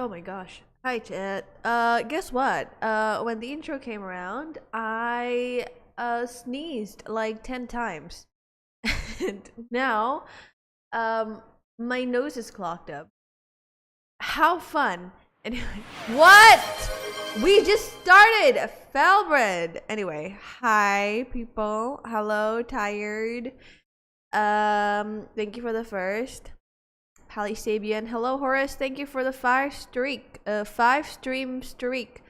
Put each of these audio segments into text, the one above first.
Oh my gosh. Hi, chat. Guess what? When the intro came around, I sneezed like 10 times. And now, um, my nose is clogged up. How fun. Anyway, what? We just started Felbred. Anyway, hi people. Hello, tired. Thank you for the first. Pally Sabian. Hello, Horace. Thank you for the 5 stream streak.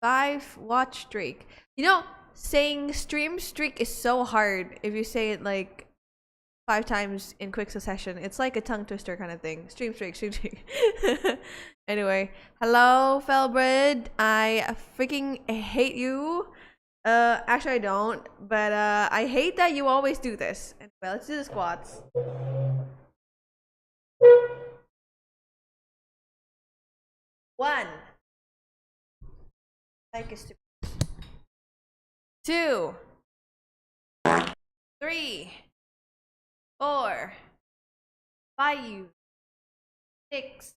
5 watch streak. You know, saying stream streak is so hard if you say it like 5 times in quick succession. It's like a tongue twister kind of thing. Stream streak, stream streak. Anyway, hello, Felbred. I freaking hate you. Actually I don't, but I hate that you always do this. Anyway, let's do the squats. 1. Like a stupid. 2. 3. 4. 5. 6.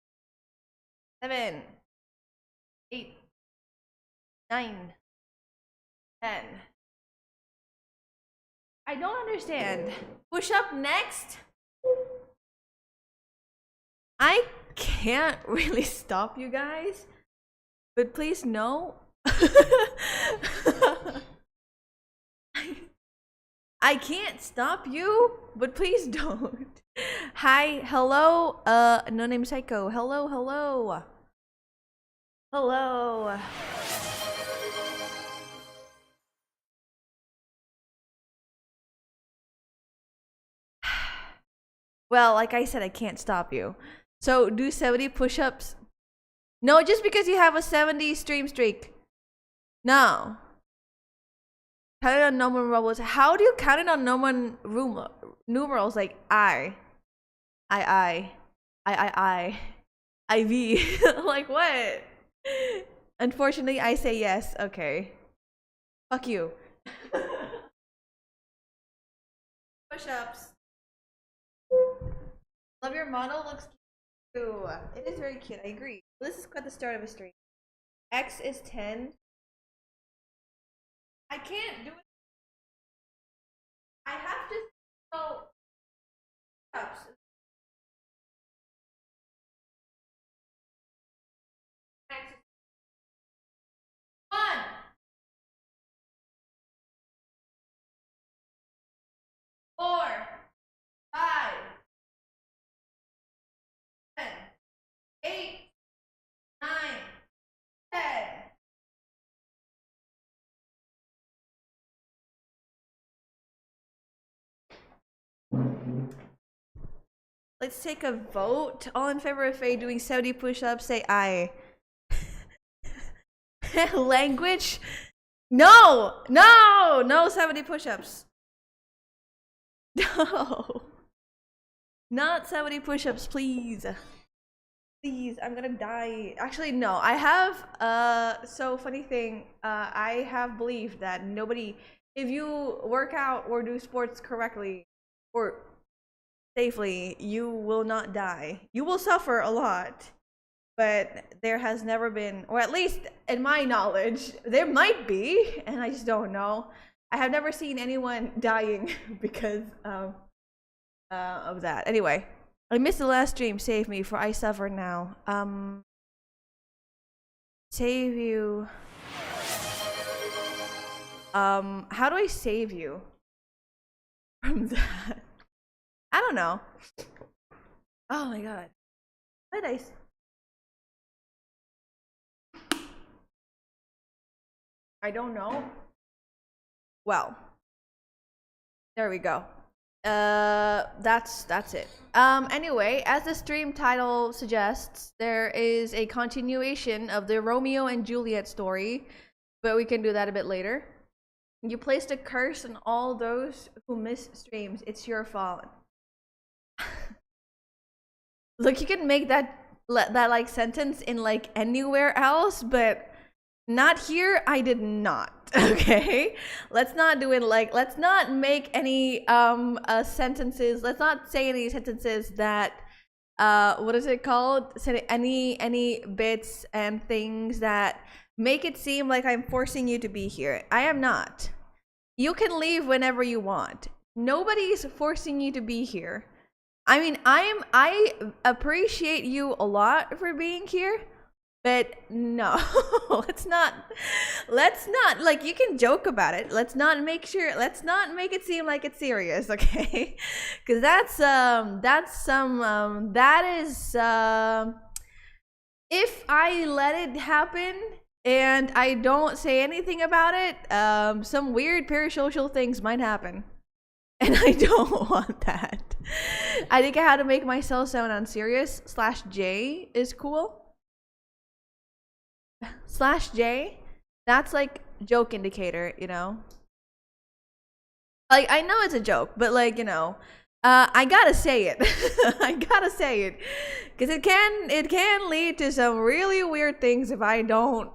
7. 8. 9. 10. I don't understand. Push up next? I can't really stop you guys, but please no. I can't stop you, but please don't. Hi, hello, no name psycho. Hello, hello. Hello. Well, like I said, I can't stop you. So do 70 push-ups. No, just because you have a 70 stream streak. No. Count it on Roman numerals. How do you count it on Roman numerals like I, IV? Like what? Unfortunately, I say yes. Okay. Fuck you. Push-ups. Love your model. Looks cute. It is very cute. I agree. This is quite the start of a stream. X is 10. I can't do it. I have to go ups. X is 1. 4. 5. 7. 8. 9. 10. Let's take a vote. All in favor of Faye doing 70 push-ups, say aye. Language? No! No! No 70 push-ups. No. Not 70 push-ups, please. Please, I'm gonna die. Actually, no. I have, so funny thing, I have believed that nobody, if you work out or do sports correctly, or safely, you will not die. You will suffer a lot, but there has never been, or at least in my knowledge, there might be, and I just don't know. I have never seen anyone dying because of that. Anyway, I missed the last stream. Save me, for I suffer now. Save you. How do I save you from that? I don't know. Oh my god. What did I don't know. Well, there we go. That's it. Anyway, as the stream title suggests, there is a continuation of the Romeo and Juliet story, but we can do that a bit later. You placed a curse on all those who miss streams. It's your fault. Look, you can make that like sentence in like anywhere else, but not here. I did not. Okay, let's not do it like, let's not make any sentences, let's not say any sentences that what is it called? Say any bits and things that make it seem like I'm forcing you to be here. I am not. You can leave whenever you want. Nobody's forcing you to be here. I mean, I appreciate you a lot for being here, but no, let's not like, you can joke about it. Let's not make it seem like it's serious, okay? Cuz that is if I let it happen and I don't say anything about it, some weird parasocial things might happen. And I don't want that. I think I had to make myself sound unserious. /J is cool. /J, that's like joke indicator, you know? Like, I know it's a joke, but like, you know, I gotta say it. I gotta say it. Because it can lead to some really weird things if I don't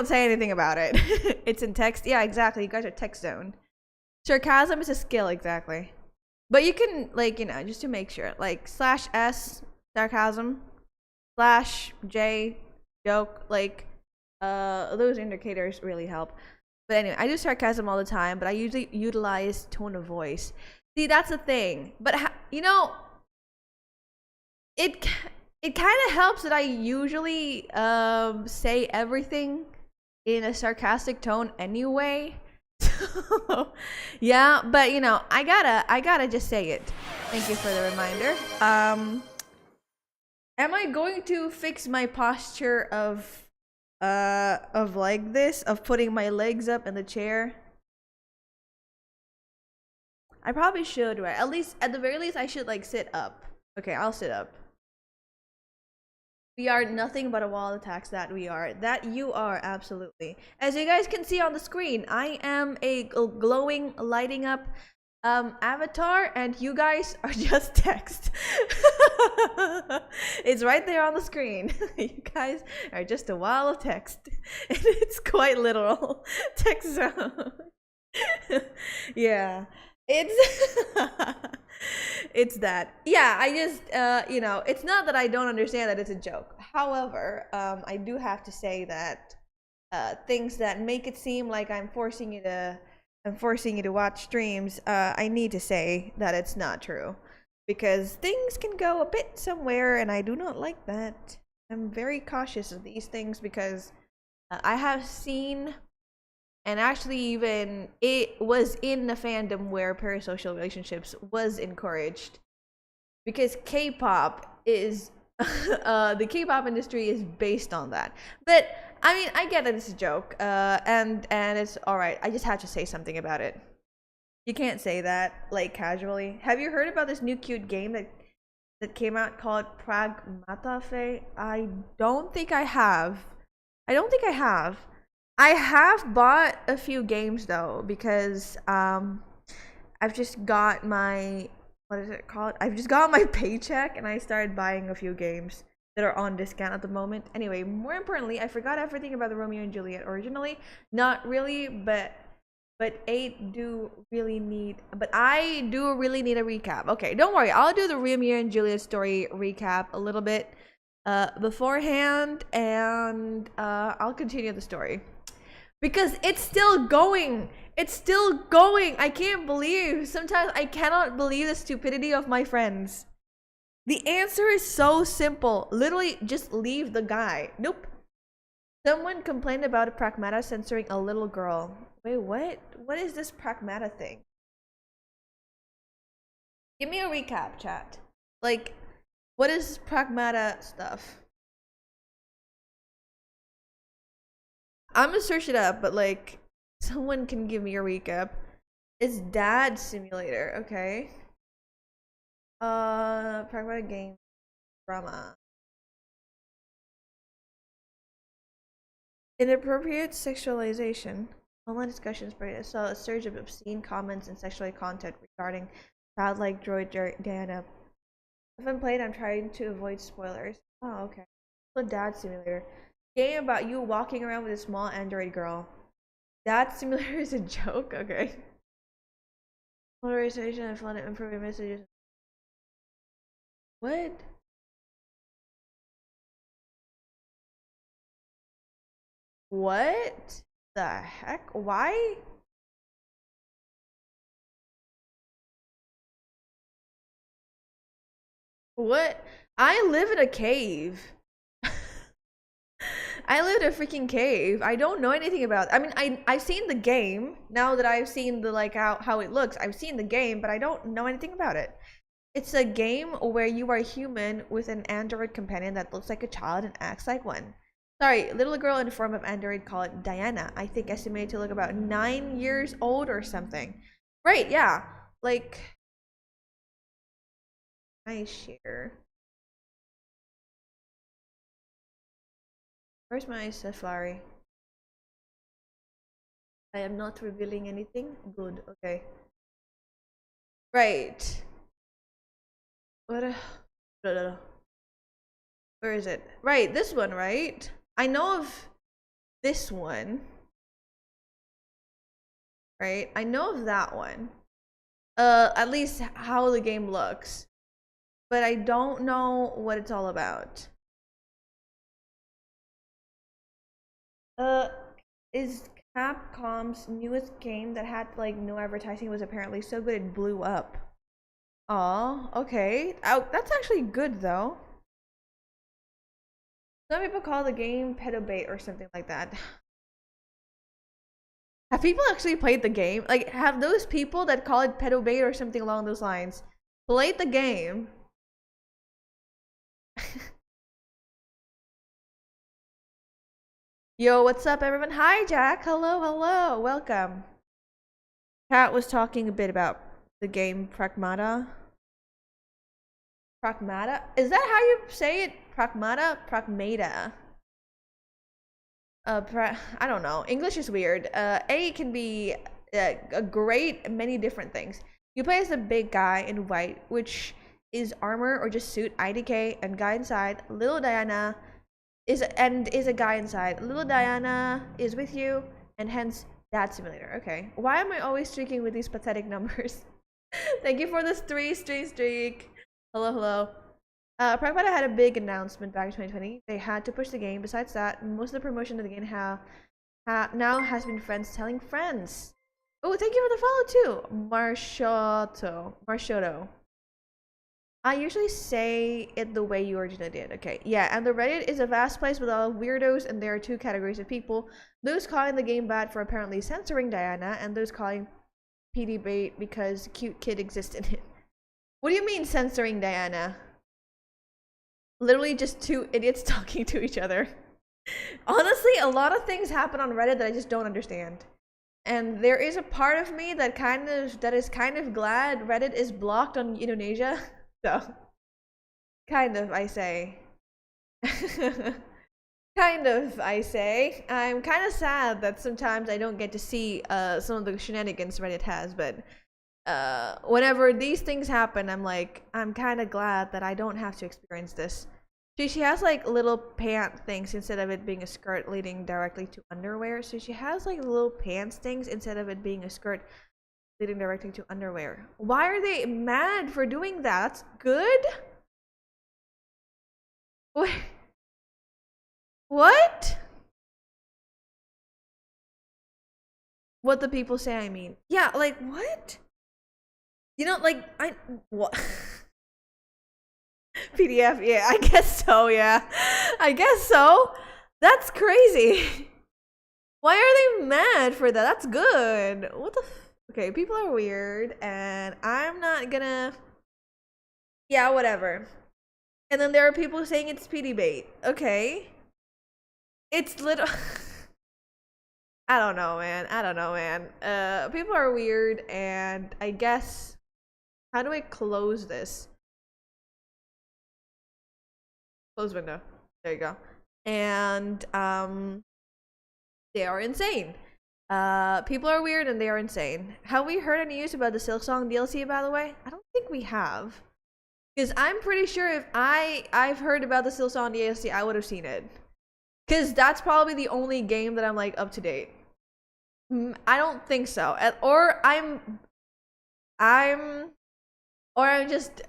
say anything about it. It's in text. Yeah, exactly. You guys are text zone. Sarcasm is a skill, exactly. But you can, like, you know, just to make sure, like /S sarcasm, /J joke, like those indicators really help. But anyway, I do sarcasm all the time, but I usually utilize tone of voice. See, that's the thing. But you know, it kind of helps that I usually say everything in a sarcastic tone anyway. Yeah, but you know, I gotta just say it. Thank you for the reminder. Am I going to fix my posture of like this, of putting my legs up in the chair? I probably should, right? At the very least, I should like sit up. Okay, I'll sit up. We are nothing but a wall of attacks. That we are. That you are, absolutely. As you guys can see on the screen, I am a glowing, lighting up avatar, and you guys are just text. It's right there on the screen. You guys are just a wall of text. And it's quite literal. Text zone. Yeah. It's that. Yeah, I just you know, it's not that I don't understand that it's a joke. However, I do have to say that things that make it seem like I'm forcing you to watch streams, I need to say that it's not true, because things can go a bit somewhere and I do not like that. I'm very cautious of these things because I have seen, and actually even it was in the fandom where parasocial relationships was encouraged, because K-pop is the K-pop industry is based on that. But I mean, I get that it's a joke, and it's all right. I just had to say something about it. You can't say that like casually. Have you heard about this new cute game that came out called Pragmata Fe? I don't think I have. I have bought a few games though, because I've just got my, what is it called? I've just got my paycheck and I started buying a few games that are on discount at the moment. Anyway, more importantly, I forgot everything about the Romeo and Juliet originally. Not really, but I do really need a recap. Okay, don't worry. I'll do the Romeo and Juliet story recap a little bit beforehand, and I'll continue the story. Because it's still going. I can't believe. Sometimes I cannot believe the stupidity of my friends. The answer is so simple. Literally, just leave the guy. Nope. Someone complained about a Pragmata censoring a little girl. Wait, what? What is this Pragmata thing? Give me a recap, chat. Like, what is Pragmata stuff? I'm gonna search it up, but like, someone can give me a recap. It's Dad Simulator, okay. Pragmatic game drama. Inappropriate sexualization. Online discussions saw a surge of obscene comments and sexual content regarding childlike droid Diana. I haven't played, I'm trying to avoid spoilers. Oh, okay. The Dad Simulator. Game about you walking around with a small android girl. Dad Simulator is a joke? Okay. Polarization and flooded improving messages. What? What the heck? Why? What? I live in a cave. I live in a freaking cave. I don't know anything about. I mean, I've seen the game. Now that I've seen the like how it looks, I've seen the game, but I don't know anything about it. It's a game where you are human with an android companion that looks like a child and acts like one. Sorry, little girl in the form of android, call it Diana. I think estimated to look about 9 years old or something. Right? Yeah. Like, I share. Where's my Safari? I am not revealing anything. Good. Okay. Right. What? Where is it? Right, this one, right? I know of this one, right? I know of that one. At least how the game looks. But I don't know what it's all about. Is Capcom's newest game that had like no advertising was apparently so good it blew up. Oh, okay. Oh, that's actually good though. Some people call the game pedo bait or something like that. Have people actually played the game? Like, have those people that call it pedo bait or something along those lines played the game? Yo, what's up, everyone? Hi, Jack. Hello, hello. Welcome. Kat was talking a bit about the game Pragmata. Pragmata? Is that how you say it? Pragmata? Pragmata. I don't know. English is weird. A can be a great many different things. You play as a big guy in white, which is armor or just suit IDK, and guy inside. Little Diana is a guy inside. Little Diana is with you, and hence that simulator. Okay. Why am I always streaking with these pathetic numbers? Thank you for this 3 streak. Hello, hello. Pragmata had a big announcement back in 2020. They had to push the game. Besides that, most of the promotion of the game now has been friends telling friends. Oh, thank you for the follow too, Marshoto. I usually say it the way you originally did. Okay, yeah, and the Reddit is a vast place with all weirdos, and there are two categories of people: those calling the game bad for apparently censoring Diana, and those calling PD bait because cute kid exists in it. What do you mean censoring Diana? Literally just two idiots talking to each other. Honestly, a lot of things happen on Reddit that I just don't understand. And there is a part of me that is kind of glad Reddit is blocked on Indonesia. So kind of, I say. Kind of, I say. I'm kind of sad that sometimes I don't get to see some of the shenanigans Reddit has, but whenever these things happen, I'm kind of glad that I don't have to experience this. She has like little pant things instead of it being a skirt leading directly to underwear. So she has like little pants things instead of it being a skirt leading directly to underwear. Why are they mad for doing that? That's good? Wait. What? What the people say, I mean. Yeah, like what? You know, like what? PDF, yeah, I guess so, yeah. I guess so. That's crazy. Why are they mad for that? That's good. What the okay, people are weird, and I'm not gonna... Yeah, whatever. And then there are people saying it's PD bait. Okay. It's little... I don't know, man. I don't know, man. People are weird, and I guess... How do I close this? Close window. There you go. And, they are insane. People are weird and they are insane. Have we heard any news about the Silksong DLC, by the way? I don't think we have. Because I'm pretty sure if I've heard about the Silksong DLC, I would have seen it. Because that's probably the only game that I'm like up to date. I don't think so. Or I'm just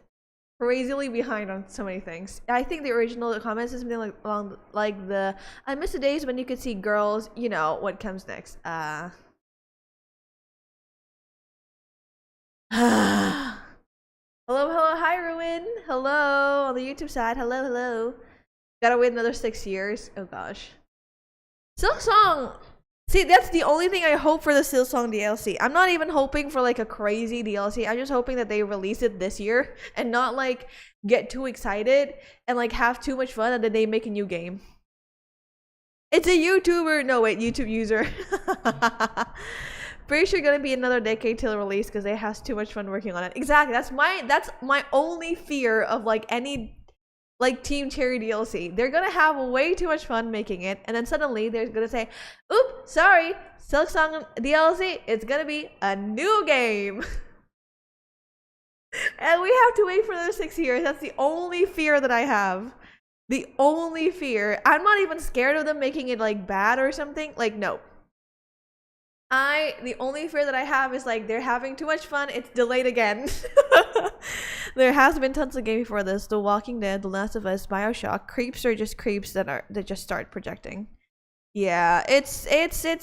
crazily behind on so many things. I think the original comments is something like along like the I miss the days when you could see girls, you know, what comes next. Hello, hello, hi Ruin. Hello on the YouTube side. Hello, hello. Gotta wait another 6 years. Oh gosh. Silk Song. See, that's the only thing I hope for the Silk Song DLC. I'm not even hoping for like a crazy DLC. I'm just hoping that they release it this year and not like get too excited and like have too much fun and then they make a new game. It's a YouTuber. No, wait, YouTube user. Pretty sure gonna be another decade till release because they has too much fun working on it. Exactly. That's my only fear of like any like Team Cherry DLC. They're gonna have way too much fun making it, and then suddenly they're gonna say, "Oop, sorry, Silk Song DLC. It's gonna be a new game." And we have to wait for another 6 years. That's the only fear that I have. The only fear. I'm not even scared of them making it like bad or something. Like, no. The only fear that I have is like they're having too much fun. It's delayed again. There has been tons of games before this: The Walking Dead, The Last of Us, BioShock. Creeps are just creeps that just start projecting. Yeah, it's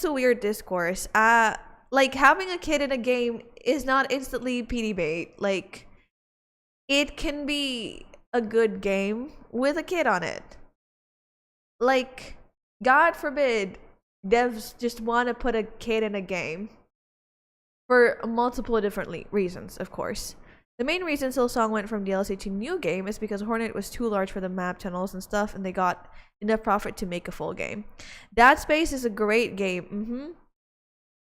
a weird discourse. Like having a kid in a game is not instantly PD bait. Like it can be a good game with a kid on it. Like, God forbid devs just want to put a kid in a game for multiple different reasons, of course. The main reason Silksong went from DLC to new game is because Hornet was too large for the map tunnels and stuff, and they got enough profit to make a full game. That Space is a great game.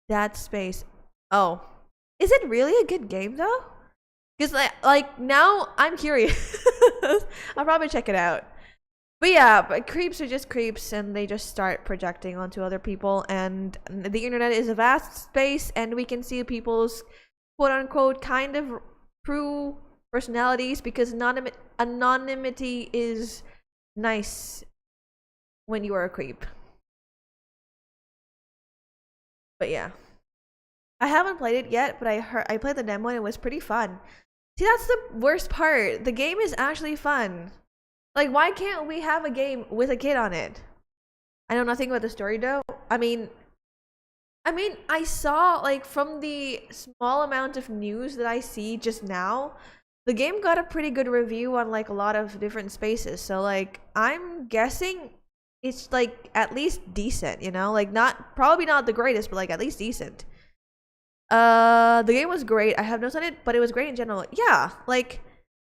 That Space. Oh. Is it really a good game, though? Because, like, now I'm curious. I'll probably check it out. But yeah, but creeps are just creeps, and they just start projecting onto other people, and the internet is a vast space, and we can see people's quote-unquote kind of true personalities, because anonymity is nice when you are a creep. But yeah. I haven't played it yet, but I played the demo and it was pretty fun. See, that's the worst part. The game is actually fun. Like, why can't we have a game with a kid on it? I know nothing about the story though. I mean, I saw, like, from the small amount of news that I see just now, the game got a pretty good review on, like, a lot of different spaces. So, like, I'm guessing it's, like, at least decent, you know? Like, probably not the greatest, but, like, at least decent. The game was great. I have notes on it, but it was great in general. Yeah, like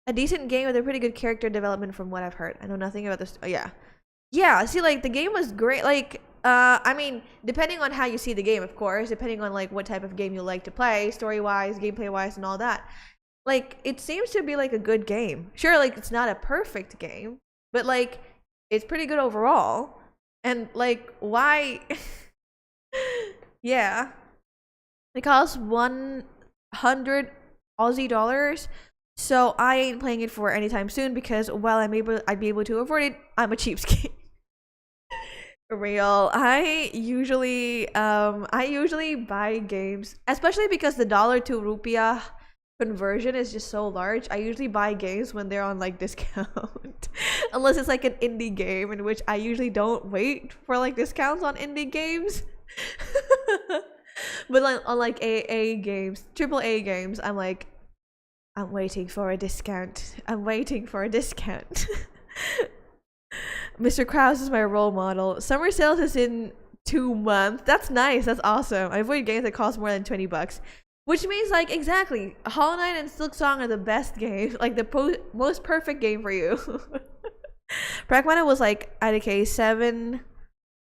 a decent game with a pretty good character development from what I've heard. I know nothing about this. Oh, yeah. See, like the game was great. Like, I mean, depending on how you see the game, of course, depending on like what type of game you like to play, story-wise, gameplay-wise, and all that. Like, it seems to be like a good game. Sure, like it's not a perfect game, but like it's pretty good overall. And like, why? Yeah. It costs 100 Aussie dollars, so I ain't playing it for anytime soon because while I'd be able to afford it, I'm a cheapskate. Real. I usually buy games, especially because the dollar to rupiah conversion is just so large. I usually buy games when they're on like discount, unless it's like an indie game, in which I usually don't wait for like discounts on indie games. But like on like AA games, AAA games, I'm waiting for a discount. I'm waiting for a discount. Mr. Krause is my role model. Summer sales is in 2 months. That's nice. That's awesome. I avoid games that cost more than $20, which means like exactly Hollow Knight and Silk Song are the best games, like the most perfect game for you. Pragmata was like IDK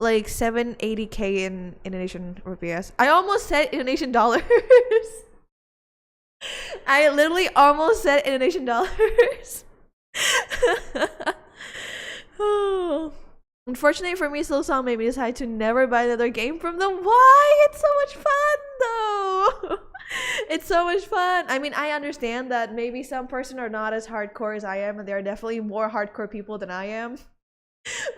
780k in Indonesian rupiahs. I almost said Indonesian dollars. I literally almost said Indonesian dollars. Oh. Unfortunately for me, Silsong made me decide to never buy another game from them. Why? It's so much fun though. It's so much fun. I mean, I understand that maybe some person are not as hardcore as I am, and there are definitely more hardcore people than I am.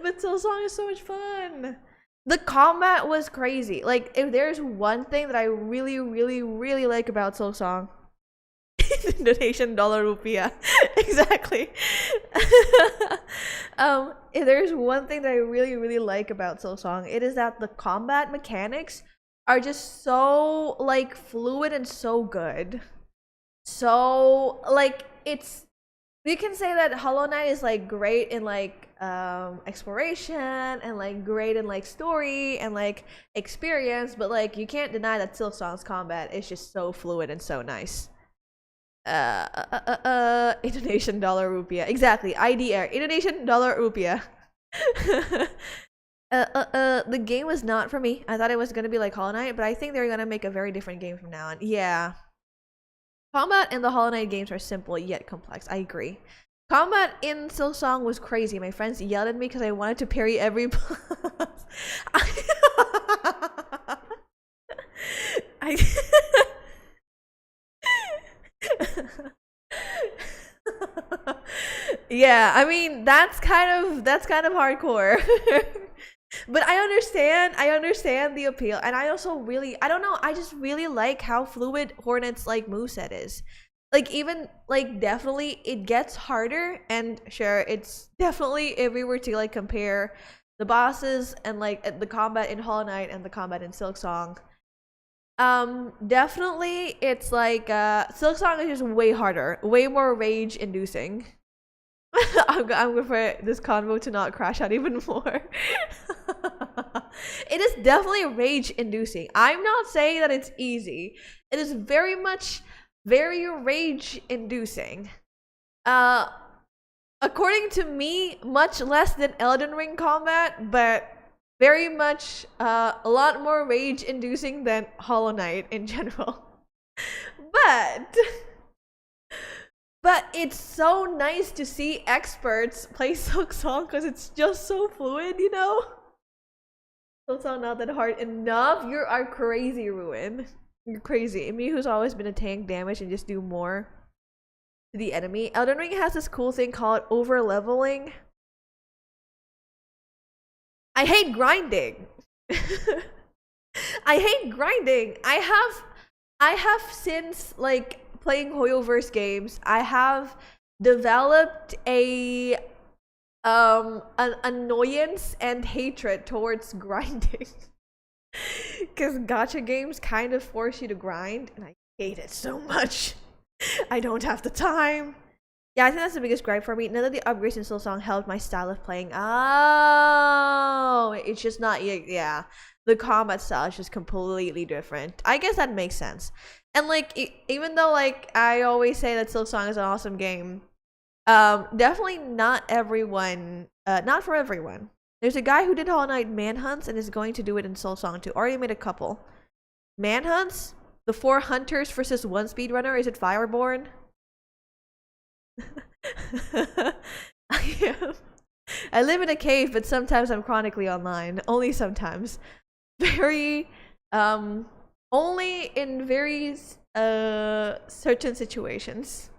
But Silsong is so much fun. The combat was crazy. Like, if there's one thing that I really, really, really like about Silsong, Indonesian dollar rupiah. Exactly. If there's one thing that I really, really like about Silksong, it is that the combat mechanics are just so like fluid and so good. So like it's we can say that Hollow Knight is like great in like exploration and like great in like story and like experience, but like you can't deny that Silksong's combat is just so fluid and so nice. Indonesian dollar rupiah. Exactly. IDR. Indonesian dollar rupiah. The game was not for me. I thought it was gonna be like Hollow Knight, but I think they're gonna make a very different game from now on. Yeah. Combat in the Hollow Knight games are simple yet complex. I agree. Combat in Silksong was crazy. My friends yelled at me because I wanted to parry every boss. I Yeah, I mean that's kind of hardcore. But I understand the appeal, and I also really, I don't know, I just really like how fluid Hornet's like moveset is. Like even like definitely it gets harder, and sure, it's definitely, if we were to like compare the bosses and like the combat in Hollow Knight and the combat in Silksong, definitely it's like Silksong is just way harder, way more rage inducing. I'm going for this convo to not crash out even more. It is definitely rage inducing. I'm not saying that it's easy. It is very much very rage inducing. According to me, much less than Elden Ring combat, but very much a lot more rage inducing than Hollow Knight in general. But it's so nice to see experts play Silksong because it's just so fluid, you know? Silksong not that hard enough. You are crazy, Ruin. You're crazy. Me, who's always been a tank damage and just do more to the enemy. Elden Ring has this cool thing called over leveling. I hate grinding. I hate grinding. I have since like playing Hoyoverse games, I have developed an annoyance and hatred towards grinding. Because gacha games kind of force you to grind, and I hate it so much. I don't have the time. Yeah, I think that's the biggest gripe for me. None of the upgrades in Silksong helped my style of playing. Oh, it's just not, yeah. The combat style is just completely different. I guess that makes sense. And like, even though like I always say that Silksong is an awesome game, definitely not everyone, not for everyone. There's a guy who did Hollow Knight manhunts and is going to do it in Silksong too. Already made a couple manhunts. The 4 hunters versus 1 speedrunner. Is it Fireborn? I live in a cave, but sometimes I'm chronically online. Only sometimes. Very only in very certain situations.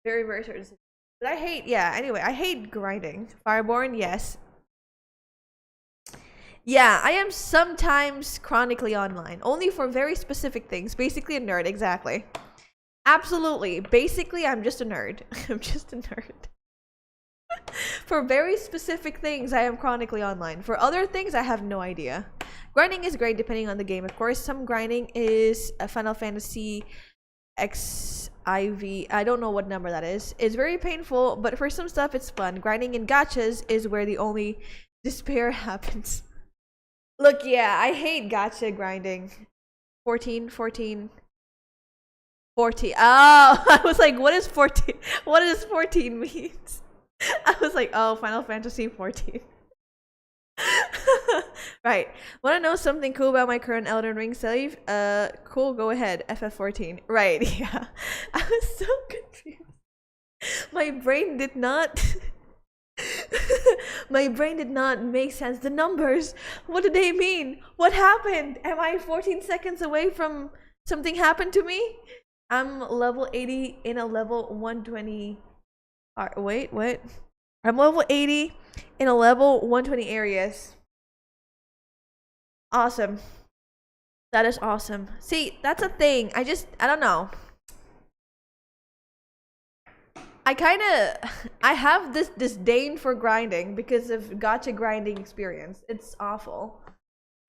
Very, very certain situations. But I hate, yeah, anyway, I hate grinding. Fireborn, yes. Yeah, I am sometimes chronically online. Only for very specific things. Basically a nerd, exactly. Absolutely. Basically, I'm just a nerd. I'm just a nerd. For very specific things, I am chronically online. For other things, I have no idea. Grinding is great depending on the game. Of course, some grinding is a Final Fantasy XIV. I don't know what number that is. It's very painful, but for some stuff, it's fun. Grinding in gachas is where the only despair happens. Look, yeah, I hate gacha grinding. 14. Oh, I was like, what is 14? What does 14 means? I was like, oh, Final Fantasy 14. Right. Want to know something cool about my current Elden Ring save? Cool, go ahead. FF14. Right, yeah. I was so confused. My brain did not make sense. The numbers, what do they mean? What happened? Am I 14 seconds away from something happened to me? I'm level 80 in a level 120. Wait, what? I'm level 80 in a level 120 areas. Awesome. That is awesome. See, that's a thing. I don't know. I kind of I have this disdain for grinding because of gacha grinding experience. It's awful.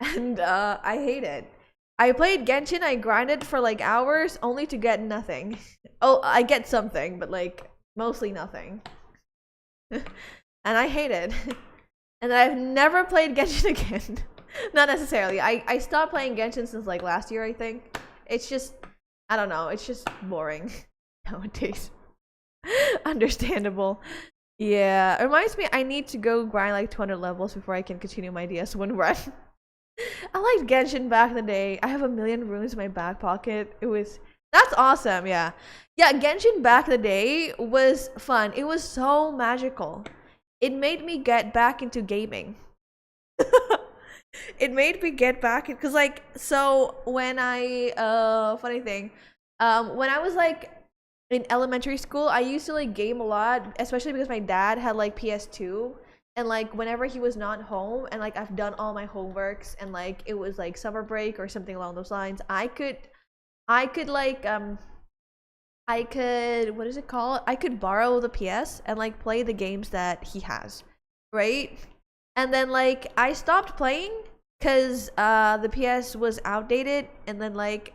And I hate it. I played Genshin, I grinded for like hours only to get nothing. Oh, I get something, but like mostly nothing. And I hate it. And I've never played Genshin again. Not necessarily. I stopped playing Genshin since like last year, I think. It's just, I don't know, it's just boring nowadays. Understandable. Yeah, it reminds me I need to go grind like 200 levels before I can continue my DS1 run. I liked Genshin back in the day. I have a million runes in my back pocket. That's awesome, yeah. Yeah, Genshin back in the day was fun. It was so magical. It made me get back into gaming. It made me get back because like so when I funny thing, when I was like in elementary school, I used to like game a lot, especially because my dad had like PS2. And like whenever he was not home and like I've done all my homeworks and like it was like summer break or something along those lines, I could like I could what is it called? I could borrow the PS and like play the games that he has, right? And then like I stopped playing because the PS was outdated, and then like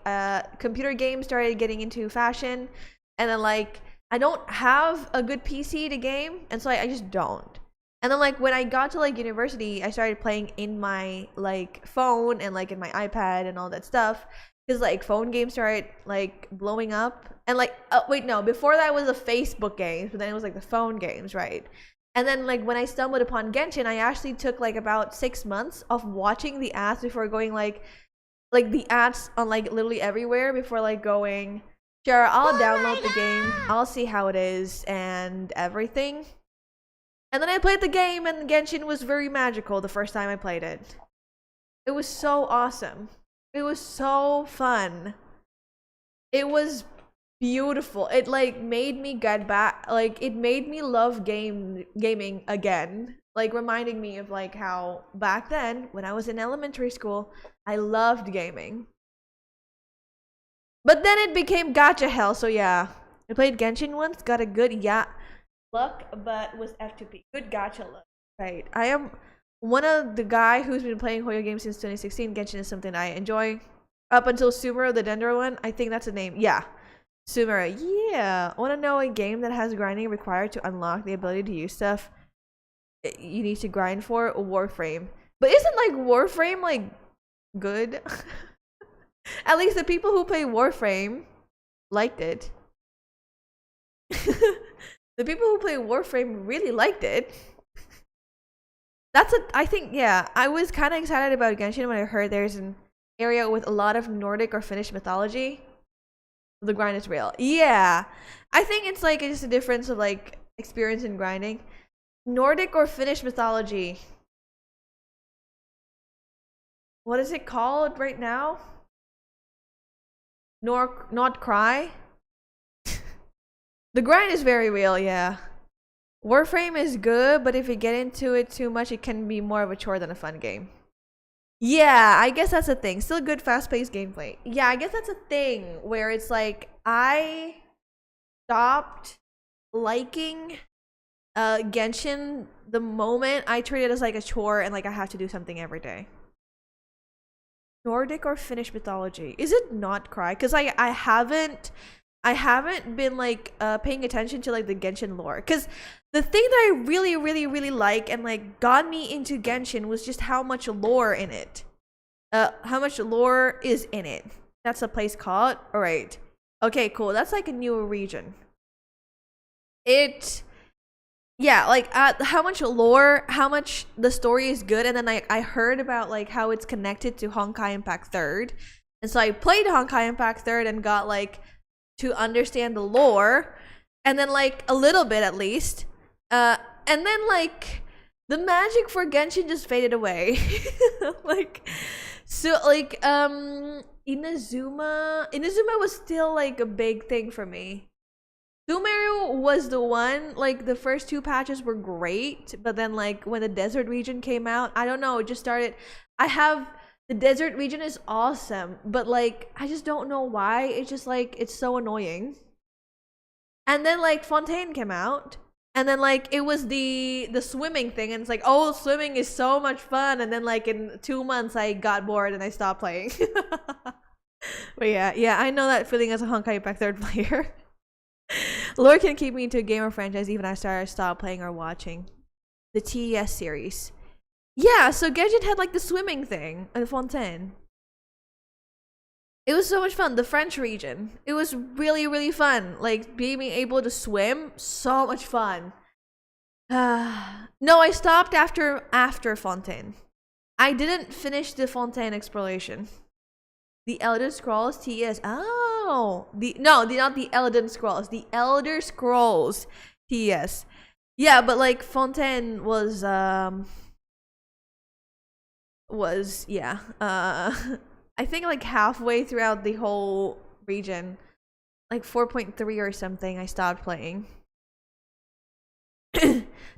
computer games started getting into fashion, and then like I don't have a good PC to game, and so I just don't. And then like when I got to like university, I started playing in my like phone and like in my iPad and all that stuff, because like phone games started like blowing up. And like wait, no, before that was the Facebook games, but then it was like the phone games, right? And then like when I stumbled upon Genshin, I actually took like about 6 months of watching the ads before going like the ads on like literally everywhere before like going, sure, I'll download the game, I'll see how it is and everything. And then I played the game, and Genshin was very magical the first time I played it. It was so awesome. It was so fun. It was beautiful. It like made me get back, like it made me love gaming again. Like reminding me of like how back then when I was in elementary school, I loved gaming. But then it became gacha hell, so yeah. I played Genshin once, got a good luck, but was F2P. Good gacha luck. Right. I am one of the guy who's been playing Hoyo games since 2016. Genshin is something I enjoy. Up until Sumeru, the Dendro one. I think that's the name. Yeah. Sumeru. Yeah. Want to know a game that has grinding required to unlock the ability to use stuff you need to grind for? Warframe. But isn't like Warframe like good? At least the people who play Warframe liked it. The people who play Warframe really liked it. I think, yeah, I was kind of excited about Genshin when I heard there's an area with a lot of Nordic or Finnish mythology. The grind is real. Yeah. I think it's like just a difference of like experience in grinding. Nordic or Finnish mythology. What is it called right now? Not cry? The grind is very real, yeah. Warframe is good, but if you get into it too much, it can be more of a chore than a fun game. Yeah, I guess that's a thing. Still good fast-paced gameplay. Yeah, I guess that's a thing where it's like I stopped liking Genshin the moment I treat it as like a chore and like I have to do something every day. Nordic or Finnish mythology? Is it not cry? Because I haven't been like paying attention to like the Genshin lore, because the thing that I really really like and like got me into Genshin was just how much lore in it. How much lore is in it. That's a place called. All right. Okay, cool. That's like a new region. Yeah, like how much lore, how much the story is good, and then I heard about like how it's connected to Honkai Impact 3rd, and so I played Honkai Impact 3rd and got like to understand the lore, and then like a little bit at least, and then like the magic for Genshin just faded away. Like so like Inazuma was still like a big thing for me. Sumeru was the one, like the first 2 patches were great, but then like when the desert region came out, I don't know, it just started. The desert region is awesome, but like I just don't know why. It's just like it's so annoying. And then like Fontaine came out, and then like it was the swimming thing, and it's like, oh, swimming is so much fun. And then like in 2 months I got bored and I stopped playing. But yeah, I know that feeling as a Honkai Impact third player. Lore can keep me into a gamer franchise even after I stop playing or watching. The TES series. Yeah, so Gadget had like the swimming thing in Fontaine. It was so much fun. The French region. It was really, really fun. Like being able to swim, so much fun. No, I stopped after Fontaine. I didn't finish the Fontaine exploration. The Elder Scrolls TS. Oh, not the Elden Scrolls. The Elder Scrolls TS. Yeah, but like Fontaine was yeah. I think like halfway throughout the whole region, like 4.3 or something, I stopped playing.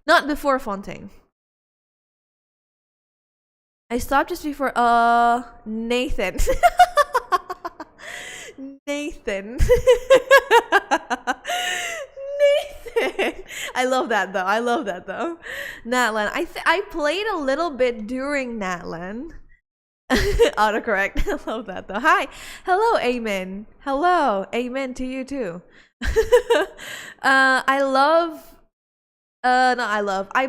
Not before Fontaine. I stopped just before Nathan. Nathan. Nathan. I love that though. Natlan. I played a little bit during Natlan. Autocorrect. I love that though. Hi. Hello, Amen. Hello. Amen to you too. I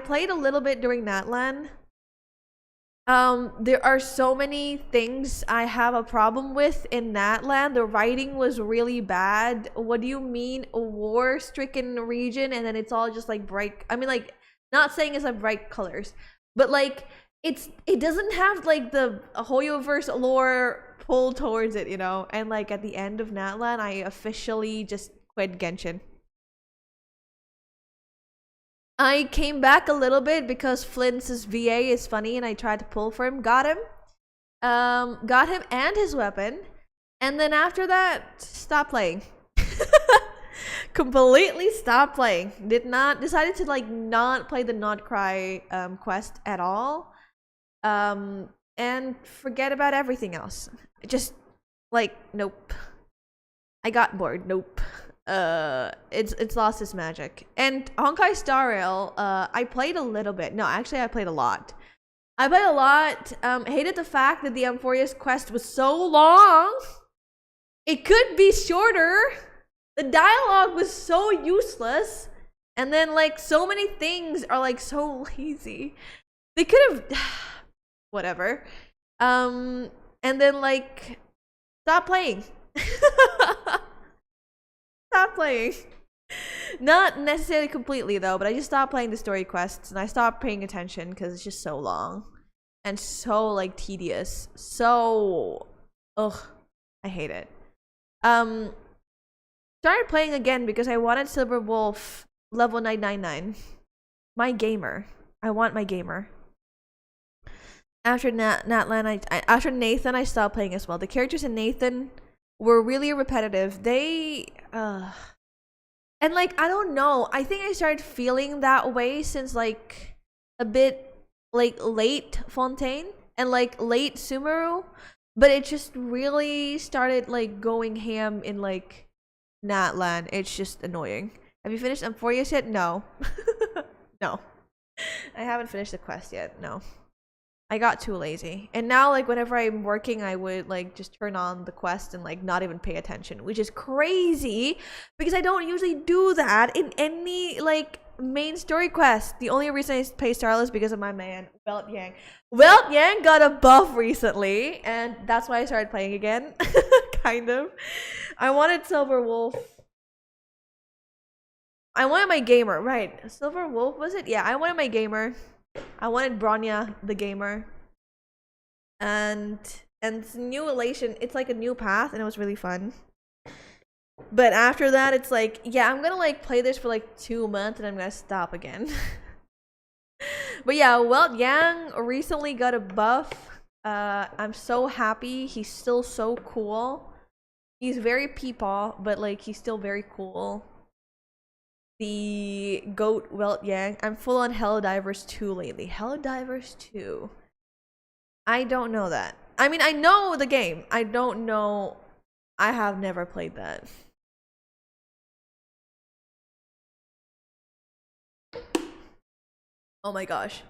played a little bit during Natlan. There are so many things I have a problem with in Natlan. The writing was really bad. What do you mean a war-stricken region and then it's all just like bright? I mean, like, not saying it's like bright colors, but like it doesn't have like the Hoyoverse lore pull towards it, you know? And like at the end of Natlan, I officially just quit Genshin. I came back a little bit because Flint's VA is funny and I tried to pull for him. Got him. Got him and his weapon. And then after that, stopped playing. Completely stopped playing. Decided to like not play the Not Cry quest at all. And forget about everything else. Just like, nope. I got bored. Nope. It's lost its magic. And Honkai Star Rail, I played a little bit. No, actually I played a lot. Hated the fact that the Amphorius quest was so long. It could be shorter. The dialogue was so useless. And then like so many things are like so lazy. They could have whatever. And then like stop playing. Stop playing. Not necessarily completely though, but I just stopped playing the story quests and I stopped paying attention because it's just so long and so like tedious. So ugh, I hate it. Started playing again because I wanted Silver Wolf level 999. My gamer. I want my gamer. After Natlan, after Nathan, I stopped playing as well. The characters in Nathan were really repetitive. And like I don't know, I think I started feeling that way since like a bit like late Fontaine and like late Sumeru, but it just really started like going ham in like Natlan. It's just annoying. Have you finished Amphorius yet? No. No. I haven't finished the quest yet. No. I got too lazy. And now like whenever I'm working, I would like just turn on the quest and like not even pay attention, which is crazy because I don't usually do that in any like main story quest. The only reason I play Starless is because of my man, Welt Yang. Welt Yang got a buff recently and that's why I started playing again. Kind of. I wanted Silver Wolf. I wanted my gamer, right? Silver Wolf, was it? Yeah, I wanted my gamer. I wanted Bronya, the gamer. And it's new elation. It's like a new path and it was really fun. But after that, it's like, yeah, I'm gonna like play this for like 2 months and I'm gonna stop again. But yeah, Welt Yang recently got a buff. I'm so happy. He's still so cool. He's very peepaw, but like he's still very cool. The goat Welt Yang. I'm full on Helldivers 2 lately. Helldivers 2. I don't know that. I mean, I know the game. I don't know. I have never played that. Oh my gosh.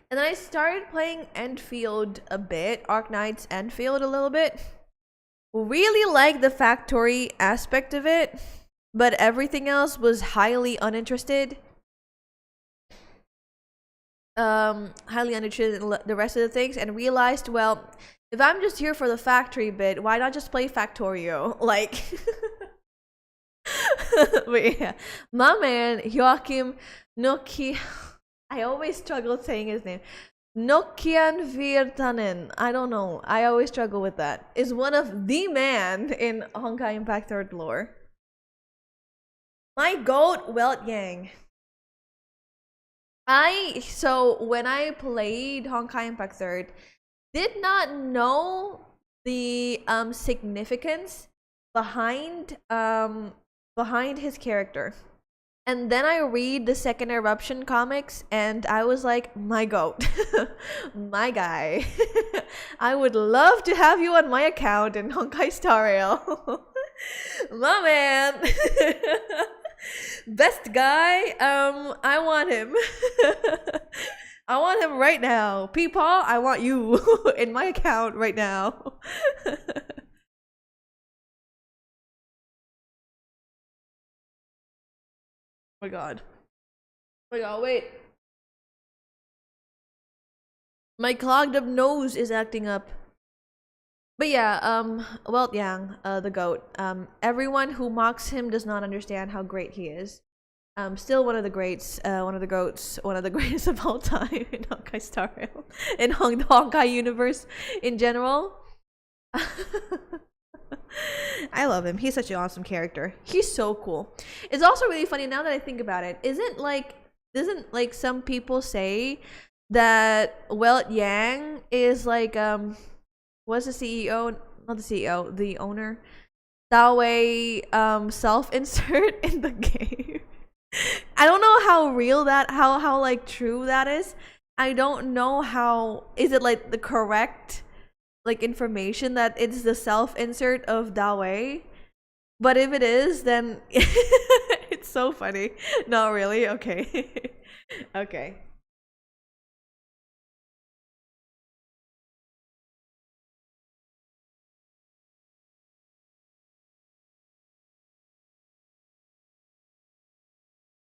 And then I started playing Enfield a bit, Arknight's Enfield a little bit. Really liked the factory aspect of it, but everything else was highly uninterested. Highly uninterested in the rest of the things, and realized, well, if I'm just here for the factory bit, why not just play Factorio? Like, but yeah, my man Joachim Nokia. I always struggle saying his name. Nokian Virtanen. I don't know. I always struggle with that. Is one of the man in Honkai Impact 3rd lore. My goat, Welt Yang. So when I played Honkai Impact 3rd, did not know the significance behind his character. And then I read the Second Eruption comics, and I was like, my goat, my guy. I would love to have you on my account in Honkai Star Rail. My man. Best guy. I want him. I want him right now. Peepaw, I want you in my account right now. Oh my god. Oh my god, wait. My clogged up nose is acting up. But yeah, Welt Yang, the goat. Everyone who mocks him does not understand how great he is. Still one of the greats, one of the goats, one of the greatest of all time in Honkai Star Rail, in the Honkai universe in general. I love him. He's such an awesome character. He's so cool. It's also really funny now that I think about it. Doesn't like some people say that Welt Yang is like was the CEO, not the CEO, the owner, that way self-insert in the game. I don't know how real that, how like true that is. I don't know how, is it like the correct like information that it's the self-insert of Dawei? But if it is, then it's so funny. Not really? Okay. Okay.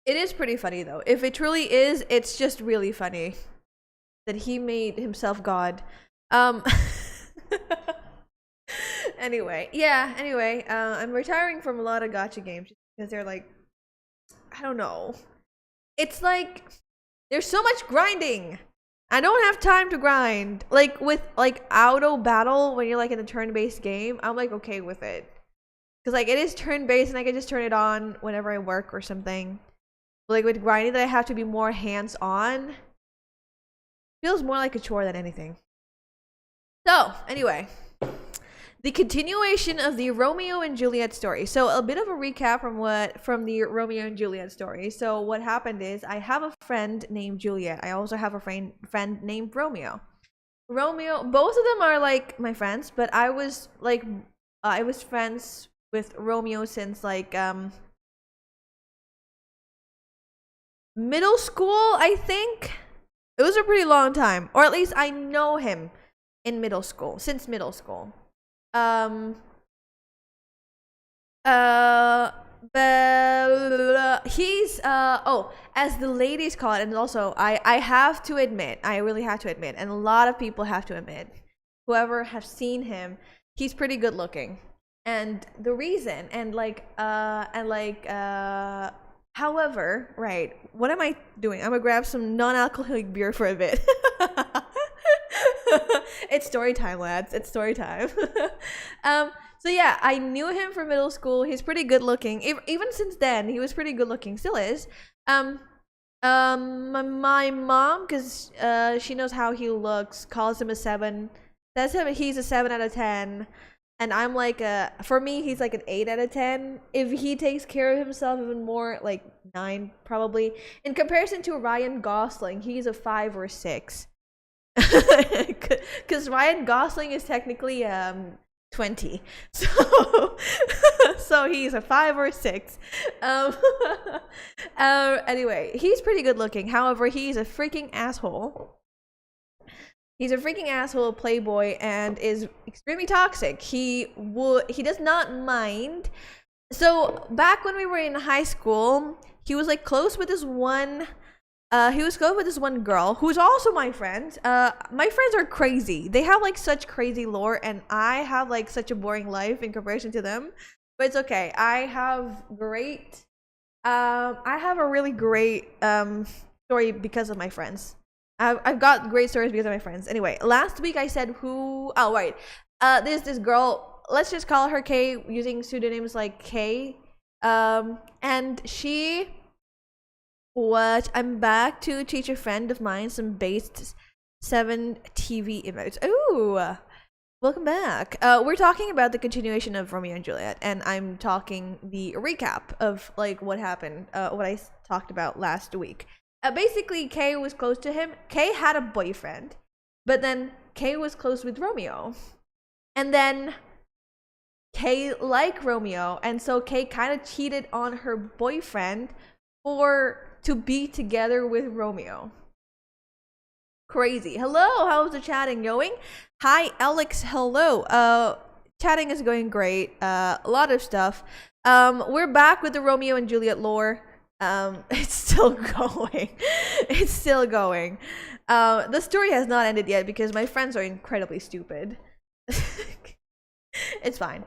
It is pretty funny though. If it truly is, it's just really funny that he made himself God. Um Anyway, yeah, anyway, I'm retiring from a lot of gacha games because they're like, I don't know. It's like there's so much grinding. I don't have time to grind. Like with like auto battle when you're like in a turn-based game, I'm like okay with it. Cuz like it is turn-based and I can just turn it on whenever I work or something. But like with grinding that I have to be more hands-on, feels more like a chore than anything. So, anyway, the continuation of the Romeo and Juliet story. So a bit of a recap from the Romeo and Juliet story. So what happened is I have a friend named Juliet. I also have a friend named Romeo. Romeo, both of them are like my friends, but I was friends with Romeo since like middle school, I think. It was a pretty long time, or at least I know him in middle school, since middle school. But he's as the ladies call it, and also I have to admit, I really have to admit, and a lot of people have to admit, whoever have seen him, he's pretty good looking. And the reason, however, right, what am I doing? I'm gonna grab some non-alcoholic beer for a bit. It's story time, lads. It's story time. So yeah, I knew him from middle school. He's pretty good looking. Even since then, he was pretty good looking. Still is. My mom, because she knows how he looks, calls him a 7. Says him he's a 7 out of 10. And I'm like for me, he's like an 8 out of 10. If he takes care of himself even more, like 9 probably. In comparison to Ryan Gosling, he's a 5 or 6. Because Ryan Gosling is technically 20. So So he's a 5 or 6. Um, anyway, he's pretty good looking. However, he's a freaking asshole. He's a freaking asshole, playboy, and is extremely toxic. He does not mind. So back when we were in high school, he was like close with this one. He was close with this one girl who's also my friend. My friends are crazy. They have like such crazy lore, and I have like such a boring life in comparison to them. But it's okay. I have great. I have a really great story because of my friends. I've got great stories because of my friends. Anyway, last week I said who. Oh right. There's this girl. Let's just call her K using pseudonyms like K. And she. What? I'm back to teach a friend of mine some based 7 TV emotes. Ooh, welcome back. We're talking about the continuation of Romeo and Juliet, and I'm talking the recap of like what happened, what I talked about last week. Basically, Kay was close to him. Kay had a boyfriend, but then Kay was close with Romeo, and then Kay liked Romeo, and so Kay kind of cheated on her boyfriend to be together with Romeo. Crazy. Hello, how's the chatting going? Hi, Alex. Hello. Chatting is going great. A lot of stuff. We're back with the Romeo and Juliet lore. It's still going. It's still going. The story has not ended yet because my friends are incredibly stupid. It's fine.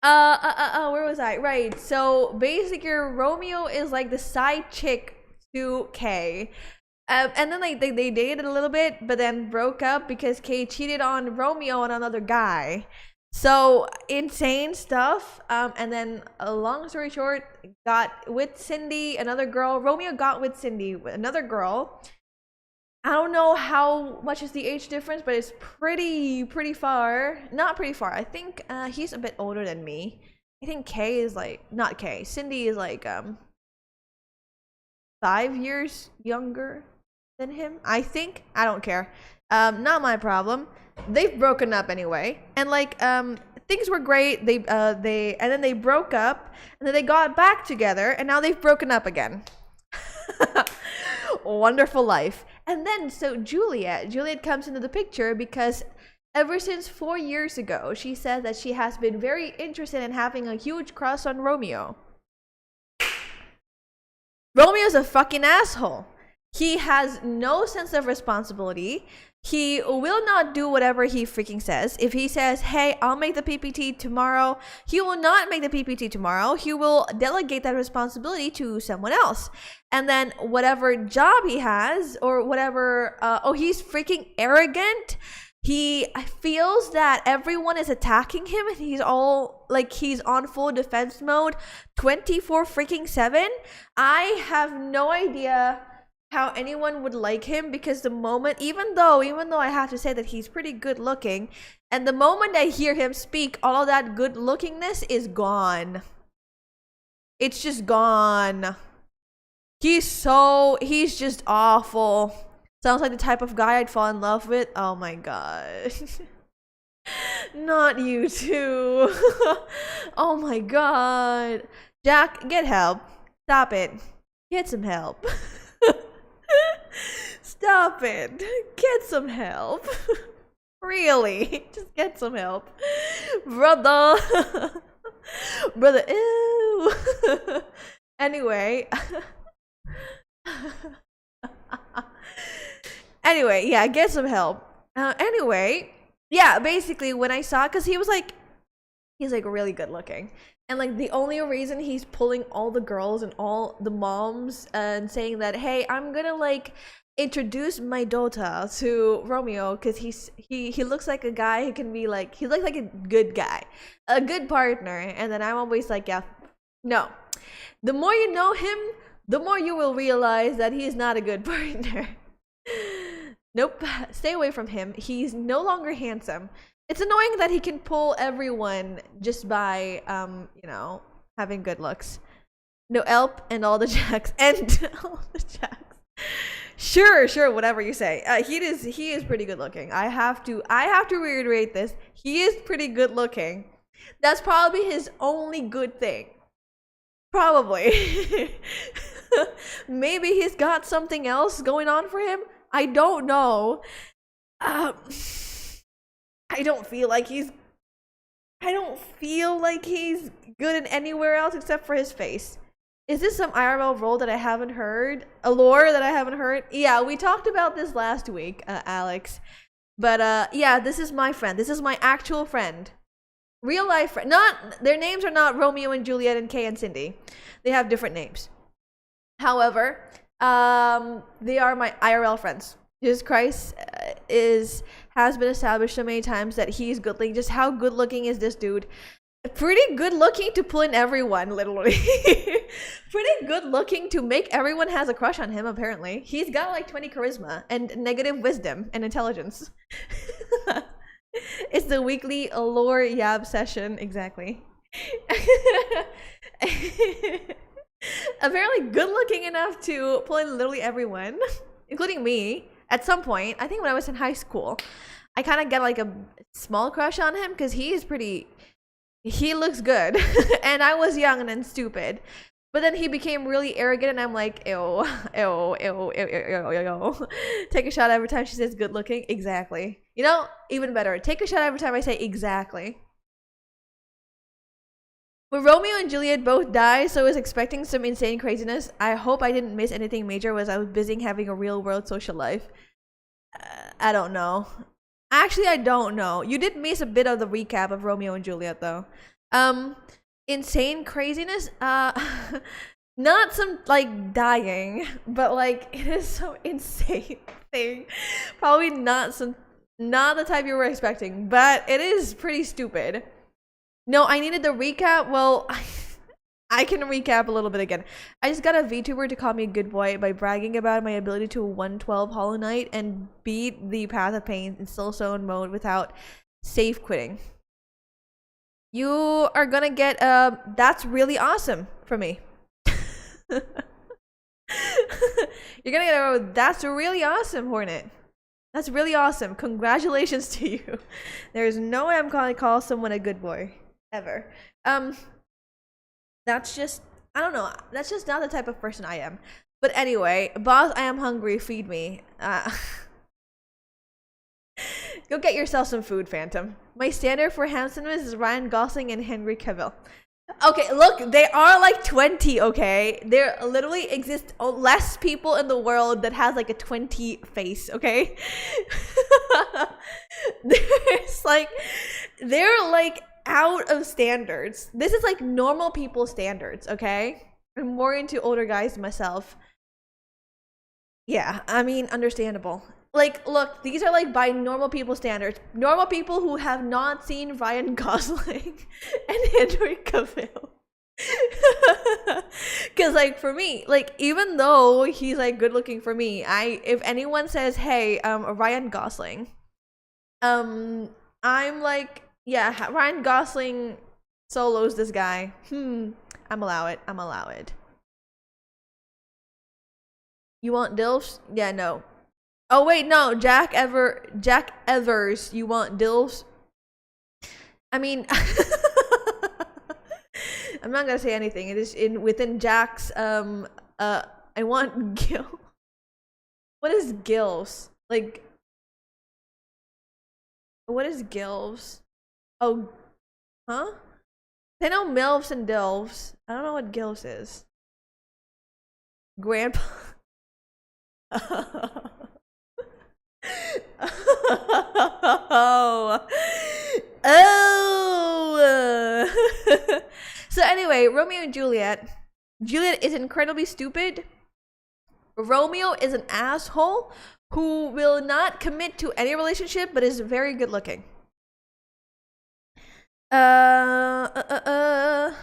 Where was I? Right. So basically, Romeo is like the side chick to Kay. And then they dated a little bit, but then broke up because Kay cheated on Romeo and another guy. So insane stuff. And then long story short, got with Cindy, another girl. Romeo got with Cindy, another girl. I don't know how much is the age difference, but it's pretty far. Not pretty far. I think he's a bit older than me. I think Kay is like, not Kay. Cindy is like 5 years younger than him. I think. I don't care. Not my problem. They've broken up anyway, and like things were great. They and then they broke up, and then they got back together, and now they've broken up again. Wonderful life. And then, so Juliet comes into the picture because ever since 4 years ago, she says that she has been very interested in having a huge crush on Romeo. Romeo's a fucking asshole. He has no sense of responsibility. He will not do whatever he freaking says. If he says, hey, I'll make the PPT tomorrow, he will not make the PPT tomorrow. He will delegate that responsibility to someone else. And then whatever job he has or whatever, he's freaking arrogant. He feels that everyone is attacking him and he's all like he's on full defense mode 24 freaking 7. I have no idea how anyone would like him because the moment, even though I have to say that he's pretty good looking, and the moment I hear him speak, all of that good lookingness is gone. It's just gone. He's just awful. Sounds like the type of guy I'd fall in love with. Oh my god. Not you too. Oh my god. Jack, get help. Stop it. Get some help. Stop it. Get some help. Really. Just get some help. Brother. Brother, ew. Anyway. Anyway, yeah, get some help. Anyway, yeah, basically when I saw, because he's like really good looking. And like the only reason he's pulling all the girls and all the moms and saying that, hey, I'm gonna like introduce my daughter to Romeo because he looks like a guy who can be like, he looks like a good guy, a good partner. And then I'm always like, yeah, no. The more you know him, the more you will realize that he's not a good partner. Nope, stay away from him. He's no longer handsome. It's annoying that he can pull everyone just by, having good looks. No, Elp and all the Jacks. And all the Jacks. Sure, whatever you say. He is pretty good looking. I have to reiterate this. He is pretty good looking. That's probably his only good thing. Probably. Maybe he's got something else going on for him. I don't know. Um, I don't feel like he's. I don't feel like he's good in anywhere else except for his face. Is this some IRL role that I haven't heard? A lore that I haven't heard? Yeah, we talked about this last week, Alex. But yeah, this is my friend. This is my actual friend. Real life friend. Not their names are not Romeo and Juliet and Kay and Cindy. They have different names. However, they are my IRL friends. Jesus Christ has been established so many times that he's good looking. Just how good looking is this dude? Pretty good looking to pull in everyone, literally. Pretty good looking to make everyone has a crush on him, apparently. He's got like 20 charisma and negative wisdom and intelligence. It's the weekly lore yab session, exactly. Apparently good looking enough to pull in literally everyone, including me. At some point, I think when I was in high school, I kind of get like a small crush on him because he looks good. And I was young and stupid. But then he became really arrogant and I'm like, ew, ew, ew, ew, ew, ew, ew. Take a shot every time she says good looking. Exactly. You know, even better. Take a shot every time I say exactly. When Romeo and Juliet both die, so I was expecting some insane craziness. I hope I didn't miss anything major as I was busy having a real world social life. I don't know. Actually, I don't know. You did miss a bit of the recap of Romeo and Juliet, though. Insane craziness? Not some, like, dying, but, like, it is some insane thing. Probably not the type you were expecting, but it is pretty stupid. No, I needed the recap. Well, I can recap a little bit again. I just got a VTuber to call me a good boy by bragging about my ability to 112 Hollow Knight and beat the Path of Pain in Still Zone mode without safe quitting. You are gonna get that's really awesome for me. You're gonna get a that's really awesome, Hornet. That's really awesome. Congratulations to you. There's no way I'm gonna call someone a good boy. Ever. That's just, I don't know. That's just not the type of person I am. But anyway, boss, I am hungry. Feed me. Go get yourself some food, Phantom. My standard for handsomeness is Ryan Gosling and Henry Cavill. Okay, look, they are like 20, okay? There literally exist less people in the world that has like a 20 face, okay? They're like out of standards. This is like normal people standards, okay? I'm more into older guys myself. Yeah, I mean, understandable. Like, look, these are like by normal people standards. Normal people who have not seen Ryan Gosling and Henry Cavill. Because like for me, like even though he's like good looking for me, if anyone says, hey, Ryan Gosling, I'm like, yeah, Ryan Gosling solos this guy. I'm allow it. You want DILFs? Yeah, no. Oh wait, no, Jack Evers, you want DILFs? I mean, I'm not gonna say anything. It is within Jack's I want Gil. What is GILFs? Like, what is GILFs? Oh, huh? I know MILFs and DILFs. I don't know what GILFs is. Grandpa. Oh. So anyway, Romeo and Juliet. Juliet is incredibly stupid. Romeo is an asshole who will not commit to any relationship but is very good looking. Alrighty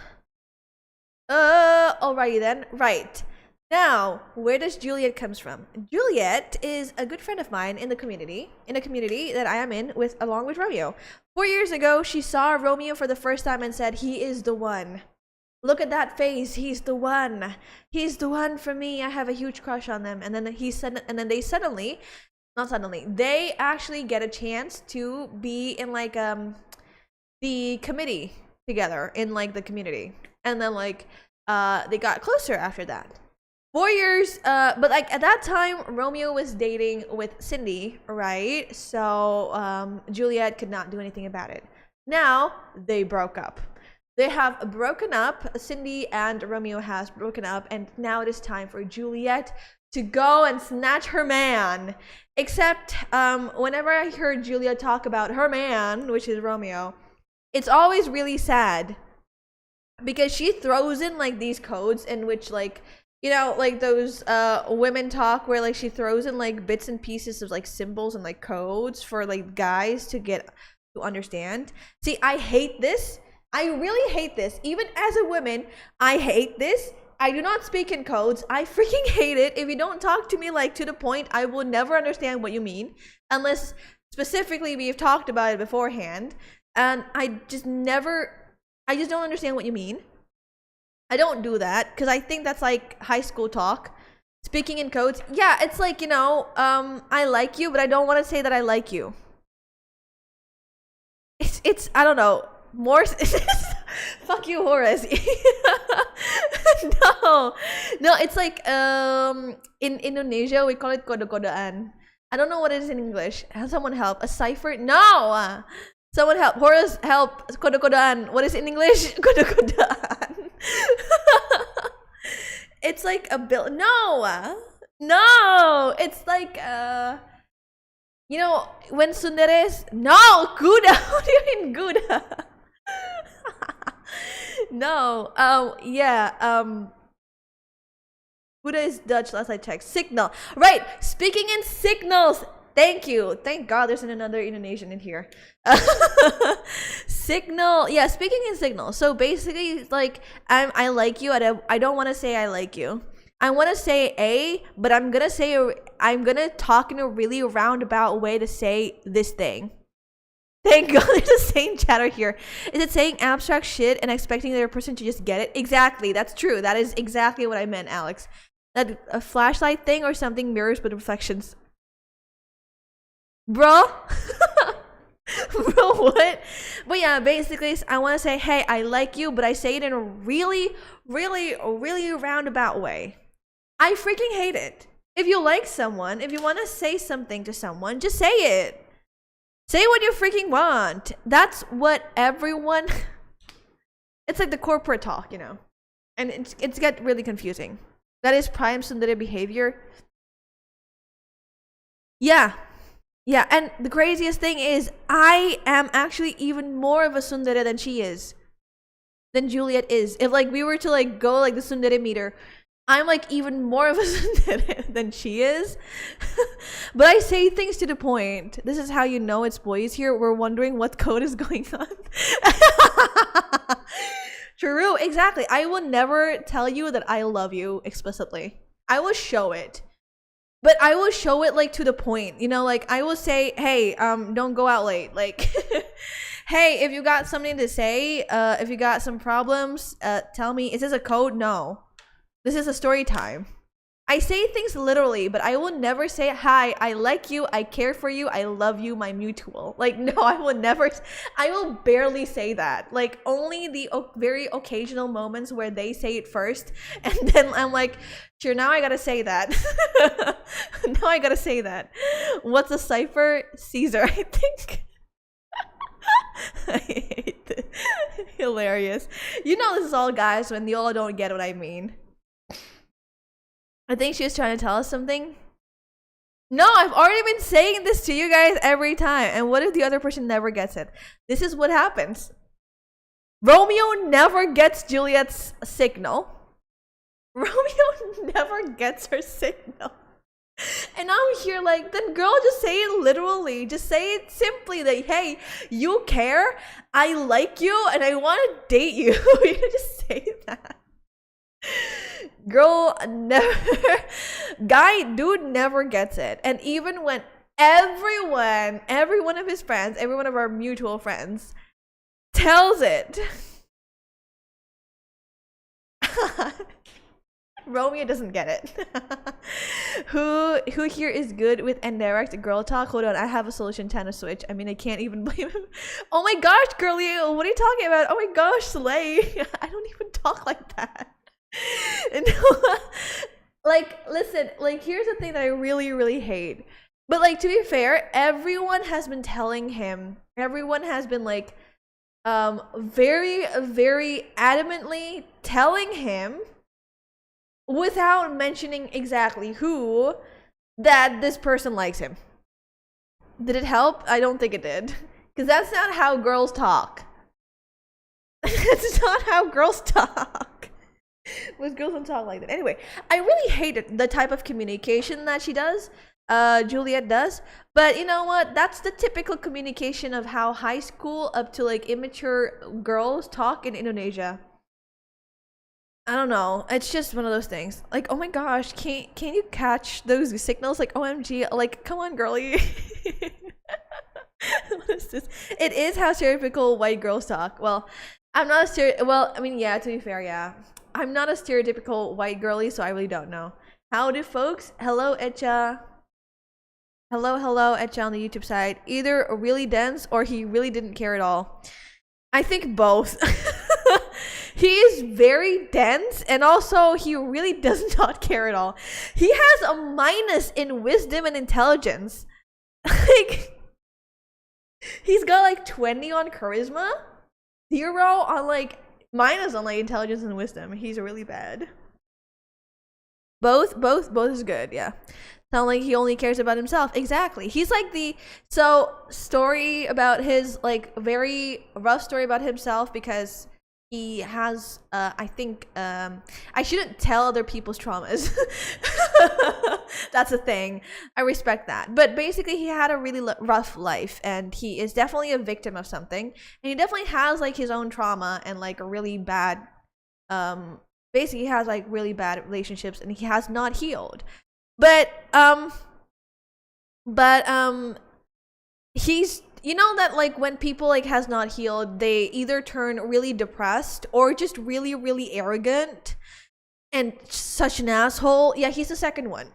then. Right. Now, where does Juliet comes from? Juliet is a good friend of mine in a community that I am in along with Romeo. 4 years ago, she saw Romeo for the first time and said, "He is the one. Look at that face. He's the one. He's the one for me. I have a huge crush on them." And then they actually get a chance to be in like the committee together in like the community, and then like they got closer after that. 4 years, but like at that time, Romeo was dating with Cindy, right? So Juliet could not do anything about it. Now they broke up. They have broken up. Cindy and Romeo has broken up, and now it is time for Juliet to go and snatch her man. Except whenever I heard Juliet talk about her man, which is Romeo, it's always really sad because she throws in like these codes in which like, you know, like those women talk where like she throws in like bits and pieces of like symbols and like codes for like guys to get to understand. See, I hate this. I really hate this. Even as a woman, I hate this. I do not speak in codes. I freaking hate it. If you don't talk to me like to the point, I will never understand what you mean unless specifically we've talked about it beforehand. And I just don't understand what you mean. I don't do that because I think that's like high school talk. Speaking in codes. Yeah, it's like, you know, I like you, but I don't want to say that I like you. It's I don't know. More fuck you, Horace. No, it's like in Indonesia we call it kode-kodean. I don't know what it is in English. Has someone help? A cipher? No. Someone help. Horace, help. Kode-kodean. What is it in English? Kode-kodean. It's like a bill. No. It's like you know when sundares. No, kuda. What do you mean kuda? No. Yeah. Kuda is Dutch. Last I checked. Signal. Right. Speaking in signals. Thank you. Thank God there's another Indonesian in here. Signal. Yeah, speaking in signal. So basically, like, I like you. I don't want to say I like you. I want to say A, but I'm going to talk in a really roundabout way to say this thing. Thank God there's a sane chatter here. Is it saying abstract shit and expecting the other person to just get it? Exactly. That's true. That is exactly what I meant, Alex. That a flashlight thing or something mirrors with reflections. Bro. Bro, what? But yeah, basically I want to say, hey, I like you, but I say it in a really roundabout way. I freaking hate it. If you like someone, if you want to say something to someone, just say it. Say what you freaking want. That's what everyone it's like the corporate talk, you know. And it's get really confusing. That is prime tsundere behavior. Yeah, and the craziest thing is I am actually even more of a tsundere than she is. Than Juliet is. If like we were to like go like the tsundere meter, I'm like even more of a tsundere than she is. But I say things to the point. This is how you know it's boys here. We're wondering what code is going on. True, exactly. I will never tell you that I love you explicitly. I will show it. But I will show it like to the point, you know, like I will say, hey, don't go out late. Like, hey, if you got something to say, if you got some problems, tell me. Is this a code? No, this is a story time. I say things literally, but I will never say, hi, I like you, I care for you, I love you, my mutual. Like, no, I will never, I will barely say that. Like, only the very occasional moments where they say it first. And then I'm like, sure, now I gotta say that. Now I gotta say that. What's a cipher? Caesar, I think. I hate this. Hilarious. You know this is all guys when you all don't get what I mean. I think she was trying to tell us something. No, I've already been saying this to you guys every time. And what if the other person never gets it? This is what happens. Romeo never gets Juliet's signal. Romeo never gets her signal. And I'm here like, then girl, just say it literally. Just say it simply that, hey, you care, I like you, and I want to date you. You just say that. Girl never dude never gets it. And even when every one of his friends, every one of our mutual friends tells it. Romeo doesn't get it. Who here is good with indirect girl talk? Hold on, I have a solution. Tana switch. I mean, I can't even blame him. Oh my gosh, girly, what are you talking about? Oh my gosh, Slay. I don't even talk like that. Like, listen, like, here's the thing that I really, really hate. But like, to be fair, everyone has been telling him. Everyone has been like, very, very adamantly telling him, without mentioning exactly who, that this person likes him. Did it help? I don't think it did. Because that's not how girls talk. That's not how girls talk. Most girls don't talk like that. Anyway, I really hate the type of communication that she does. Juliet does. But you know what? That's the typical communication of how high school up to like immature girls talk in Indonesia. I don't know. It's just one of those things. Like, oh my gosh, can you catch those signals? Like, OMG, like, come on, girly. What is this? It is how stereotypical white girls talk. Well, I'm not a well, I mean, yeah, to be fair, yeah. I'm not a stereotypical white girly, so I really don't know. Howdy, folks. Hello, Etcha. Hello, Etcha on the YouTube side. Either really dense or he really didn't care at all. I think both. He is very dense, and also he really does not care at all. He has a minus in wisdom and intelligence. Like, he's got like 20 on charisma, 0 on like minus on like intelligence and wisdom. He's really bad. Both is good, yeah. Sound like he only cares about himself. Exactly. He's like story about his, like, very rough story about himself, because he has, I think, I shouldn't tell other people's traumas. That's a thing. I respect that. But basically, he had a really rough life, and he is definitely a victim of something. And he definitely has, like, his own trauma and, like, a really bad, basically, he has, like, really bad relationships, and he has not healed. But he's, you know that, like, when people, like, has not healed, they either turn really depressed or just really, really arrogant and such an asshole. Yeah, he's the second one.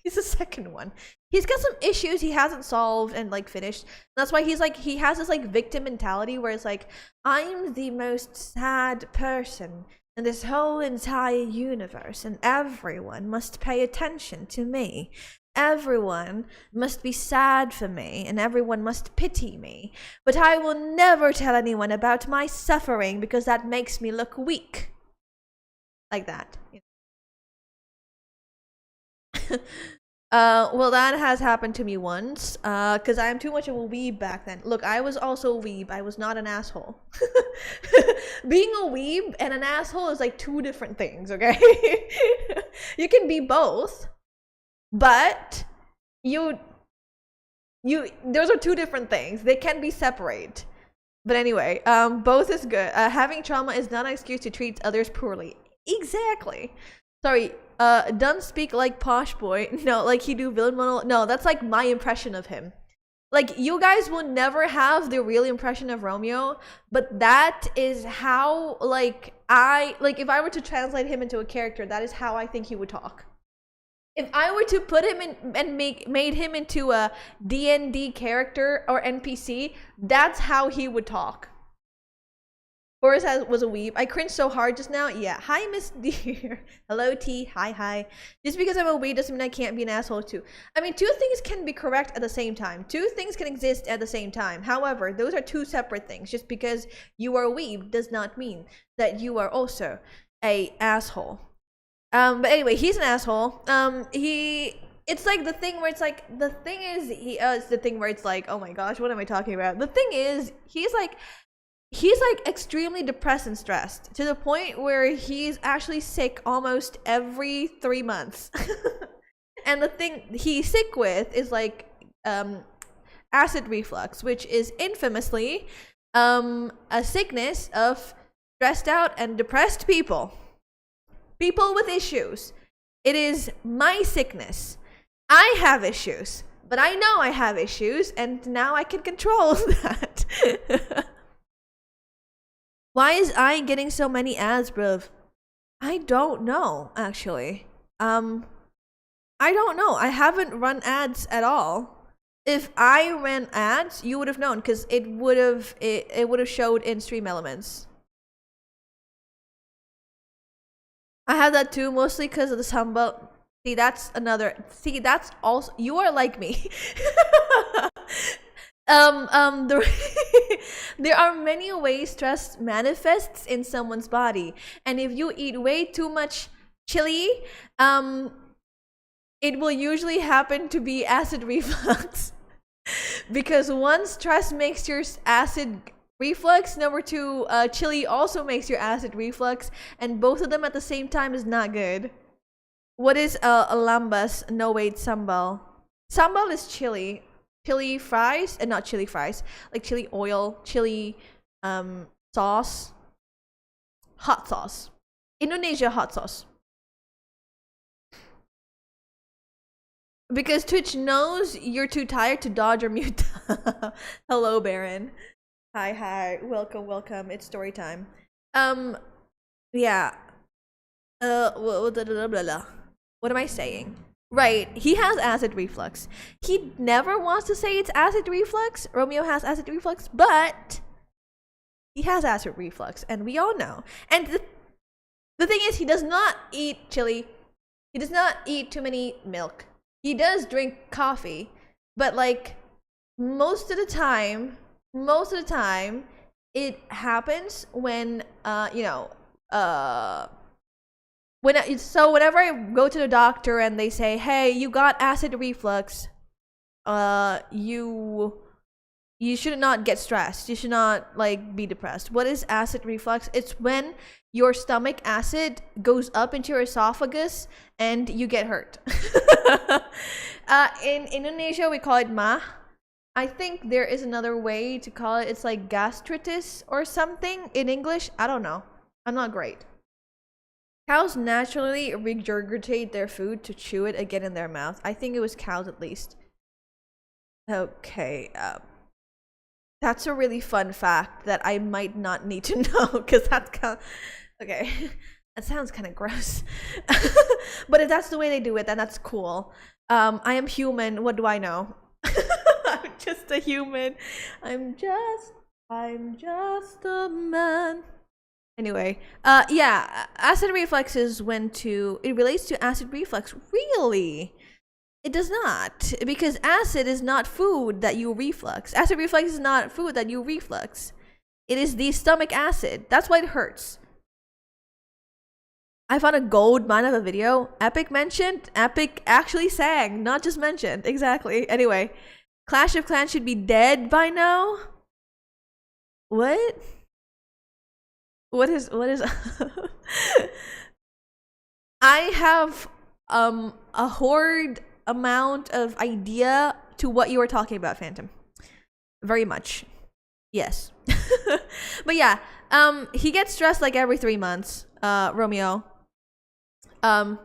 He's the second one. He's got some issues he hasn't solved and, like, finished. That's why he's, like, he has this, like, victim mentality where it's like, I'm the most sad person in this whole entire universe, and everyone must pay attention to me. Everyone must be sad for me, and everyone must pity me. But I will never tell anyone about my suffering, because that makes me look weak. Like that. Well, that has happened to me once, because I am too much of a weeb back then. Look, I was also a weeb. I was not an asshole. Being a weeb and an asshole is like two different things, okay? You can be both, but those are two different things. They can be separate. But anyway, both is good. Having trauma is not an excuse to treat others poorly. Exactly. Sorry, don't speak like posh boy. No, like he do villain monologue. No, that's like my impression of him. Like, you guys will never have the real impression of Romeo, but that is how, like, if I were to translate him into a character, that is how I think he would talk. If I were to put him in and made him into a D&D character or NPC, that's how he would talk. Boris was a weeb. I cringed so hard just now. Yeah. Hi, Miss Dear. Hello, T. Hi. Just because I'm a weeb doesn't mean I can't be an asshole too. I mean, two things can be correct at the same time. Two things can exist at the same time. However, those are two separate things. Just because you are a weeb does not mean that you are also a asshole. But anyway, he's an asshole. It's like the thing where it's like, it's the thing where it's like, oh my gosh, what am I talking about? The thing is, he's like extremely depressed and stressed to the point where he's actually sick almost every 3 months. And the thing he's sick with is like acid reflux, which is infamously a sickness of stressed out and depressed people with issues. It is my sickness. I have issues, but I know I have issues, and now I can control that. Why is I getting so many ads, bruv? I don't know, actually. I don't know. I haven't run ads at all. If I ran ads, you would have known because it would have showed in Stream Elements. I have that too, mostly because of the samba. See, that's another. See, that's also you are like me. The, there are many ways stress manifests in someone's body, and if you eat way too much chili, it will usually happen to be acid reflux. Because one, stress makes your acid reflux. Number two, chili also makes your acid reflux, and both of them at the same time is not good. What is lambas? No, wait, sambal. Sambal is chili. Chili fries, and not chili fries, like chili oil, chili sauce, hot sauce. Indonesia hot sauce. Because Twitch knows you're too tired to dodge or mute. Hello, Baron. Hi. Welcome. It's story time. Yeah. What am I saying? Right, he has acid reflux. He never wants to say it's acid reflux. Romeo has acid reflux, but he has acid reflux, and we all know. And the thing is, he does not eat chili. He does not eat too many milk. He does drink coffee, but like most of the time, it happens when whenever I go to the doctor and they say, "Hey, you got acid reflux. You should not get stressed. You should not like be depressed." What is acid reflux? It's when your stomach acid goes up into your esophagus and you get hurt. In Indonesia, we call it mah. I think there is another way to call it. It's like gastritis or something in English. I don't know. I'm not great. Cows naturally regurgitate their food to chew it again in their mouth. I think it was cows at least. Okay, that's a really fun fact that I might not need to know because that's kind of... Okay, that sounds kind of gross. But if that's the way they do it, then that's cool. I am human. What do I know? I'm just a human. I'm just a man. Anyway, yeah, acid reflux is it relates to acid reflux. Really? It does not, because acid is not food that you reflux. Acid reflux is not food that you reflux. It is the stomach acid. That's why it hurts. I found a gold mine of a video. Epic mentioned. Epic actually sang, not just mentioned. Exactly. Anyway, Clash of Clans should be dead by now. What? What is I have a horde amount of idea to what you were talking about, Phantom. Very much. Yes. But yeah, he gets stressed like every 3 months, Romeo. And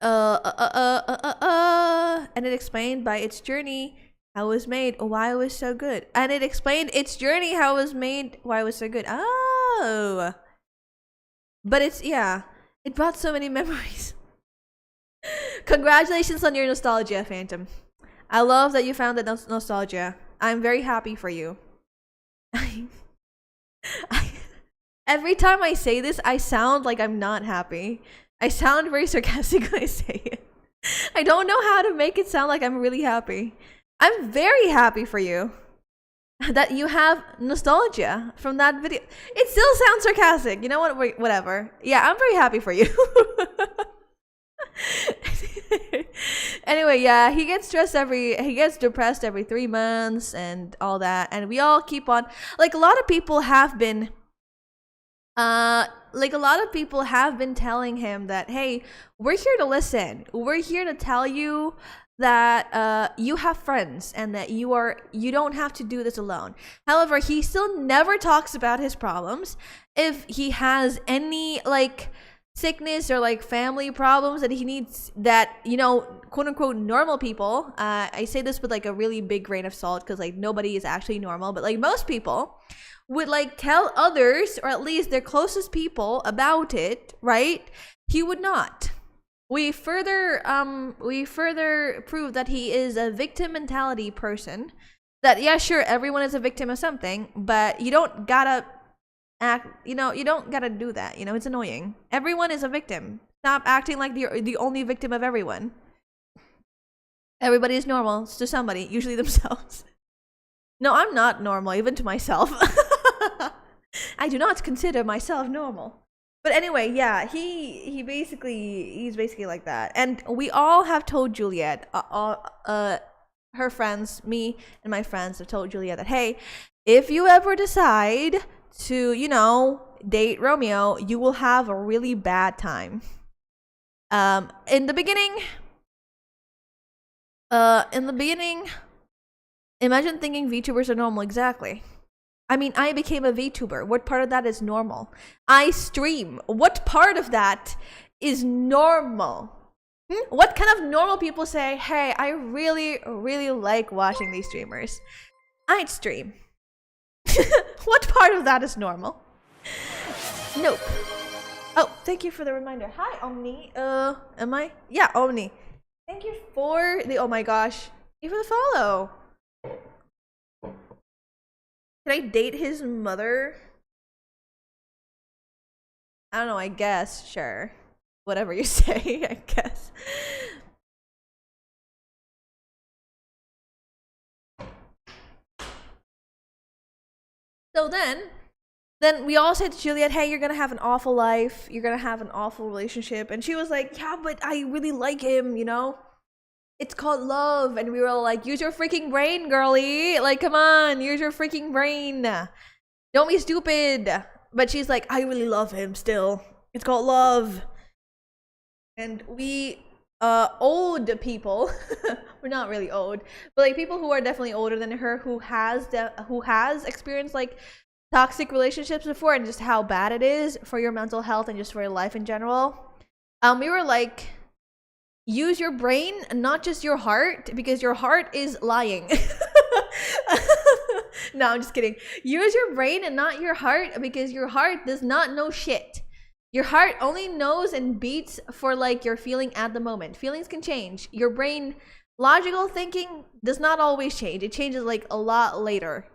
it explained by its journey how it was made, why it was so good. And it explained its journey, how it was made, why it was so good. Oh. But it brought so many memories. Congratulations on your nostalgia, Phantom. I love that you found that nostalgia. I'm very happy for you. Every time I say this, I sound like I'm not happy. I sound very sarcastic when I say it. I don't know how to make it sound like I'm really happy. I'm very happy for you that you have nostalgia from that video. It still sounds sarcastic. You know what? Whatever. Yeah, I'm very happy for you. Anyway, yeah, he gets depressed every 3 months and all that. And we all keep on, like a lot of people have been telling him that, hey, we're here to listen. We're here to tell you that you have friends and that you don't have to do this alone. However, he still never talks about his problems. If he has any like sickness or like family problems that he needs, that, you know, quote unquote normal people, I say this with like a really big grain of salt because like nobody is actually normal, but like most people would like tell others, or at least their closest people, about it, right? He would not. We further prove that he is a victim mentality person. That, yeah, sure, everyone is a victim of something, but you don't gotta act, you don't gotta do that, it's annoying. Everyone is a victim. Stop acting like the only victim of everyone. Everybody is normal to somebody, usually themselves. No, I'm not normal, even to myself. I do not consider myself normal. But anyway, yeah, he's basically like that. And we all have told Juliet, her friends, me and my friends have told Juliet that, hey, if you ever decide to, date Romeo, you will have a really bad time. In the beginning, imagine thinking VTubers are normal. Exactly. I mean, I became a VTuber. What part of that is normal? I stream. What part of that is normal? What kind of normal people say, hey, I really, really like watching these streamers? I'd stream. What part of that is normal? Nope. Oh, thank you for the reminder. Hi, Omni. Am I? Yeah, Omni. Thank you for the, oh my gosh. Thank you for the follow. Can I date his mother? I don't know, I guess. Sure. Whatever you say, I guess. So then we all said to Juliet, hey, you're gonna have an awful life. You're gonna have an awful relationship. And she was like, yeah, but I really like him, It's called love. And we were all like, use your freaking brain, girly. Like, come on, use your freaking brain. Don't be stupid. But she's like, I really love him still. It's called love. And we old people, we're not really old, but like people who are definitely older than her, who has experienced like toxic relationships before, and just how bad it is for your mental health and just for your life in general. We were like, use your brain, not just your heart, because your heart is lying. No, I'm just kidding. Use your brain and not your heart, because your heart does not know shit. Your heart only knows and beats for like your feeling at the moment. Feelings can change. Your brain, logical thinking does not always change. It changes like a lot later,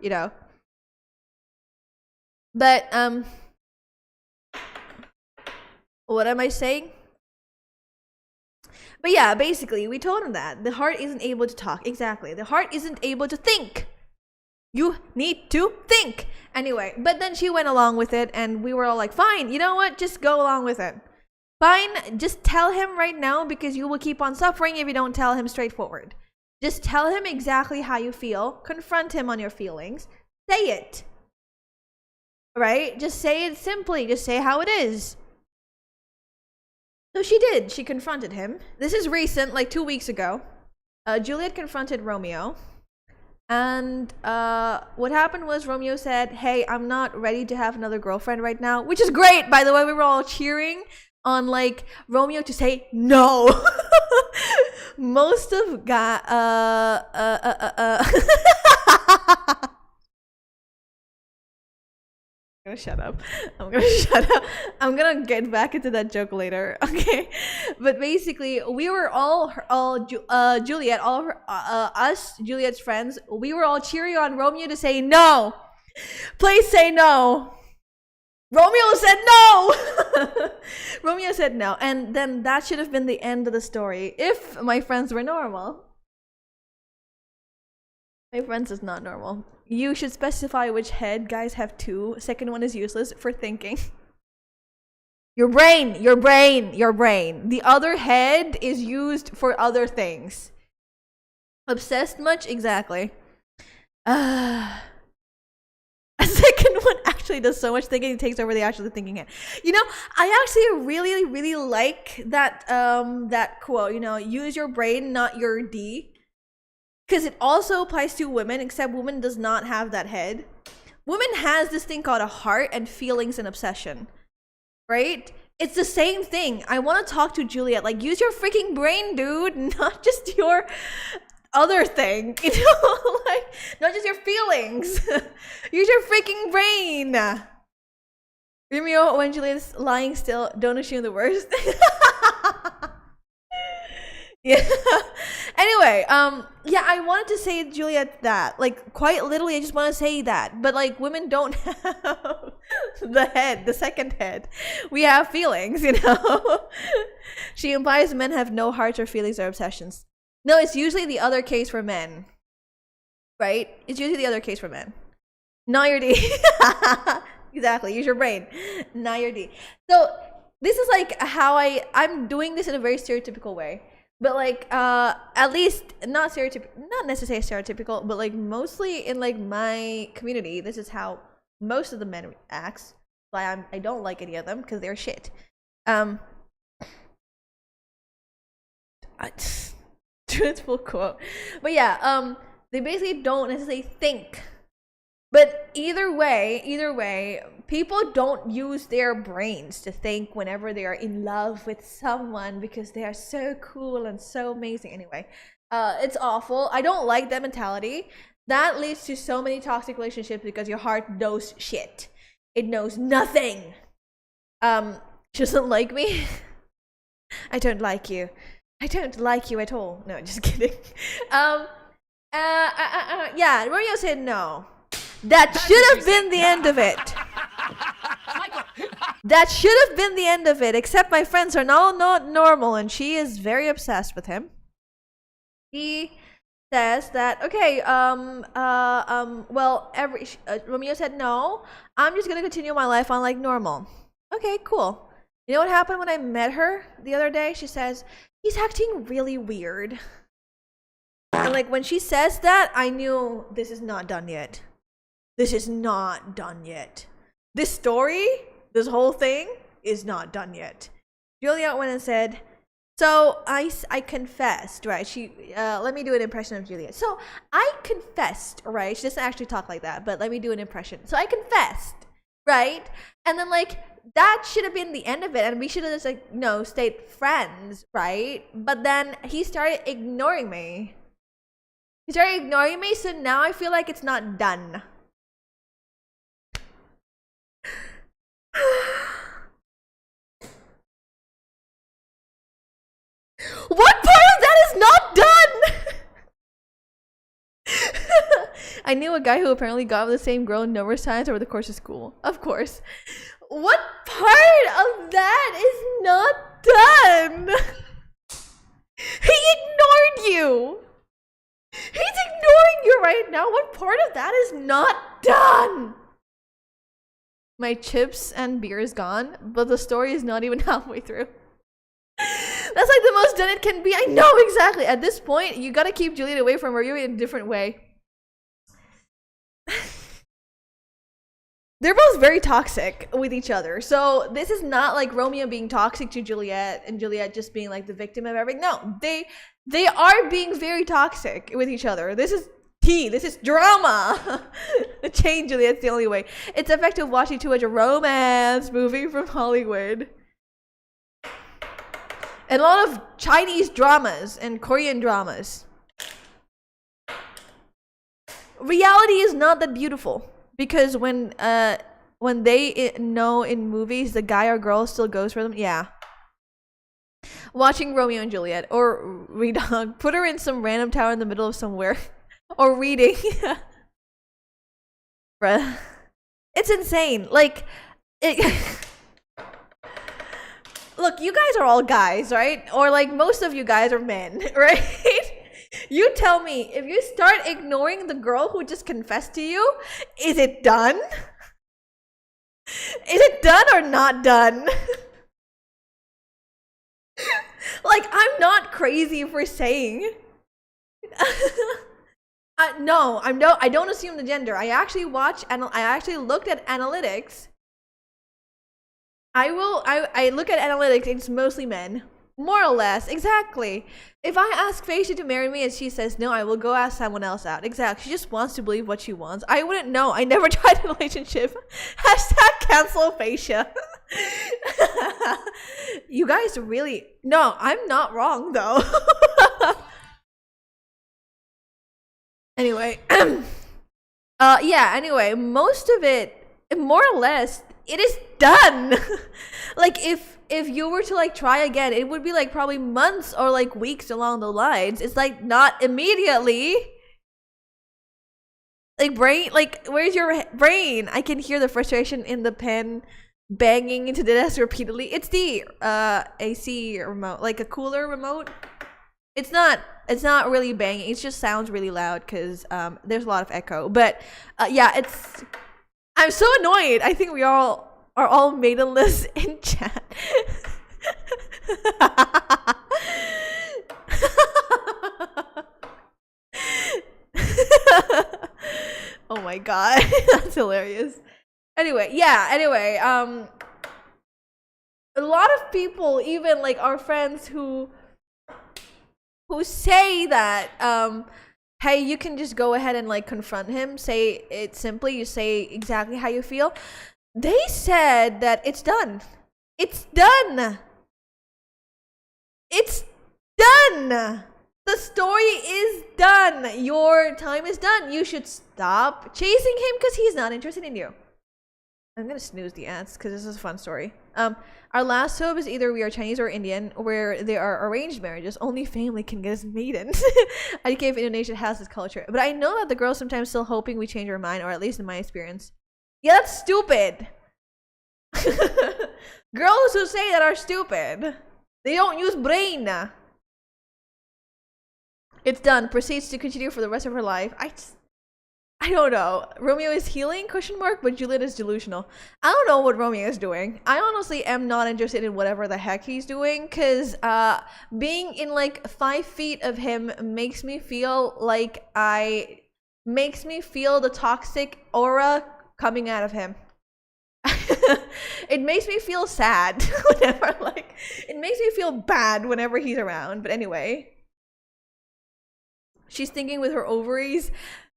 But what am I saying? But yeah, basically, we told him that the heart isn't able to talk. Exactly. The heart isn't able to think. You need to think. Anyway, but then she went along with it, and we were all like, fine, you know what? Just go along with it. Fine, just tell him right now, because you will keep on suffering if you don't tell him straightforward. Just tell him exactly how you feel. Confront him on your feelings. Say it. Right? Just say it simply. Just say how it is. So she did. She confronted him. This is recent, like 2 weeks ago. Juliet confronted Romeo. And what happened was Romeo said, hey, I'm not ready to have another girlfriend right now. Which is great, by the way. We were all cheering on like Romeo to say no. Most of I'm gonna shut up. I'm gonna get back into that joke later. Okay, but basically, we were all Juliet, all her, us, Juliet's friends. We were all cheering on Romeo to say no. Please say no. Romeo said no. Romeo said no, and then that should have been the end of the story if my friends were normal. My friends is not normal. You should specify which head. Guys have two. Second one is useless for thinking. Your brain. The other head is used for other things. Obsessed much? Exactly. A second one actually does so much thinking, it takes over the actually thinking head. I actually really, really like that that quote, use your brain, not your D. Because it also applies to women, except women does not have that head. Women has this thing called a heart and feelings and obsession. Right? It's the same thing. I want to talk to Juliet. Like, use your freaking brain, dude. Not just your other thing, you know, like not just your feelings. Use your freaking brain. Romeo, when Juliet's lying still, don't assume the worst. Yeah. Anyway, yeah, I wanted to say Juliet that. Like, quite literally, I just want to say that. But like, women don't have the second head. We have feelings, you know. She implies men have no hearts or feelings or obsessions. No, it's usually the other case for men. Right? It's usually the other case for men. Not your D. Exactly. Use your brain. Not your D. So this is like how I'm doing this in a very stereotypical way. But like at least not necessarily stereotypical, but like mostly in like my community, this is how most of the men acts. Why I don't like any of them because they're shit. Truthful quote. But yeah, they basically don't necessarily think. But either way, people don't use their brains to think whenever they are in love with someone because they are so cool and so amazing. Anyway, it's awful. I don't like that mentality. That leads to so many toxic relationships because your heart knows shit. It knows nothing. She doesn't like me. I don't like you. I don't like you at all. No, just kidding. Yeah, Romeo said no. That should have been the end of it. That should have been the end of it, except my friends are now not normal, and she is very obsessed with him. He says that, okay, well, Romeo said no, I'm just gonna continue my life on like normal. Okay, cool. You know what happened when I met her the other day? She says, he's acting really weird. And like when she says that, I knew this is not done yet. This is not done yet. This story, this whole thing, is not done yet. Juliet went and said, so I confessed, right? Let me do an impression of Juliet. So I confessed, right? She doesn't actually talk like that, but let me do an impression. So I confessed, right? And then like, that should have been the end of it, and we should have just like, no, stayed friends, right? But then he started ignoring me. So now I feel like it's not done. What part of that is not done? I knew a guy who apparently got with the same girl numerous times over the course of school. Of course. What part of that is not done? He ignored you. He's ignoring you right now. What part of that is not done? My chips and beer is gone, but the story is not even halfway through. That's like the most done it can be. I know, exactly. At this point, you gotta keep Juliet away from Romeo in a different way. They're both very toxic with each other. So this is not like Romeo being toxic to Juliet and Juliet just being like the victim of everything. No, they are being very toxic with each other. This is tea. This is drama. Change Juliet's the only way. It's effective watching too much a romance movie from Hollywood. And a lot of Chinese dramas and Korean dramas. Reality is not that beautiful. Because when they know in movies the guy or girl still goes for them, yeah. Watching Romeo and Juliet or put her in some random tower in the middle of somewhere or reading. Bruh. It's insane. Like look, you guys are all guys, right? Or like most of you guys are men, right? You tell me, if you start ignoring the girl who just confessed to you, is it done? Is it done or not done? Like, I'm not crazy for saying. No, I don't assume the gender. I actually looked at analytics. I look at analytics, it's mostly men. More or less, exactly. If I ask Facia to marry me and she says no, I will go ask someone else out. Exactly. She just wants to believe what she wants. I wouldn't know. I never tried a relationship. Hashtag cancel Facia. You guys really... No, I'm not wrong though. yeah, anyway, most of it, more or less, it is done. Like if you were to like try again, it would be like probably months or like weeks along the lines. It's like not immediately. Like brain, like where's your brain? I can hear the frustration in the pen banging into the desk repeatedly. It's the AC remote, like a cooler remote. It's not really banging. It just sounds really loud because there's a lot of echo. But yeah, it's. I'm so annoyed. I think we all are all maidenless in chat. Oh my god, that's hilarious. Anyway, yeah. Anyway, a lot of people, even like our friends who say that hey, you can just go ahead and like confront him, say it simply, you say exactly how you feel. They said that it's done. It's done. It's done. The story is done. Your time is done. You should stop chasing him because he's not interested in you. I'm gonna snooze the ads because this is a fun story. Our last hope is either we are Chinese or Indian, where there are arranged marriages. Only family can get us maidens. I came if Indonesia has this culture, but I know that the girls sometimes still hoping we change our mind, or at least in my experience. Yeah, that's stupid. Girls who say that are stupid. They don't use brain. It's done. Proceeds to continue for the rest of her life. I don't know. Romeo is healing, ? But Juliet is delusional. I don't know what Romeo is doing. I honestly am not interested in whatever the heck he's doing, because being in like 5 feet of him makes me feel like makes me feel the toxic aura coming out of him. It makes me feel sad whenever, like, it makes me feel bad whenever he's around. But anyway, she's thinking with her ovaries.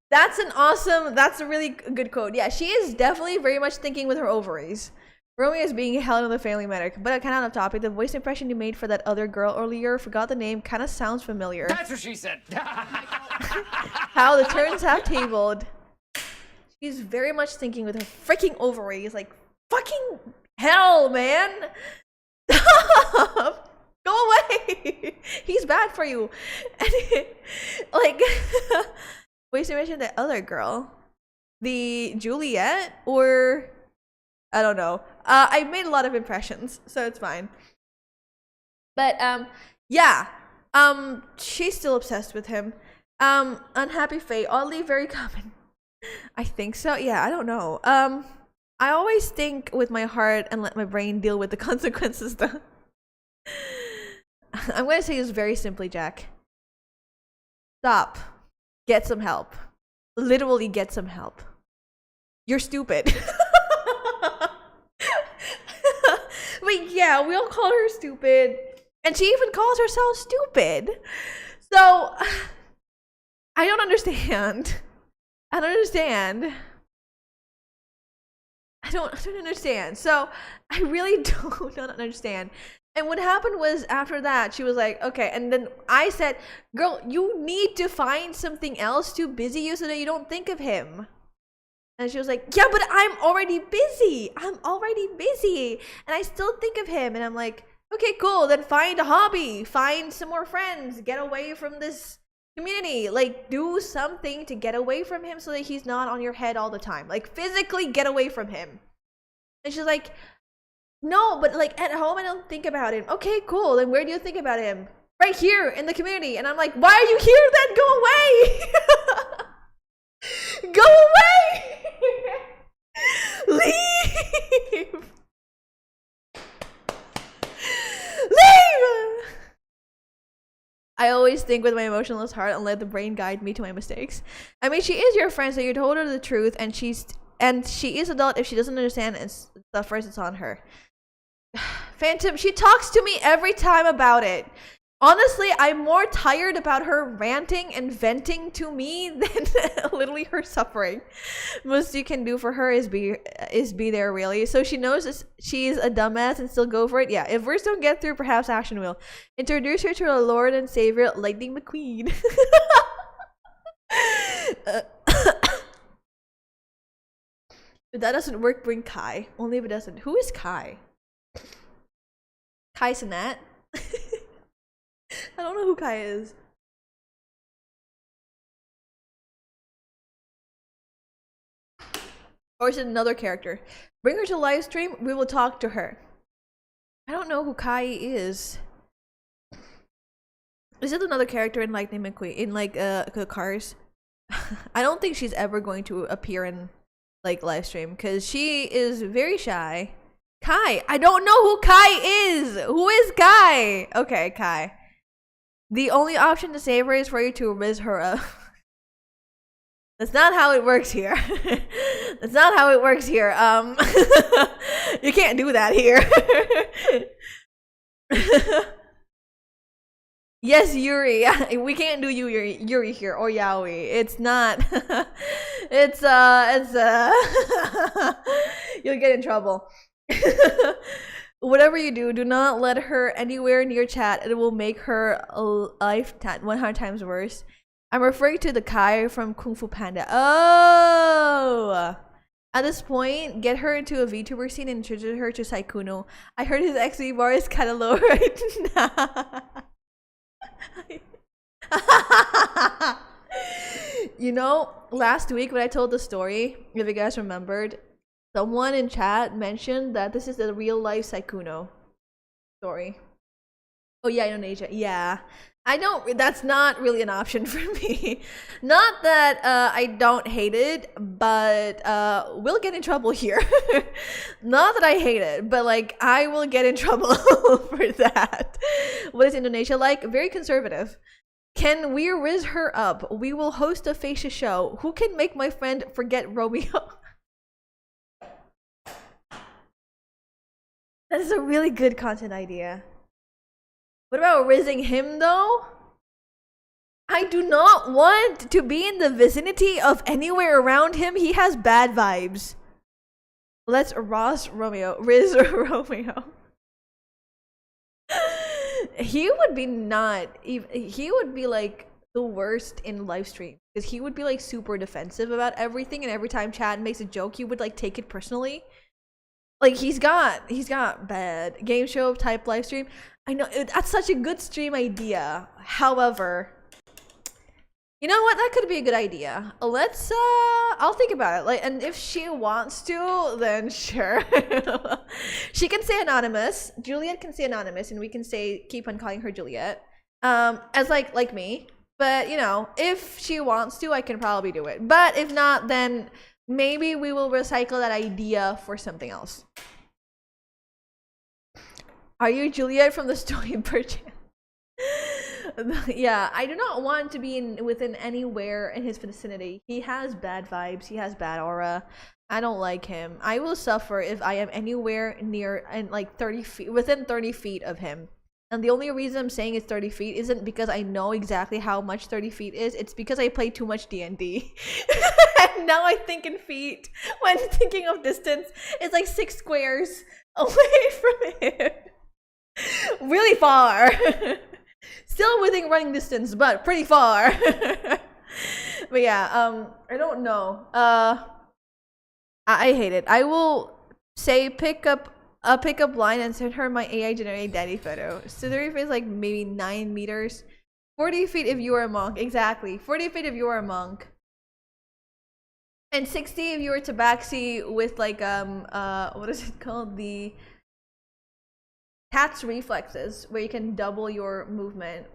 That's a really good quote. Yeah, she is definitely very much thinking with her ovaries. Romeo is being held in the family matter. But kind of off topic, the voice impression you made for that other girl earlier, forgot the name, kind of sounds familiar. That's what she said. How the turns have tabled. She's very much thinking with her freaking ovaries. Like, fucking hell, man. Stop. Go away. He's bad for you. Like, wait, you mentioned the other girl, the Juliet, or I don't know. I made a lot of impressions, so it's fine. But yeah, she's still obsessed with him. Unhappy fate, oddly very common. I think so. Yeah, I don't know. I always think with my heart and let my brain deal with the consequences, though. I'm gonna say this very simply, Jack. Stop. Get some help. Literally get some help. You're stupid. But yeah, we all call her stupid. And she even calls herself stupid. So, I don't understand. I don't understand. I don't understand. So, I really don't understand. And what happened was, after that, she was like, okay. And then I said, girl, you need to find something else to busy you so that you don't think of him. And she was like, yeah, but I'm already busy. And I still think of him. And I'm like, okay, cool. Then find a hobby. Find some more friends. Get away from this community. Like, do something to get away from him so that he's not on your head all the time. Like, physically get away from him. And she's like, no, but like at home I don't think about him. Okay, cool. Then where do you think about him? Right here in the community. And I'm like, why are you here then? Go away. Go away. Leave. Leave. I always think with my emotionless heart and let the brain guide me to my mistakes. I mean, she is your friend, so you told her the truth, and she is adult. If she doesn't understand and suffers, it's on her. Phantom, she talks to me every time about it. Honestly, I'm more tired about her ranting and venting to me than literally her suffering. Most you can do for her is be there, really. So she knows she's a dumbass and still go for it. Yeah, if words don't get through, perhaps action will. Introduce her to our Lord and Savior, Lightning McQueen. If that doesn't work, bring Kai. Only if it doesn't. Who is Kai? Kai Sinat? I don't know who Kai is. Or is it another character? Bring her to live stream. We will talk to her. I don't know who Kai is. Is it another character in Lightning McQueen in like Cars? I don't think she's ever going to appear in like live stream because she is very shy. Kai, I don't know who Kai is. Who is Kai? Okay, Kai. The only option to save her is for you to riz her up. That's not how it works here. That's not how it works here. You can't do that here. Yes, Yuri. We can't do Yuri here or Yaoi. It's not. it's you'll get in trouble. Whatever you do, do not let her anywhere near chat. It will make her life 100 times worse. I'm referring to the Kai from Kung Fu Panda. Oh! At this point, get her into a VTuber scene and introduce her to Saikuno. I heard his XP bar is kind of low right now. You know, last week when I told the story, if you guys remembered, someone in chat mentioned that this is the real life Saikuno story. Oh yeah, Indonesia. Yeah. I don't, that's not really an option for me. Not that I don't hate it, but we'll get in trouble here. Not that I hate it, but like I will get in trouble for that. What is Indonesia like? Very conservative. Can we riz her up? We will host a fascia show. Who can make my friend forget Romeo? That is a really good content idea. What about rizzing him though? I do not want to be in the vicinity of anywhere around him. He has bad vibes. Let's riz Romeo. He would be he would be like the worst in live stream because he would be like super defensive about everything, and every time Chad makes a joke, he would like take it personally. Like he's got bad game show type live stream. I know that's such a good stream idea. However, you know what? That could be a good idea. Let's I'll think about it. Like, and if she wants to, then sure. She can say anonymous. Juliet can say anonymous, and we can say keep on calling her Juliet. As like me. But you know, if she wants to, I can probably do it. But if not, then maybe we will recycle that idea for something else. Are you Juliet from the story Bird? Yeah, I do not want to be within anywhere in his vicinity. He has bad vibes. He has bad aura. I don't like him. I will suffer if I am anywhere near and like 30 feet, within 30 feet of him. And the only reason I'm saying it's 30 feet isn't because I know exactly how much 30 feet is. It's because I play too much D&D. And now I think in feet. When thinking of distance, it's like 6 squares away from him. Really far. Still within running distance, but pretty far. But yeah, I don't know. I hate it. I will say pick up a pickup line and send her my AI generated daddy photo. So the reef is like maybe 9 meters. 40 feet if you are a monk. Exactly. 40 feet if you are a monk. And 60 if you were tabaxi with like what is it called? The Cat's reflexes, where you can double your movement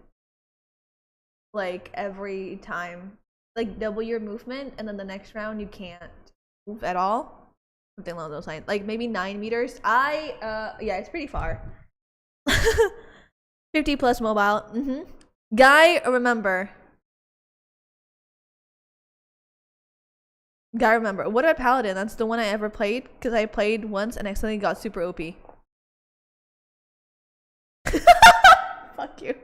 like every time. Like double your movement, and then the next round you can't move at all. Something along those lines. Like maybe 9 meters. Yeah, it's pretty far. 50 plus mobile. Guy, remember. What about Paladin? That's the one I ever played, because I played once and accidentally got super OP. Fuck you.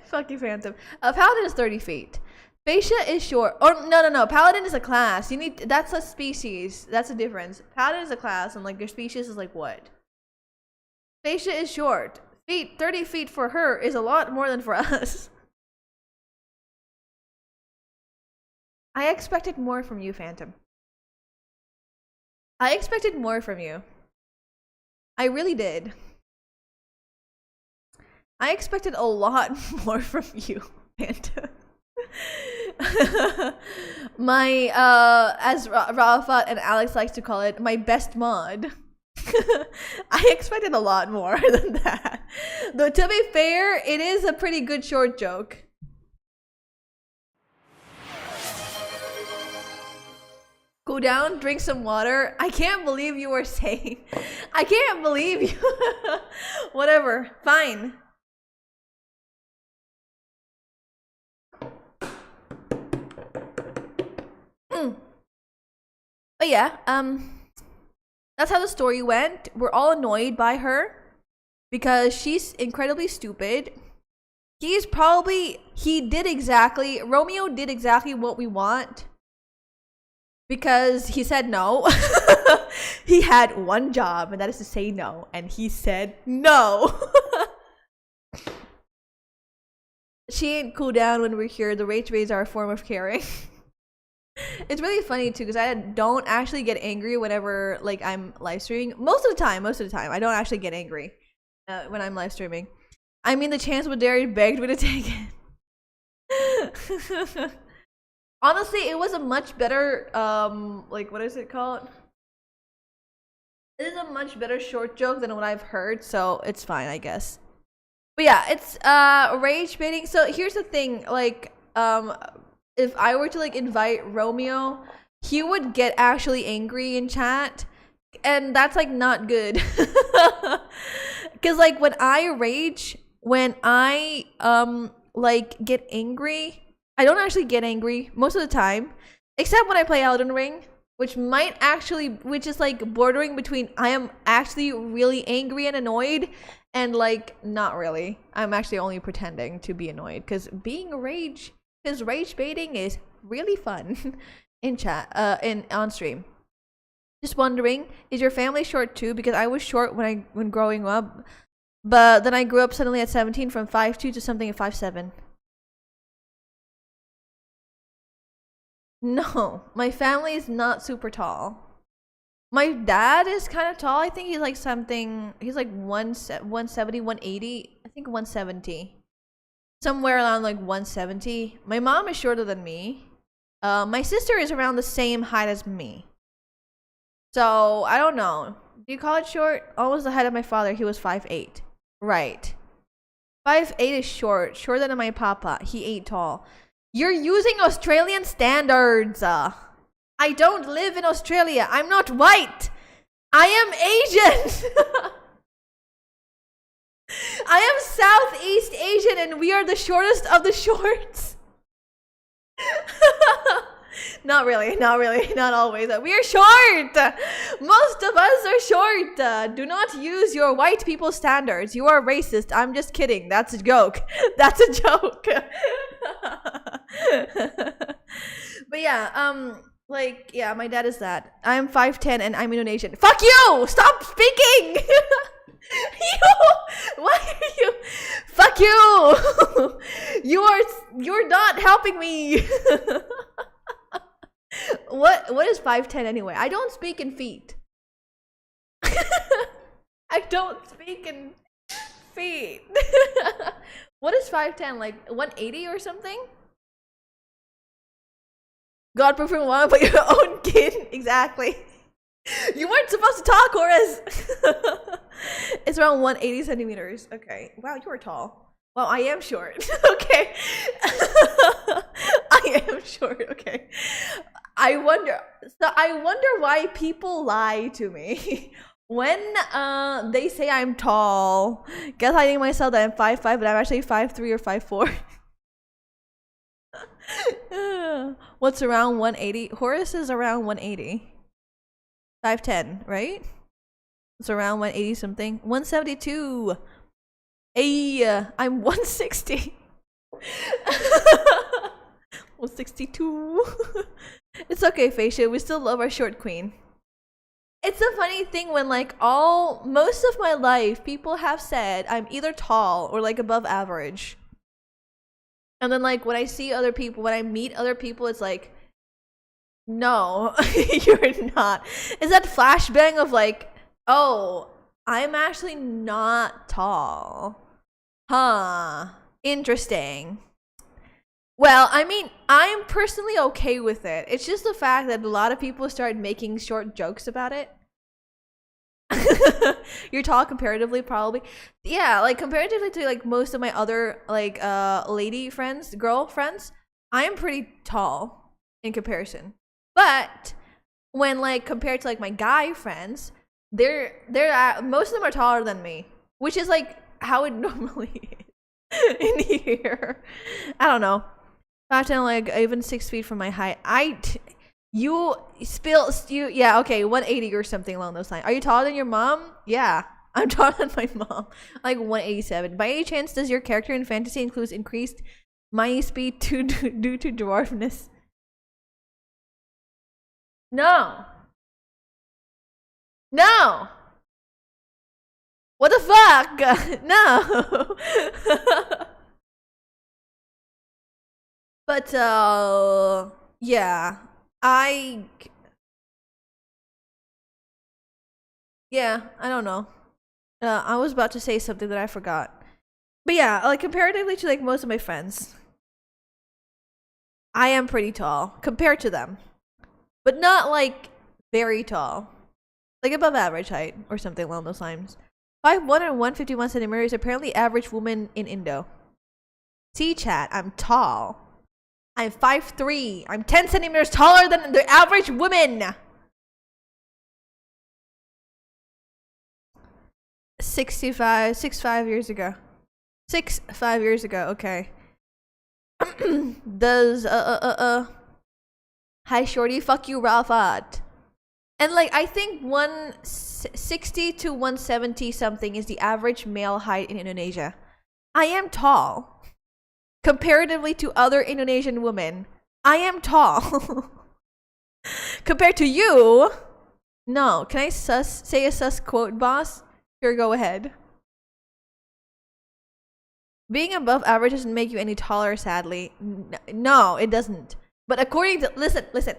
Fuck you, Phantom. Paladin is 30 feet. Fascia is short. Or no. Paladin is a class. That's a species. That's a difference. Paladin is a class, and like your species is like what? Fascia is short. 30 feet for her is a lot more than for us. I expected more from you, Phantom. I expected more from you. I really did. I expected a lot more from you, Panda. My as Rafa and Alex likes to call it, my best mod. I expected a lot more than that. Though to be fair, it is a pretty good short joke. Go down, drink some water. I can't believe you were saying. I can't believe you. Whatever, fine. But yeah, that's how the story went. We're all annoyed by her because she's incredibly stupid. Romeo did exactly what we want because he said no. He had one job, and that is to say no, and he said no. She ain't cool down when we're here. The rage baits are a form of caring. It's really funny too because I don't actually get angry whenever like I'm live streaming. Most of the time, I don't actually get angry when I'm live streaming. I mean, the chance with Derry begged me to take it. Honestly, it was a much better like what is it called? It is a much better short joke than what I've heard, so it's fine, I guess. But yeah, it's rage baiting. So here's the thing, like if I were to like invite Romeo, he would get actually angry in chat, and that's like not good. Cause like when I rage, when I like get angry, I don't actually get angry most of the time, except when I play Elden Ring, which is like bordering between I am actually really angry and annoyed and like not really. I'm actually only pretending to be annoyed because rage baiting is really fun in chat, on stream. Just wondering, is your family short too? Because I was short when growing up, but then I grew up suddenly at 17 from 5'2" to something at 5'7". No, my family is not super tall. My dad is kind of tall. I think he's like 170, 180. I think 170. Somewhere around like 170. My mom is shorter than me. My sister is around the same height as me. So, I don't know. Do you call it short? Almost the height of my father. He was 5'8". Right. 5'8" is short. Shorter than my papa. He ain't tall. You're using Australian standards. I don't live in Australia. I'm not white. I am Asian. I am Southeast Asian, and we are the shortest of the shorts. Not really, not always. We are short. Most of us are short. Do not use your white people standards. You are racist. I'm just kidding. That's a joke. That's a joke. But yeah, like, yeah, my dad is that. I'm 5'10" and I'm Indonesian. Fuck you! Stop speaking! Why are you? Fuck you! You're not helping me. What is 5'10" anyway? I don't speak in feet. I don't speak in feet. What is 5'10"? Like 180 or something? God proof from one, but your own kid. Exactly. You weren't supposed to talk, Horace. It's around 180 centimeters. Okay. Wow, you are tall. Well, I am short. Okay. I am short. Okay. I wonder why people lie to me when they say I'm tall. Gaslighting myself that I'm 5'5", but I'm actually 5'3" or 5'4". What's around 180? Horace is around 180. 5'10", right? It's around 180 something. 172. Hey, I'm 160. 162. It's okay, Facia. We still love our short queen. It's a funny thing when like most of my life people have said I'm either tall or like above average. And then like when I see other people, when I meet other people, it's like No, you're not. Is that flashbang of like, oh, I'm actually not tall. Huh. Interesting. Well, I mean, I'm personally okay with it. It's just the fact that a lot of people started making short jokes about it. You're tall comparatively, probably. Yeah, like comparatively to like most of my other like lady friends, girl friends, I am pretty tall in comparison. But when like compared to like my guy friends, most of them are taller than me, which is like how it normally is in here. I don't know. Back then, like even 6 feet from my height, yeah, okay, 180 or something along those lines. Are you taller than your mom? Yeah, I'm taller than my mom, like 187. By any chance, does your character in fantasy includes increased mighty speed due to dwarfness? No. No. What the fuck? No. But yeah. I I don't know. I was about to say something that I forgot. But yeah, like comparatively to like most of my friends, I am pretty tall compared to them. But not like very tall. Like above average height or something along those lines. 5'1" and 151 centimeters, apparently average woman in Indo. See chat, I'm tall. I'm 5'3". I'm 10 centimeters taller than the average woman. 6'5" years ago. 6'5" years ago, okay. Does hi shorty, fuck you, Rafat. And like I think 160 to 170 something is the average male height in Indonesia. I am tall. Comparatively to other Indonesian women, I am tall. Compared to you, no. Can I say a sus quote, boss? Sure, go ahead. Being above average doesn't make you any taller, sadly. No, it doesn't. But according to listen.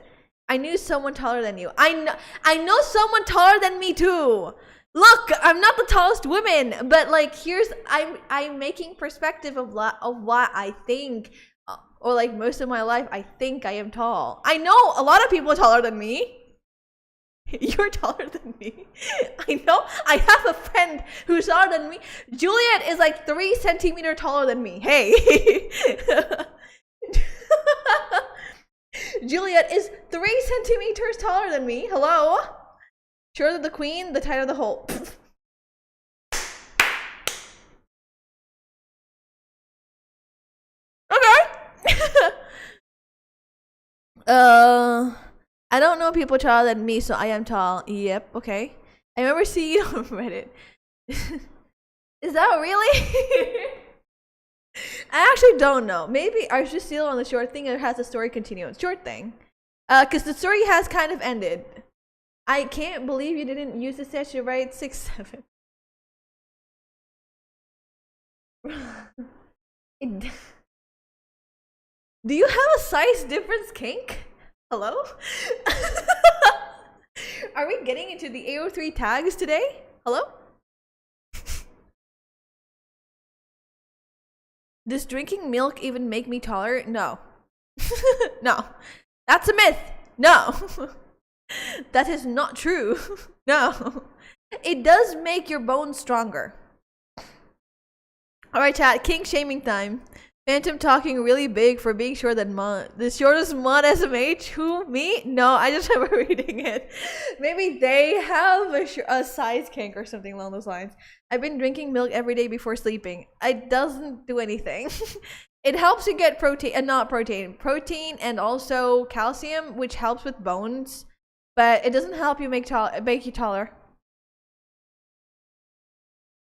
I knew someone taller than you. I know someone taller than me too. Look, I'm not the tallest woman, but like I'm making perspective of what I think, or like most of my life I think I am tall. I know a lot of people are taller than me. You're taller than me. I know. I have a friend who's taller than me. Juliet is like 3 centimeters taller than me. Hey. Juliet is 3 centimeters taller than me. Hello? Shorter the queen, the tighter the hole. Okay. I don't know people taller than me, so I am tall. Yep, okay. I remember seeing it on Reddit. Is that really? I actually don't know. Maybe I should still on the short thing or has the story continued? Short thing. Because the story has kind of ended. I can't believe you didn't use the statue right 6'7". Do you have a size difference kink? Hello? Are we getting into the AO3 tags today? Hello? Does drinking milk even make me taller? No. No. That's a myth. No. That is not true. No. It does make your bones stronger. Alright, chat. Kink shaming time. Phantom talking really big for being shorter than mod. The shortest mod SMH? Who? Me? No, I just remember reading it. Maybe they have a size kink or something along those lines. I've been drinking milk every day before sleeping. It doesn't do anything. It helps you get protein, and not protein. Protein and also calcium, which helps with bones. But it doesn't help you make you taller.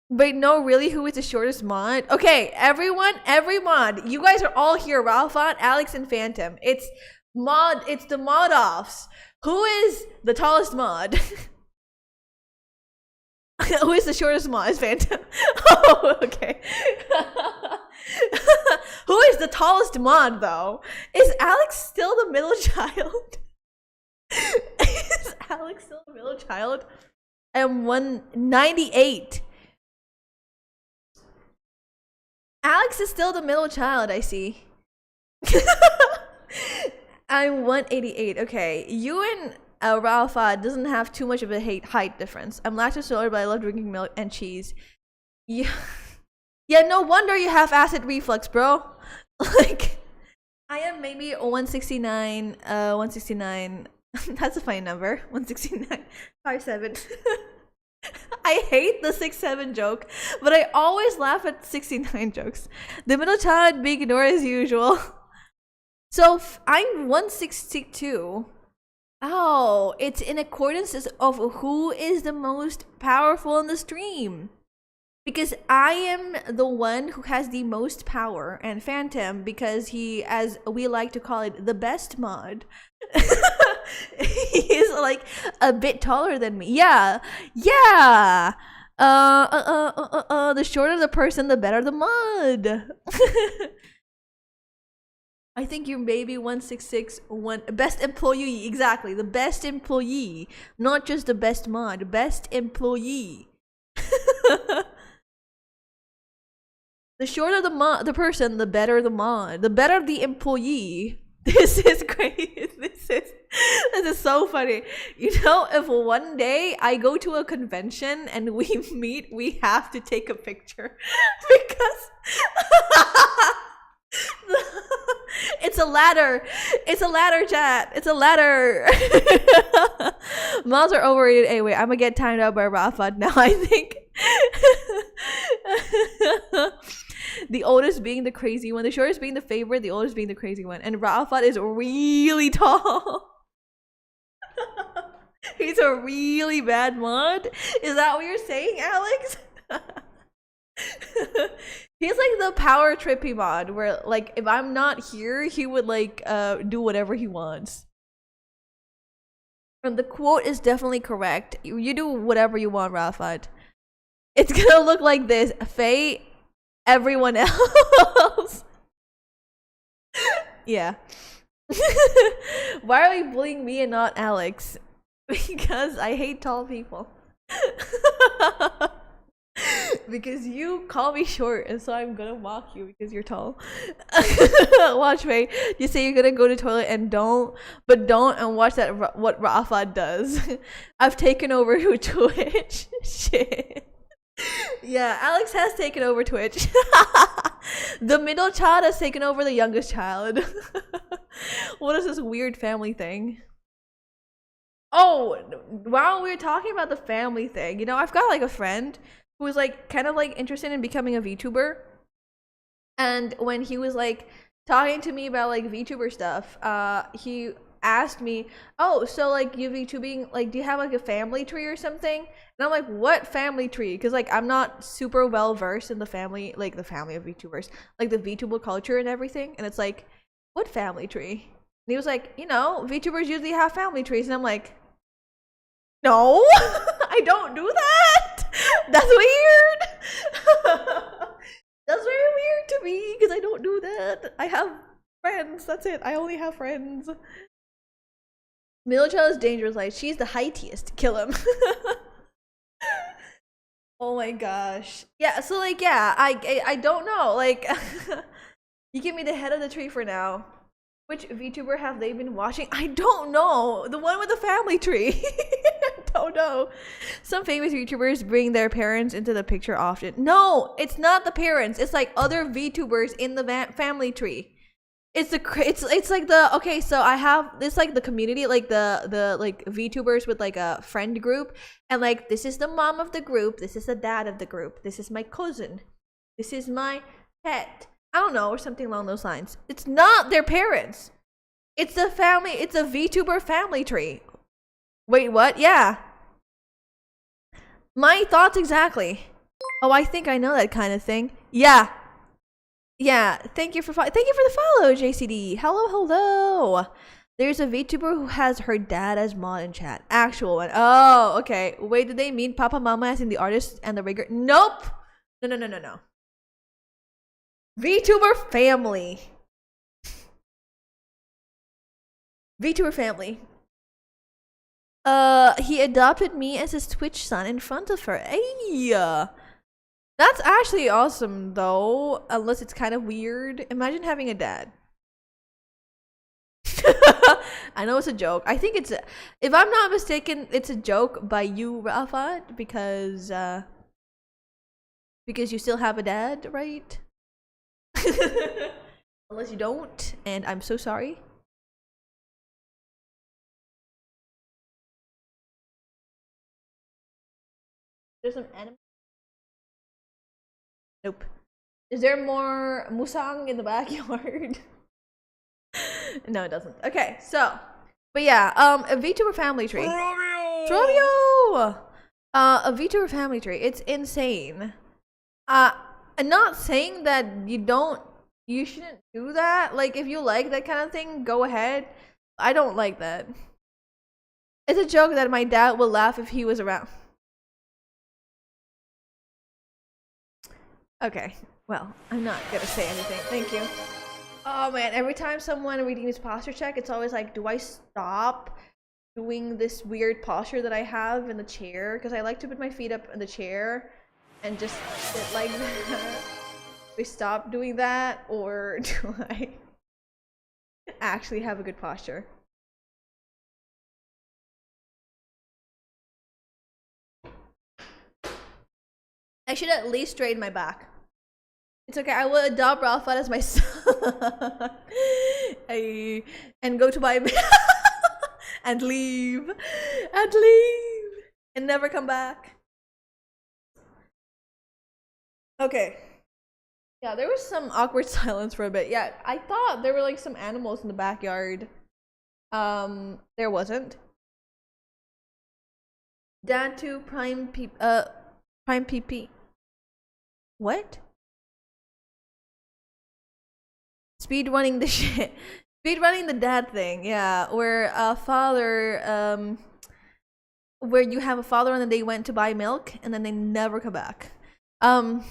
But no, really, who is the shortest mod? Okay, everyone, every mod. You guys are all here. Ralphon, Alex, and Phantom. It's the mod offs. Who is the tallest mod? Who is the shortest mod? Is Phantom. Oh, okay. Who is the tallest mod, though? Is Alex still the middle child? Is Alex still a middle child? I am 198. Alex is still the middle child, I see. I'm 188. Okay, you and Rafa doesn't have too much of a height difference. I'm lactose intolerant, but I love drinking milk and cheese. Yeah, yeah. No wonder you have acid reflux, bro. Like, I am maybe 169. 169. That's a fine number. 169. 5'7". I hate the 6'7" joke, but I always laugh at 69 jokes. The middle child being ignored as usual. So I'm 162. Oh, it's in accordance of who is the most powerful in the stream. Because I am the one who has the most power, and Phantom, because he, as we like to call it, the best mod. He's like a bit taller than me. Yeah. The shorter the person, the better the mod. I think you're maybe 166, best employee. Exactly, the best employee, not just the best mod, best employee. The shorter the person, the better the mod, the better the employee. This is great. This is so funny. You know, if one day I go to a convention and we meet, we have to take a picture because it's a ladder. It's a ladder, chat. It's a ladder. Mods are overrated anyway. I'm gonna get timed out by Rafa now, I think. The oldest being the crazy one, the shortest being the favorite, the oldest being the crazy one. And Rafat is really tall. He's a really bad mod. Is that what you're saying, Alex? He's like the power trippy mod where, like, if I'm not here, he would like do whatever he wants. And the quote is definitely correct. You do whatever you want, Rafat. It's gonna look like this. Faye, everyone else. Yeah. Why are you bullying me and not Alex? Because I hate tall people. Because you call me short, and so I'm gonna mock you because you're tall. Watch me. You say you're gonna go to the toilet and don't and watch that what Rafa does. I've taken over Twitch. Shit. Yeah, Alex has taken over Twitch. The middle child has taken over the youngest child. What is this weird family thing? Oh, while we were talking about the family thing, you know, I've got like a friend who was like kind of like interested in becoming a VTuber. And when he was like talking to me about like VTuber stuff, he asked me, oh, so like you VTubing, like do you have like a family tree or something? And I'm like, what family tree? Because like I'm not super well versed in the family, like the family of VTubers, like the VTuber culture and everything. And it's like, what family tree? And he was like, you know, VTubers usually have family trees. And I'm like, no, I don't do that. That's weird. That's very weird to me because I don't do that. I have friends. That's it. I only have friends. Middle is dangerous. Like she's the heightest. Kill him. Oh my gosh. Yeah. So like, yeah. I don't know. Like, you give me the head of the tree for now. Which VTuber have they been watching? I don't know. The one with the family tree. Don't know. Some famous VTubers bring their parents into the picture often. No, it's not the parents. It's like other VTubers in the family tree. It's like the, okay, so I have this like the community, like the like VTubers with like a friend group, and like this is the mom of the group, this is the dad of the group, this is my cousin, this is my pet. I don't know, or something along those lines. It's not their parents. It's the family. It's a VTuber family tree. Wait, what? Yeah. My thoughts exactly. Oh, I think I know that kind of thing. Yeah. Yeah. Thank you for the follow, JCD. Hello. There's a VTuber who has her dad as mod in chat. Actual one. Oh, okay. Wait, did they mean Papa Mama as in the artist and the rigger? Nope. No. VTuber family. VTuber family. He adopted me as his Twitch son in front of her. Hey, that's actually awesome though. Unless it's kind of weird. Imagine having a dad. I know it's a joke. I think it's, if I'm not mistaken, it's a joke by you, Rafa, because you still have a dad, right? Unless you don't, and I'm so sorry. There's some anime. Nope. Is there more musang in the backyard? No, it doesn't. Okay, so, but yeah, a VTuber family tree. Romeo! A VTuber family tree. It's insane. I'm not saying that you shouldn't do that. Like, if you like that kind of thing, go ahead. I don't like that. It's a joke that my dad will laugh if he was around. Okay, well, I'm not gonna say anything. Thank you. Oh man, every time someone redeems posture check, it's always like, do I stop doing this weird posture that I have in the chair? Because I like to put my feet up in the chair and just sit like that. Do we stop doing that, or do I actually have a good posture? I should at least straighten my back. It's okay, I will adopt Ralph as my son. And go to my and leave. And never come back. Okay. Yeah, there was some awkward silence for a bit. Yeah, I thought there were like some animals in the backyard. There wasn't. Dad to Prime PP. What? Speedrunning the shit. Speedrunning the dad thing, yeah. Where a father, where you have a father and then they went to buy milk and then they never come back. I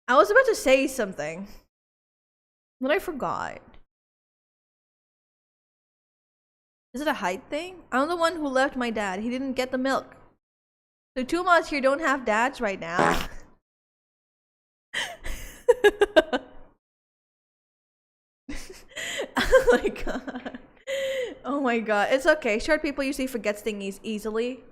was about to say something, but I forgot. Is it a height thing? I'm the one who left my dad. He didn't get the milk. So two months here don't have dads right now. Oh my god. Oh my god. It's okay. Short people usually forget things easily.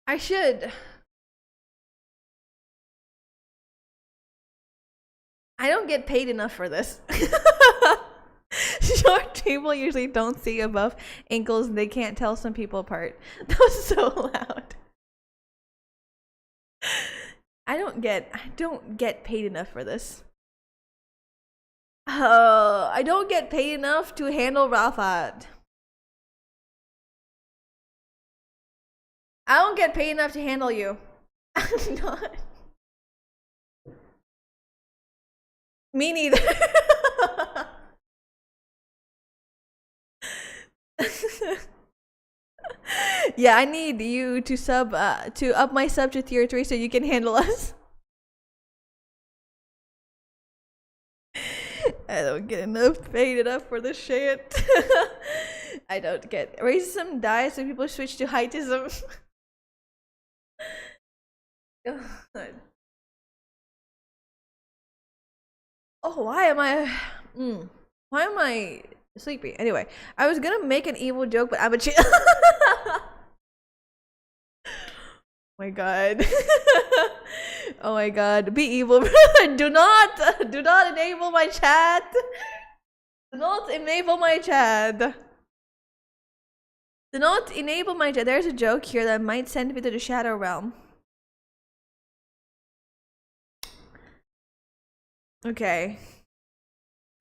I should. I don't get paid enough for this. Short people usually don't see above ankles and they can't tell some people apart. That was so loud. I don't get paid enough for this. I don't get paid enough to handle Rafat. I don't get paid enough to handle you. I'm not. Me neither. Yeah, I need you to to up my sub to tier 3 so you can handle us. I don't get paid enough for this shit. I don't get racism dies when people switch to heightism. God. Oh, why am I sleepy? Anyway, I was gonna make an evil joke, but I'm a chill. Oh my god. Oh my god. Be evil. do not enable my chat. Do not enable my chat. Do not enable my chat. There's a joke here that might send me to the shadow realm. Okay.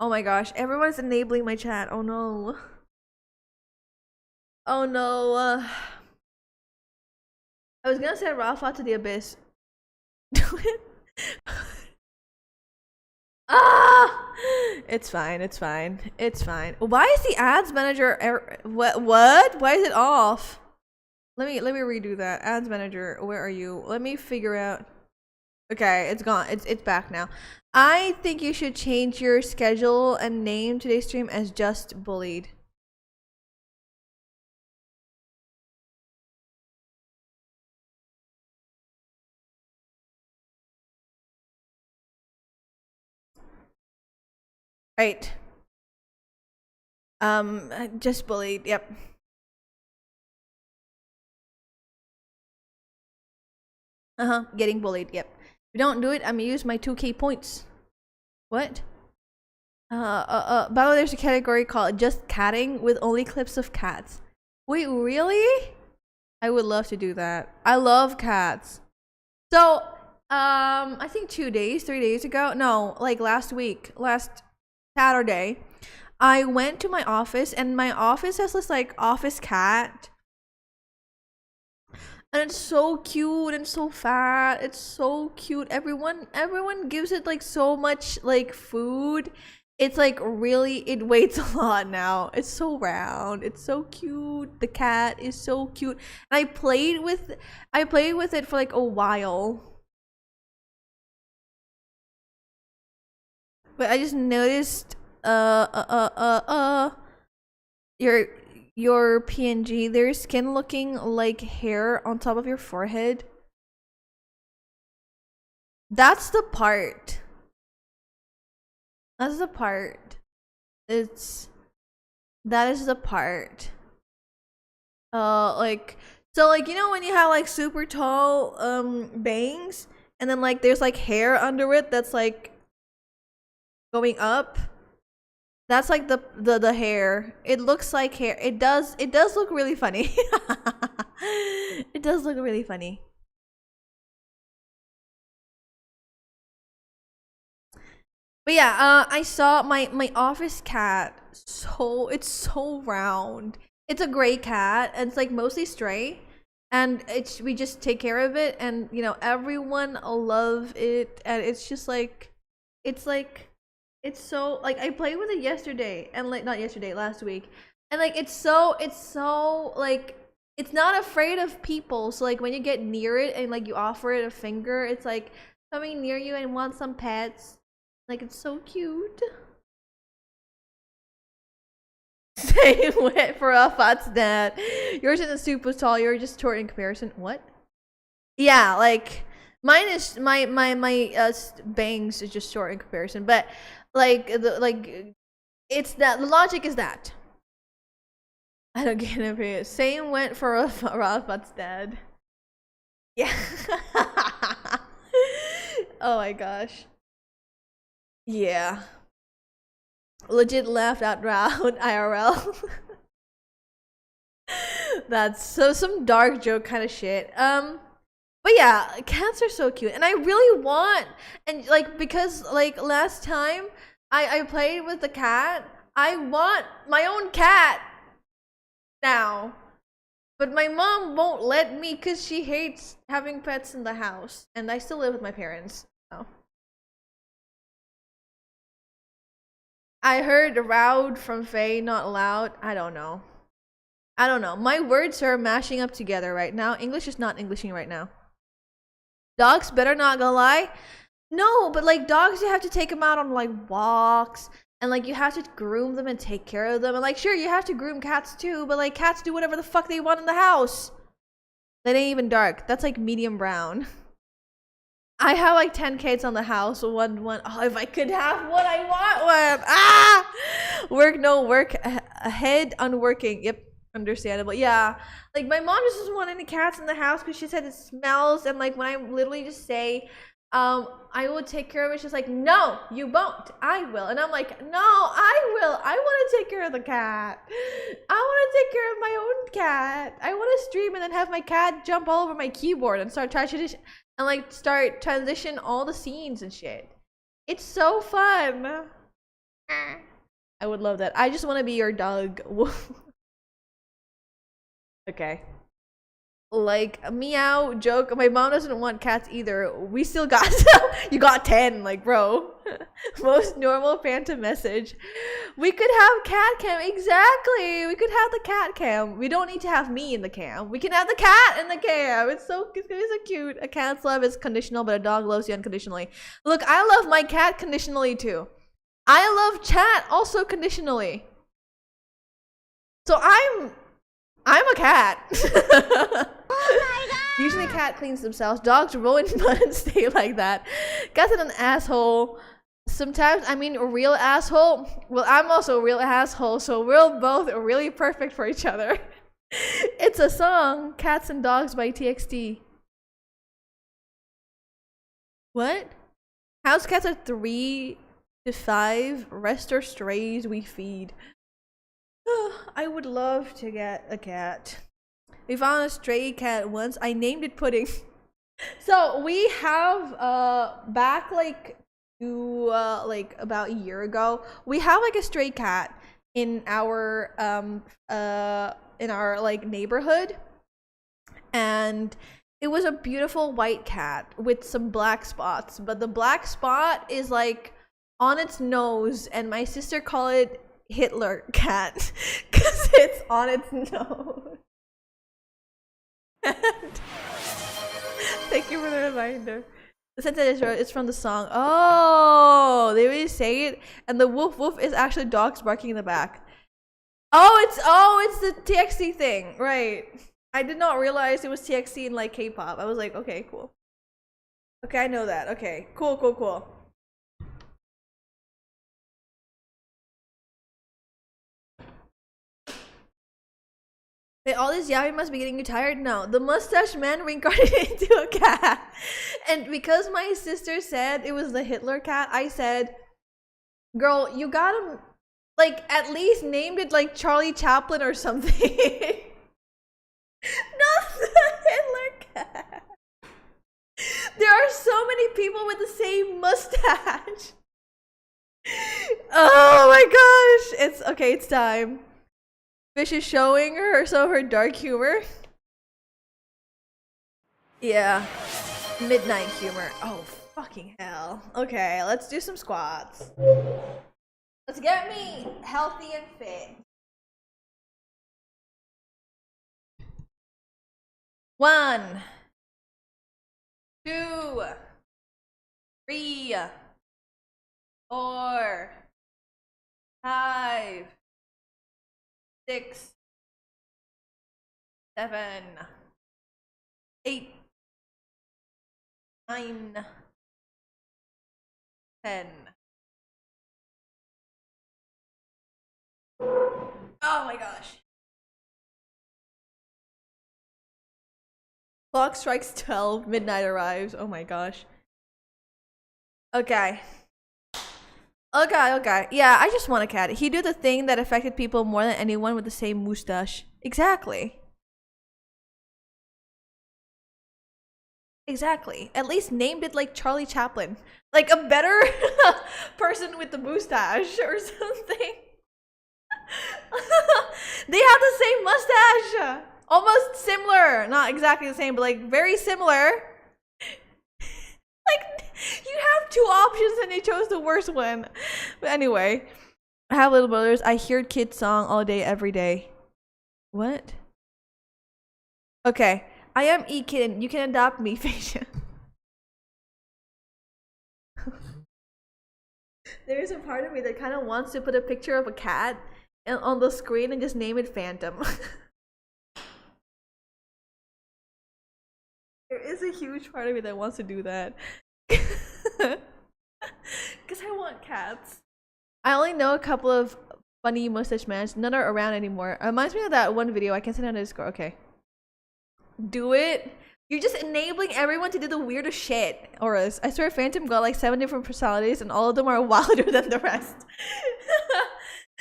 Oh my gosh, everyone's enabling my chat. Oh no. Oh no. I was gonna send Rafa to the abyss. Ah! It's fine, it's fine. It's fine. Why is the ads manager what? Why is it off? Let me redo that. Ads manager, where are you? Let me figure out. Okay, it's gone. It's back now. I think you should change your schedule and name today's stream as Just Bullied. Right. Just Bullied. Yep. Getting bullied. Yep. If you don't do it, I'm gonna use my 2K points. What? By the way, there's a category called Just Catting with only clips of cats. Wait, really? I would love to do that. I love cats. So, I think 3 days ago, no, like last week, last Saturday, I went to my office, and my office has this like office cat. And it's so cute and so fat. It's so cute. Everyone gives it like so much like food. It's like really, it weighs a lot now. It's so round. It's so cute. The cat is so cute. And I played with it for like a while. But I just noticed your PNG, there's skin looking like hair on top of your forehead. That's the part. That's the part. That is the part. Like, so like, you know when you have like super tall bangs and then like there's like hair under it that's like going up? That's like the hair. It looks like hair. It does look really funny. It does look really funny. But yeah, I saw my office cat. It's so round. It's a gray cat, and it's like mostly stray, and we just take care of it, and you know everyone love it, and it's just like it's so like I played with it yesterday, and like not yesterday, last week, and like it's so like it's not afraid of people. So like when you get near it and like you offer it a finger, it's like coming near you and wants some pets. Like it's so cute. Same went for a fat's dad. Yours isn't super tall. You're just short in comparison. What? Yeah, like mine is my bangs is just short in comparison, but like it's that the logic is that I don't get it. Same went for Rafat's dad. Yeah. Oh my gosh. Yeah. Legit laughed out loud IRL. That's so some dark joke kind of shit. But yeah, cats are so cute, and I really want, and like because like last time I played with the cat, I want my own cat now, but my mom won't let me because she hates having pets in the house, and I still live with my parents. So. I heard loud from Faye, not loud. I don't know. My words are mashing up together right now. English is not Englishing right now. Dogs better not gonna lie. No, but like dogs, you have to take them out on like walks, and like you have to groom them and take care of them. And like sure, you have to groom cats too, but like cats do whatever the fuck they want in the house. That ain't even dark. That's like medium brown. I have like 10 cats on the house. One. Oh, if I could have one, I want one. Ah, work ahead, unworking. Yep. Understandable. Yeah, like my mom just doesn't want any cats in the house because she said it smells, and like when I literally just say I will take care of it, she's like, no, you won't, I will. And I'm like, no, I will. I want to take care of the cat. I want to take care of my own cat. I want to stream and then have my cat jump all over my keyboard and start and like start transition all the scenes and shit. It's so fun. I would love that. I just want to be your dog. Okay. like a meow joke. My mom doesn't want cats either. We still got you got 10, like bro. Most normal phantom message. We could have cat cam. Exactly. We could have the cat cam. We don't need to have me in the cam. We can have the cat in the cam. It's so cute. A cat's love is conditional, but a dog loves you unconditionally. Look, I love my cat conditionally too. I love chat also conditionally. So I'm a cat. Oh my god. Usually cat cleans themselves. Dogs roll in mud and stay like that. Cat's an asshole. Sometimes I mean a real asshole. Well, I'm also a real asshole, so we're both really perfect for each other. It's a song, Cats and Dogs by TXT. What? House cats are 3 to 5. Rest are strays we feed. I would love to get a cat. We found a stray cat once. I named it Pudding. So we have back like to like about a year ago, we have like a stray cat in our like neighborhood, and it was a beautiful white cat with some black spots, but the black spot is like on its nose, and my sister called it Hitler cat because it's on its nose. Thank you for the reminder. The sentence is from the song. Oh, they really say it, and the woof woof is actually dogs barking in the back. It's the TXT thing, right? I did not realize it was TXT in like K-pop. I was like, okay, cool. Okay, I know that. Okay, cool. Wait, all this yapping must be getting you tired? No, the mustache man reincarnated into a cat. And because my sister said it was the Hitler cat, I said, girl, you gotta, like, at least named it like Charlie Chaplin or something. Not the Hitler cat. There are so many people with the same mustache. Oh my gosh. It's okay, it's time. Fish is showing her some of her dark humor. Yeah. Midnight humor. Oh, fucking hell. Okay, let's do some squats. Let's get me healthy and fit. 1, 2, 3, 4, 5, 6, 7, 8, 9, 10. Oh my gosh. Clock strikes 12, midnight arrives. Oh my gosh. Okay. Yeah, I just want a cat. He did the thing that affected people more than anyone with the same mustache. Exactly. At least named it like Charlie Chaplin. Like a better person with the mustache or something. They have the same mustache. Almost similar. Not exactly the same, but like very similar. Like, you have 2 options and you chose the worst one. But anyway, I have little brothers. I hear kids' song all day, every day. What? Okay, I am E-Kitten. You can adopt me, Phasia. There's a part of me that kind of wants to put a picture of a cat on the screen and just name it Phantom. There is a huge part of me that wants to do that. Because I want cats. I only know a couple of funny mustache mans. None are around anymore. It reminds me of that one video. I can send it on Discord. Okay. Do it. You're just enabling everyone to do the weirdest shit. Or I swear Phantom got like 7 different personalities and all of them are wilder than the rest.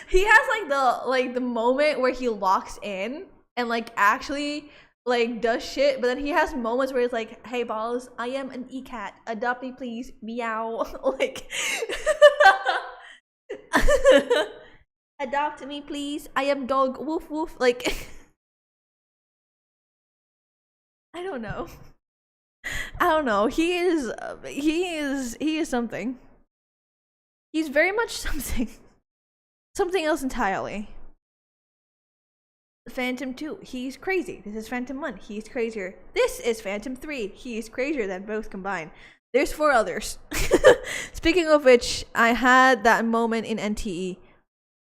He has like the moment where he locks in and like actually like does shit, but then he has moments where he's like, hey balls, I am an e-cat, adopt me please, meow. Like adopt me please, I am dog, woof woof. Like I don't know. I don't know. He is something. He's very much something. Something else entirely. Phantom 2, he's crazy. This is Phantom 1, he's crazier. This is Phantom 3, he's crazier than both combined. There's 4 others. Speaking of which, I had that moment in NTE.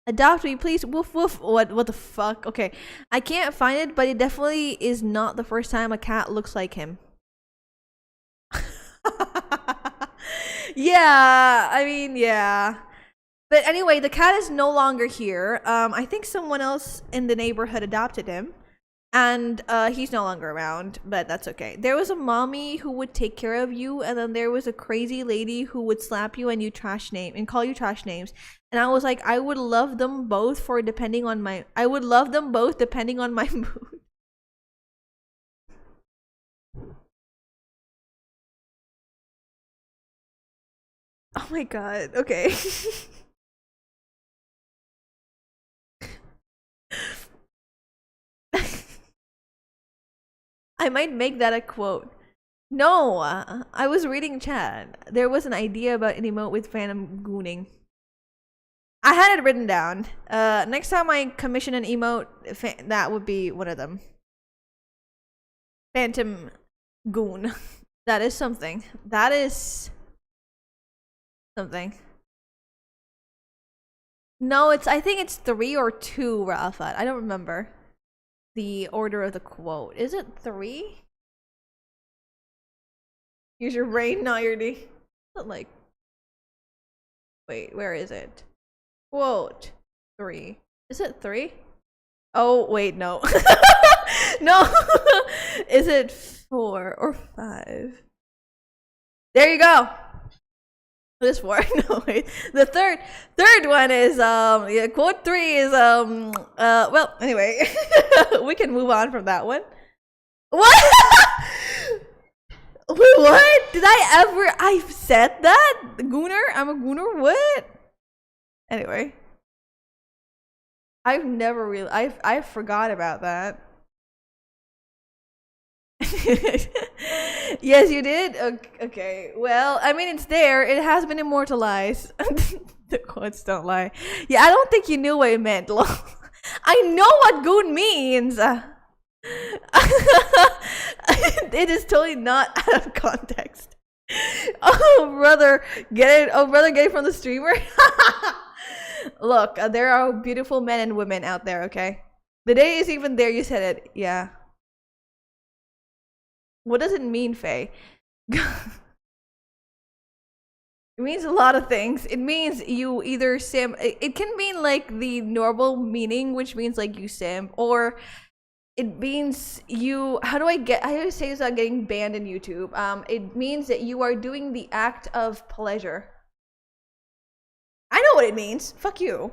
Adopt me, please. Woof woof. What the fuck? Okay. I can't find it, but it definitely is not the first time a cat looks like him. Yeah, I mean, yeah. But anyway, the cat is no longer here. I think someone else in the neighborhood adopted him. And he's no longer around, but that's okay. There was a mommy who would take care of you, and then there was a crazy lady who would slap you and call you trash names. And I was like, I would love them both depending on my mood. Oh my god, okay. I might make that a quote. No, I was reading chat. There was an idea about an emote with phantom gooning. I had it written down. Next time I commission an emote, that would be one of them. Phantom goon. That is something. That is something. No, I think it's 3 or 2, Rafat. I don't remember the order of the quote. Is it 3? Use your brain, not your D. Like, wait, where is it? Quote 3. Is it 3? Oh, wait, no. No. Is it 4 or 5? There you go. This 4. No, wait. The third one is yeah, quote 3 is well, anyway. We can move on from that one. What? Wait, what? Did I've said that? Gooner? I'm a gooner? What? Anyway. I've never really I forgot about that. Yes, you did? Okay. Well, I mean, it's there. It has been immortalized. The quotes don't lie. Yeah, I don't think you knew what it meant. I know what goon means. It is totally not out of context. Oh, brother, get it? Oh, brother, get it from the streamer? Look, there are beautiful men and women out there, okay? The day is even there, you said it. Yeah. What does it mean, Faye? It means a lot of things. It means you either simp. It can mean like the normal meaning, which means like you simp, or it means you. How do I say this without getting banned in YouTube? It means that you are doing the act of pleasure. I know what it means. Fuck you.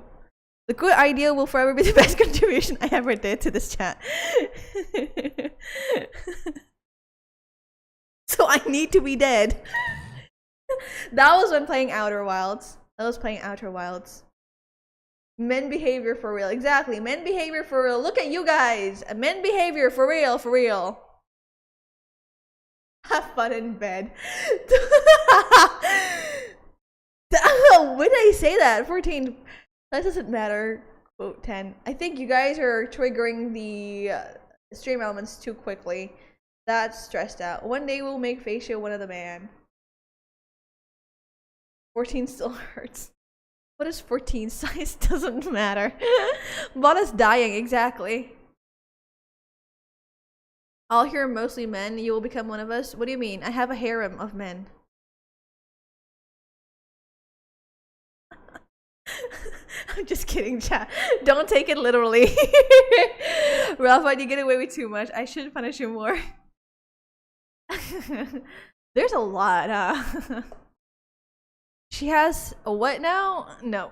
The good idea will forever be the best contribution I ever did to this chat. So I need to be dead. That was when playing Outer Wilds. Men behavior for real. Exactly. Men behavior for real. Look at you guys. Men behavior for real. For real. Have fun in bed. When did I say that? 14. That doesn't matter. Quote 10. I think you guys are triggering the stream elements too quickly. That's stressed out. One day we'll make Facia one of the man. 14 still hurts. What is 14 size? Doesn't matter. Bana's dying, exactly. I'll hear mostly men. You will become one of us. What do you mean? I have a harem of men. I'm just kidding, chat. Don't take it literally. Rafa, you get away with too much. I should punish you more. There's a lot, huh? She has a what now? No.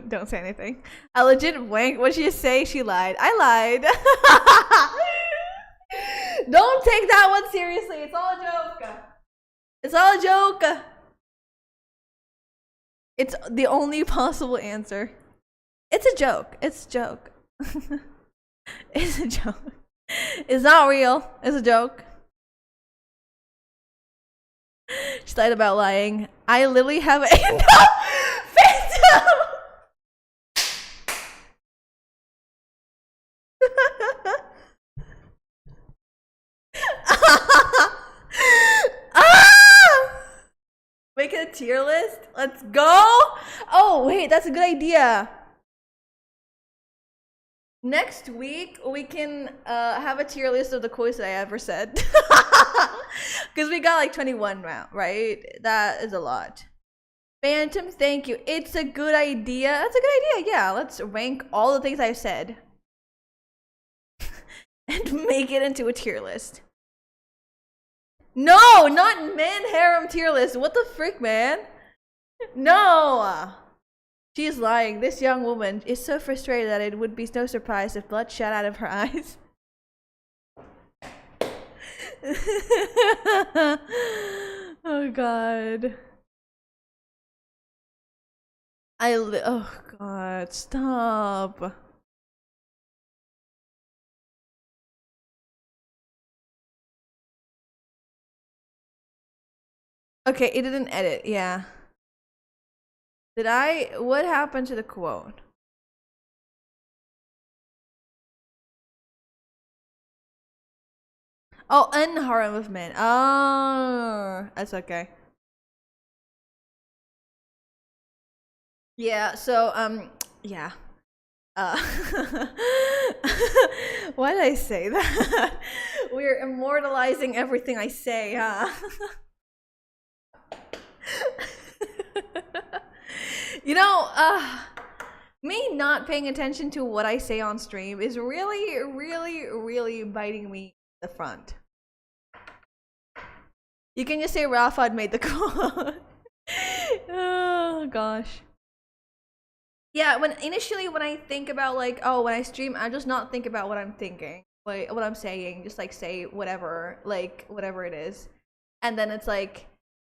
Don't say anything. A legit wank. What'd she just say? She lied. I lied. Don't take that one seriously. It's all a joke. It's all a joke. It's the only possible answer. It's a joke. It's a joke. It's a joke. It's not real. It's a joke. She lied about lying. I literally have a no! Phantom! Ah! Make it a tier list? Let's go! Oh, wait, that's a good idea. Next week, we can have a tier list of the quotes that I ever said. Because we got like 21 now, right? That is a lot. Phantom, thank you. It's a good idea. That's a good idea. Yeah, let's rank all the things I've said and make it into a tier list. No, not men harem tier list. What the frick, man? No. She's lying. This young woman is so frustrated that it would be no surprise if blood shot out of her eyes. Oh god. Oh god, stop. Okay, it didn't edit, yeah. Did I? What happened to the quote? Oh, unharem of men. Oh, that's okay. Yeah, so, yeah. Why did I say that? We're immortalizing everything I say, huh? You know, me not paying attention to what I say on stream is really, really, really biting me in the front. You can just say Rafad made the call. Oh gosh. Yeah, when I think about like, oh, when I stream, I just not think about what I'm thinking, like what I'm saying, just like say whatever, like whatever it is. And then it's like,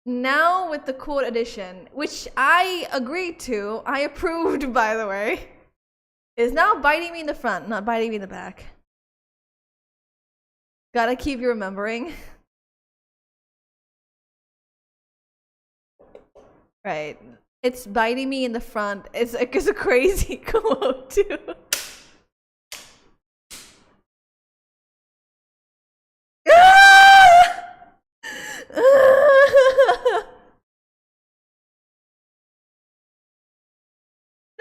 now with the quote edition, which I agreed to, I approved by the way, is now biting me in the front, not biting me in the back. Gotta keep you remembering. Right. It's biting me in the front. It's like it's a crazy quote too.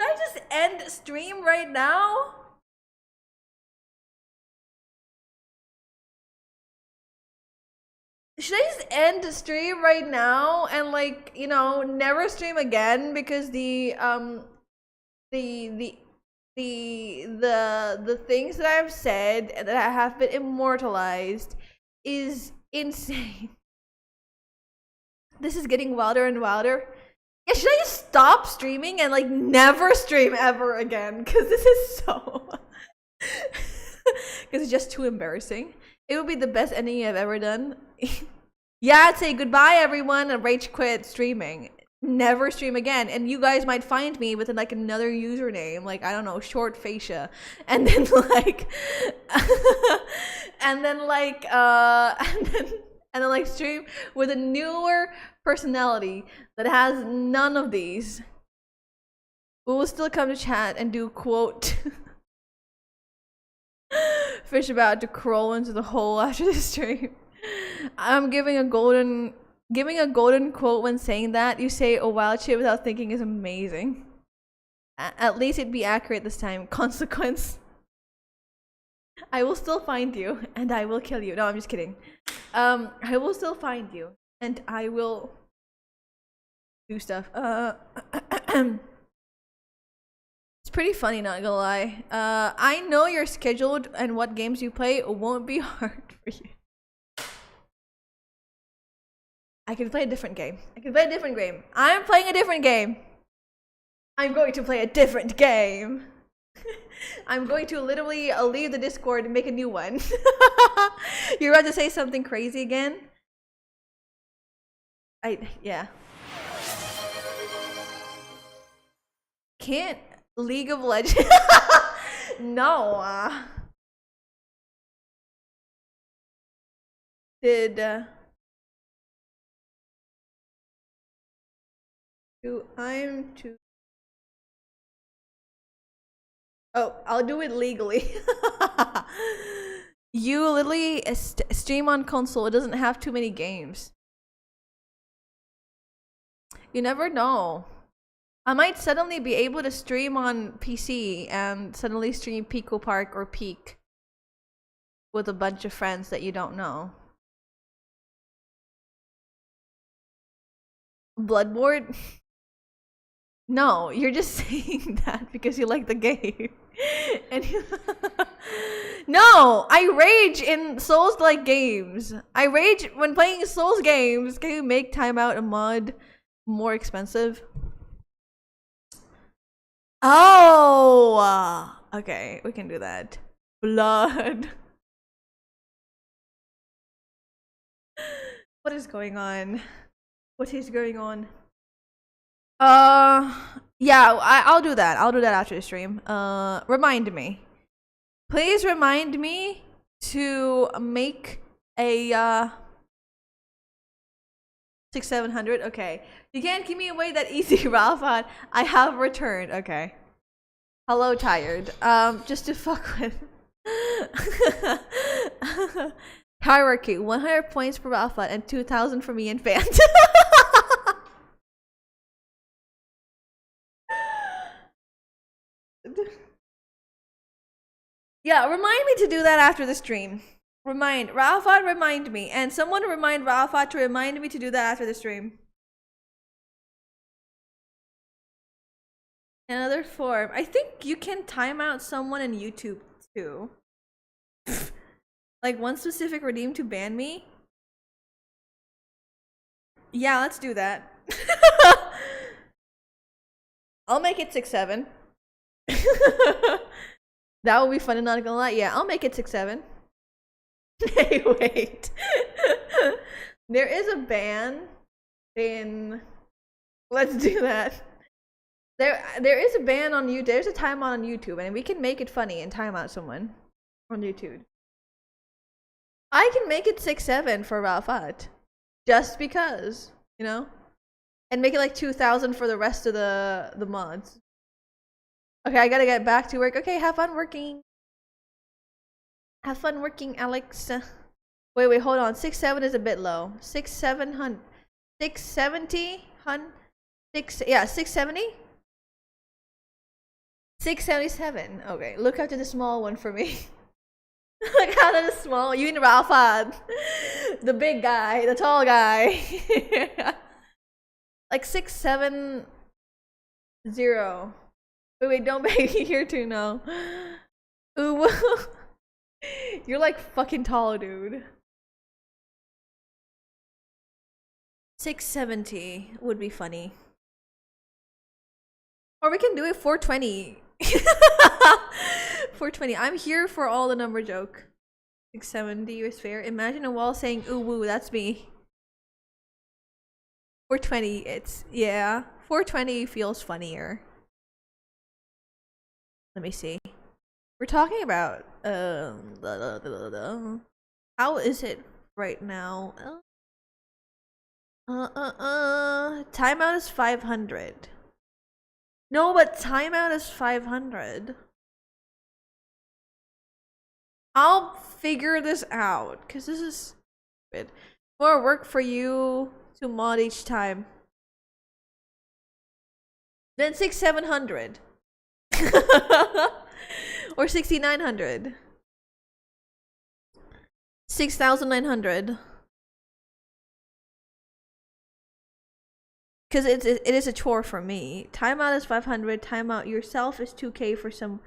Should I just end stream right now? Should I just end the stream right now and like, you know, never stream again because the the things that I've said and that have been immortalized is insane. This is getting wilder and wilder. Yeah, should I just stop streaming and like never stream ever again? Because this is so because it's just too embarrassing. It would be the best ending I've ever done. Yeah, I'd say goodbye everyone and rage quit streaming. Never stream again. And you guys might find me with like another username, like I don't know, short fascia. And then like and then like and then like stream with a newer personality that has none of these. We will still come to chat and do quote fish about to crawl into the hole after the stream. I'm giving a golden quote when saying that. You say a wild shit without thinking is amazing. At least it'd be accurate this time. Consequence. I will still find you and I will kill you. No, I'm just kidding. I will still find you and I will do stuff. It's pretty funny, not gonna lie. I know you're scheduled and what games you play won't be hard for you. I can play a different game. I'm playing a different game. I'm going to play a different game. I'm going to literally leave the Discord and make a new one. You're about to say something crazy again? Yeah. Can't League of Legends? No. Did I'm too. Oh, I'll do it legally. You literally stream on console. It doesn't have too many games. You never know. I might suddenly be able to stream on PC and suddenly stream Pico Park or Peak with a bunch of friends that you don't know. Bloodborne? No, you're just saying that because you like the game. And no, I rage in Souls-like games. I rage when playing Souls games. Can you make timeout a mod more expensive? Oh, okay, we can do that. Blood. What is going on? What is going on? Yeah, I'll do that. I'll do that after the stream. Remind me. Please remind me to make a 600-700. Okay. You can't give me away that easy, Ralph. I have returned. Okay. Hello, tired. Just to fuck with. Hierarchy: 100 points per Ralph and 2,000 for me and fans. Yeah, remind me to do that after the stream. Remind Ralphat, remind me, and someone remind Ralphat to remind me to do that after the stream. Another form. I think you can time out someone in YouTube too. Like one specific redeem to ban me. Yeah, let's do that. I'll make it 6-7. That would be fun, and not gonna lie. Yeah, I'll make it 6-7. Hey, wait. There is a ban in. Let's do that. There is a ban on YouTube. There's a timeout on YouTube, and we can make it funny and time out someone on YouTube. I can make it 6-7 for Ralphat, just because, you know, and make it like 2,000 for the rest of the mods. Okay, I gotta get back to work. Okay, have fun working. Have fun working, Alex. Wait, hold on. 6-7 is a bit low. 670. 670. 677. Okay, look after the small one for me. Look out at the small. You and Ralph, the big guy, the tall guy. Like 670. Wait, don't make me here too now. Ooh. You're like fucking tall, dude. 670 would be funny. Or we can do it 420. 420. I'm here for all the number joke. 670 is fair. Imagine a wall saying ooh woo, that's me. 420, it's yeah. 420 feels funnier. Let me see. We're talking about how is it right now? Timeout is 500. No, but timeout is 500. I'll figure this out because this is stupid. More work for you to mod each time. Then 6,700. Or 6,900. 6,900. Because it is a chore for me. Timeout is 500. Timeout yourself is 2K for some.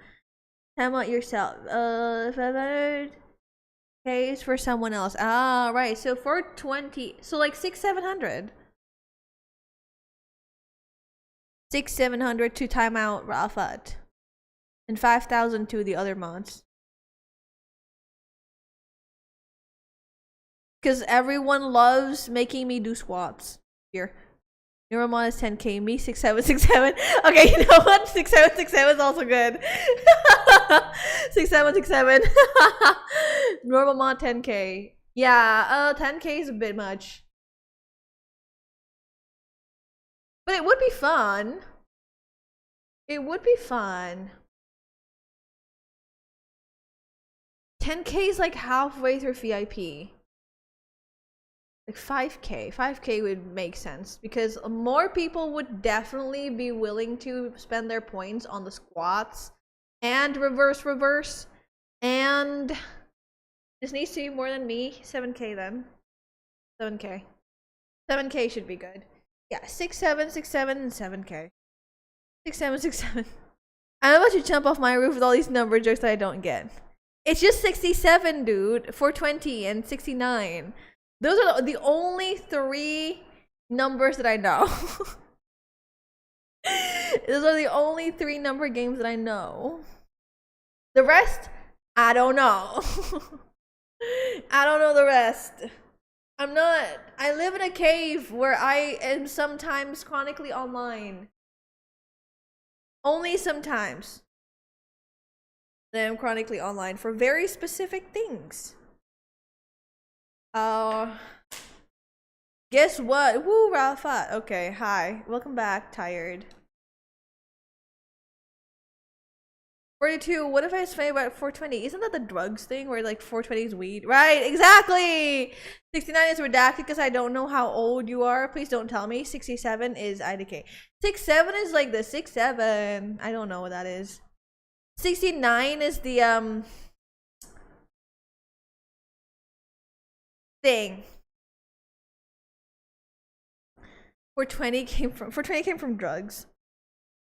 Timeout yourself. 500K is for someone else. Ah, right. So 420. So like 6,700. 6,700 to timeout Rafat. And 5,000 to the other mods. Because everyone loves making me do squats. Here. Neuromon is 10K. Me 6767. Okay, you know what? 6767 is also good. 6767. Normamon 10K. Yeah, 10K is a bit much. But it would be fun. It would be fun. 10K is like halfway through VIP. Like 5K. 5K would make sense because more people would definitely be willing to spend their points on the squats and reverse. And this needs to be more than me. 7K then. 7K. 7K should be good. Yeah, 6, 7, 6, 7, and 7K. 6, 7, 6, 7. I'm about to jump off my roof with all these number jokes that I don't get. It's just 67, dude. 420 and 69. Those are the only 3 numbers that I know. Those are the only 3 number games that I know. The rest, I don't know. I don't know the rest. I live in a cave where I am sometimes chronically online. Only sometimes. That I'm chronically online for very specific things. Guess what? Woo, Rafa. Okay, hi. Welcome back, tired. 42, what if I say about 420? Isn't that the drugs thing where like 420 is weed? Right, exactly! 69 is redacted because I don't know how old you are. Please don't tell me. 67 is IDK. 67 is like the 67. I don't know what that is. 69 is the thing. 420 came from drugs.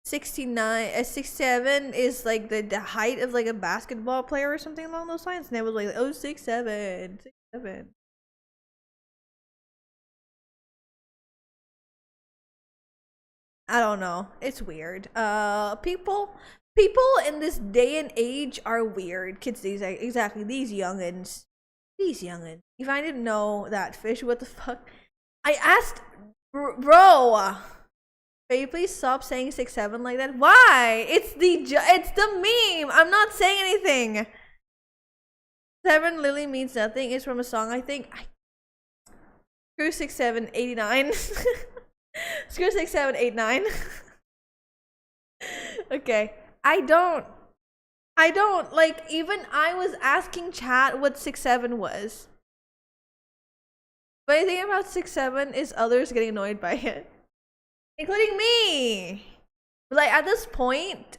67 is like the height of like a basketball player or something along those lines, and it was like, oh, 6'7", 6'7". I don't know. It's weird. People in this day and age are weird. Kids these exactly these youngins. These youngins. If I didn't know that fish, what the fuck? I asked, bro. Can you please stop saying 6'7" like that? Why? It's the meme. I'm not saying anything. 7 literally means nothing. It's from a song, I think. Screw 6'7", 89. Screw 6'7", 89. Okay. I don't like, even I was asking chat what 6'7" was. But the thing about 6'7" is others getting annoyed by it. Including me. Like at this point,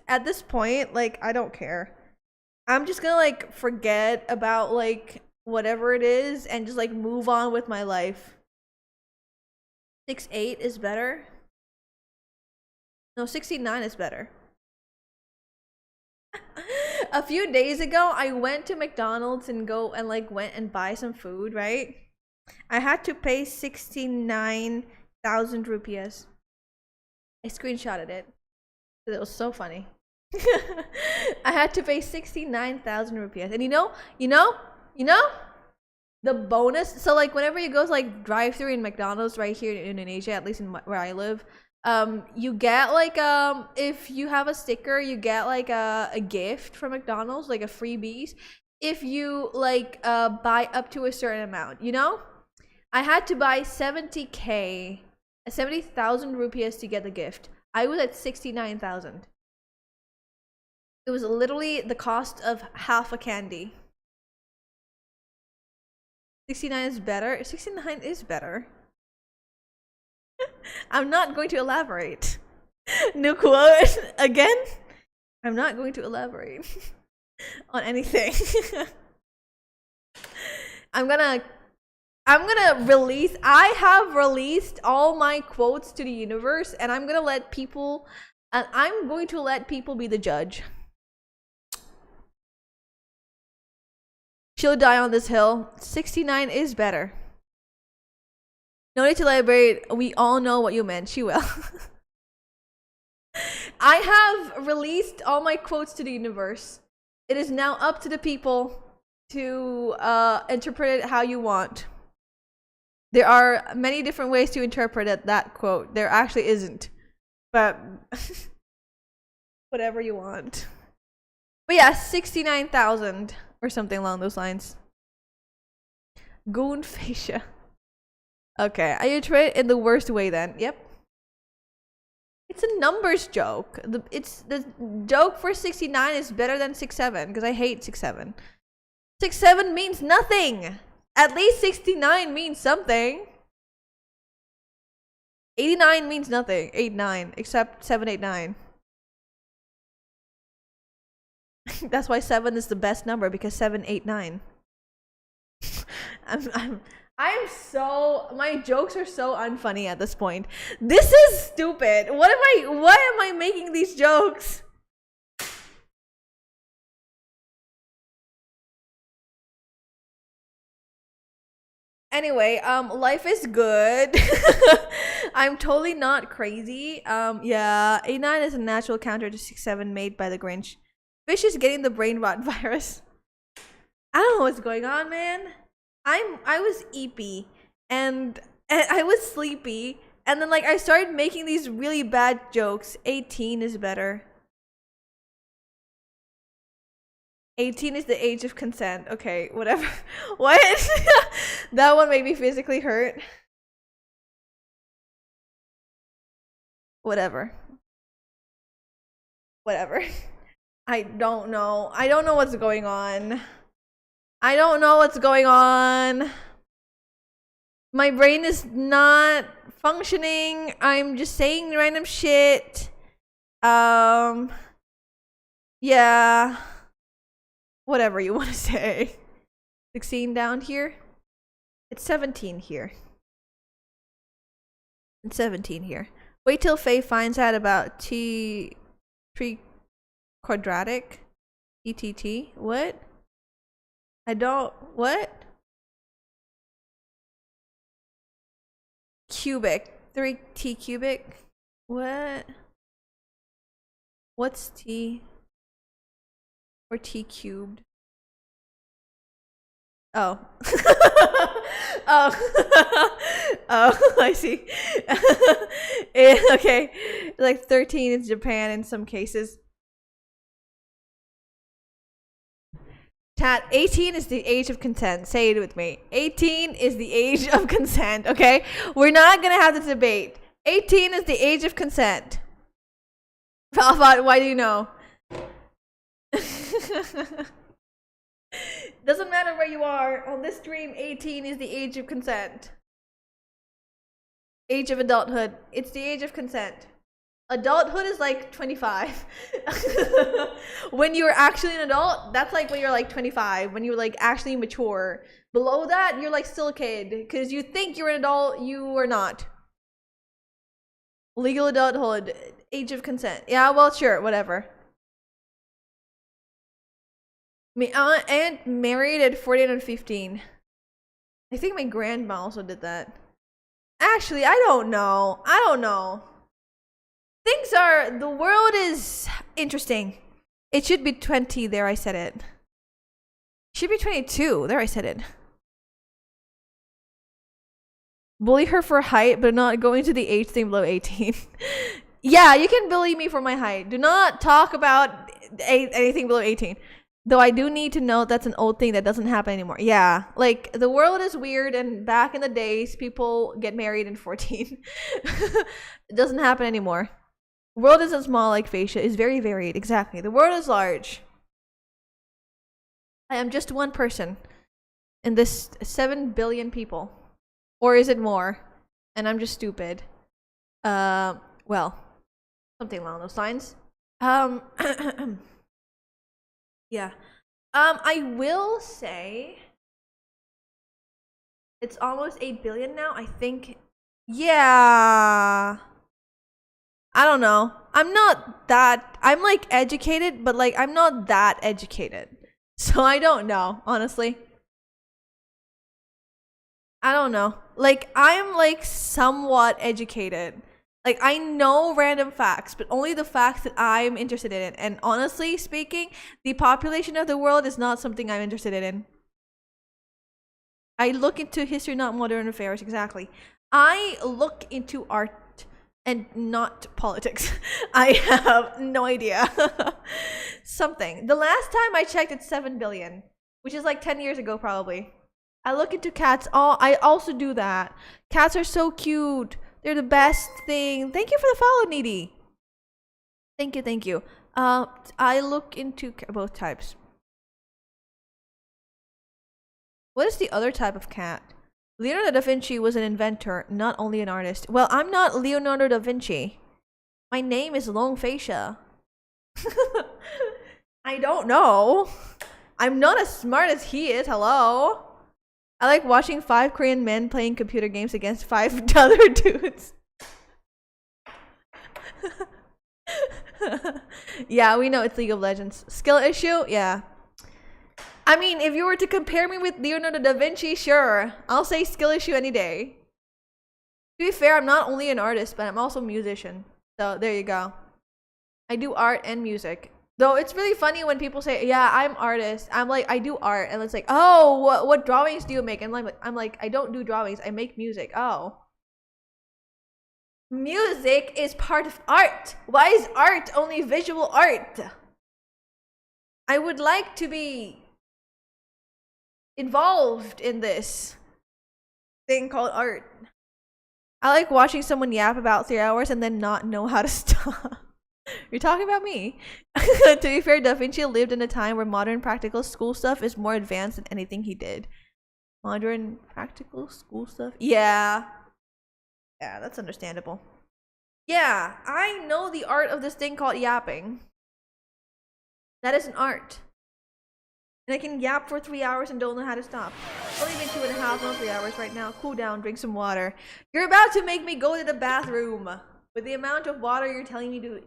like I don't care. I'm just gonna like forget about like whatever it is and just like move on with my life. 6'8" is better. No, 69 is better. A few days ago, I went to McDonald's and went and buy some food, right? I had to pay 69,000 rupees. I screenshotted it. It was so funny. I had to pay 69,000 rupees. And you know? The bonus. So like whenever you go to like drive-through in McDonald's right here in Indonesia, at least where I live, you get like if you have a sticker, you get like a gift from McDonald's, like a freebies, if you like buy up to a certain amount, you know? I had to buy 70,000 rupees to get the gift. I was at 69,000. It was literally the cost of half a candy. 69 is better. 69 is better. I'm not going to elaborate. New quote again. I'm not going to elaborate on anything. I'm gonna release. I have released all my quotes to the universe, and I'm going to let people be the judge. She'll die on this hill. 69 is better. No need to elaborate. We all know what you meant. She will. I have released all my quotes to the universe. It is now up to the people to interpret it how you want. There are many different ways to interpret that quote. There actually isn't. But whatever you want. But yeah, 69,000 or something along those lines. Goon fascia. Okay, I interpret it in the worst way then. Yep. It's a numbers joke. It's the joke for 69 is better than 67 because I hate 67. 67 means nothing. At least 69 means something. 89 means nothing. 89, except 789. That's why 7 is the best number, because 789. My jokes are so unfunny at this point. This is stupid. Why am I making these jokes? Anyway, life is good. I'm totally not crazy. Yeah, 89 is a natural counter to 67 made by the Grinch. Fish is getting the brain rot virus. I don't know what's going on, man. I was eepy and I was sleepy, and then like I started making these really bad jokes. 18 is better. 18 is the age of consent. Okay, whatever. What? That one made me physically hurt. Whatever. Whatever. I don't know. I don't know what's going on. I don't know what's going on. My brain is not functioning. I'm just saying random shit. Yeah. Whatever you want to say. 16 down here. It's 17 here. It's 17 here. Wait till Faye finds out about T quadratic. ETT. What? I don't. What? Cubic. 3T cubic. What? What's T? Or T cubed? Oh. Oh. Oh, I see. Okay. Like 13 in Japan in some cases. Tat, 18 is the age of consent. Say it with me. 18 is the age of consent, okay? We're not gonna have this debate. 18 is the age of consent. Falfat, why do you know? Doesn't matter where you are. On this stream, 18 is the age of consent. Age of adulthood. It's the age of consent. Adulthood is like 25. When you're actually an adult, that's like when you're like 25. When you're like actually mature. Below that, you're like still a kid. Because you think you're an adult, you are not. Legal adulthood. Age of consent. Yeah, well, sure, whatever. My aunt married at 14 and 15. I think my grandma also did that. Actually, I don't know. I don't know. The world is interesting. It should be 20. There, I said it. Should be 22. There, I said it. Bully her for height, but not going to the age thing below 18. Yeah, you can bully me for my height. Do not talk about anything below 18. Though I do need to know that's an old thing that doesn't happen anymore. Yeah, like the world is weird, and back in the days, people get married in 14. It doesn't happen anymore. The world isn't small like fascia. It's very varied. Exactly. The world is large. I am just one person in this 7 billion people. Or is it more? And I'm just stupid. Well, something along those lines. Yeah. I will say it's almost 8 billion now, I think. Yeah. I don't know. I'm like educated, but like I'm not that educated. So I don't know, honestly. I don't know. Like I'm like somewhat educated. Like I know random facts, but only the facts that I'm interested in. And honestly speaking, the population of the world is not something I'm interested in. I look into history, not modern affairs. Exactly. I look into art and not politics. I have no idea. Something. The last time I checked, it's 7 billion, which is like 10 years ago, probably. I look into cats. Oh, I also do that. Cats are so cute. They're the best thing. Thank you for the follow, Needy. Thank you, thank you. I look into both types. What is the other type of cat? Leonardo da Vinci was an inventor, not only an artist. Well, I'm not Leonardo da Vinci. My name is Long Facia. I don't know. I'm not as smart as he is. Hello. I like watching 5 Korean men playing computer games against 5 other dudes. Yeah, we know it's League of Legends. Skill issue? Yeah. I mean, if you were to compare me with Leonardo da Vinci, sure. I'll say skill issue any day. To be fair, I'm not only an artist, but I'm also a musician. So, there you go. I do art and music. Though it's really funny when people say, yeah, I'm artist. I'm like, I do art. And it's like, oh, what drawings do you make? And I'm like, I don't do drawings. I make music. Oh. Music is part of art. Why is art only visual art? I would like to be involved in this thing called art. I like watching someone yap about 3 hours and then not know how to stop. You're talking about me. To be fair, Da Vinci lived in a time where modern practical school stuff is more advanced than anything he did. Modern practical school stuff? Yeah. Yeah, that's understandable. Yeah, I know the art of this thing called yapping. That is an art. And I can yap for 3 hours and don't know how to stop. It's only been 2.5, not 3 hours right now. Cool down, drink some water. You're about to make me go to the bathroom. With the amount of water you're telling me to...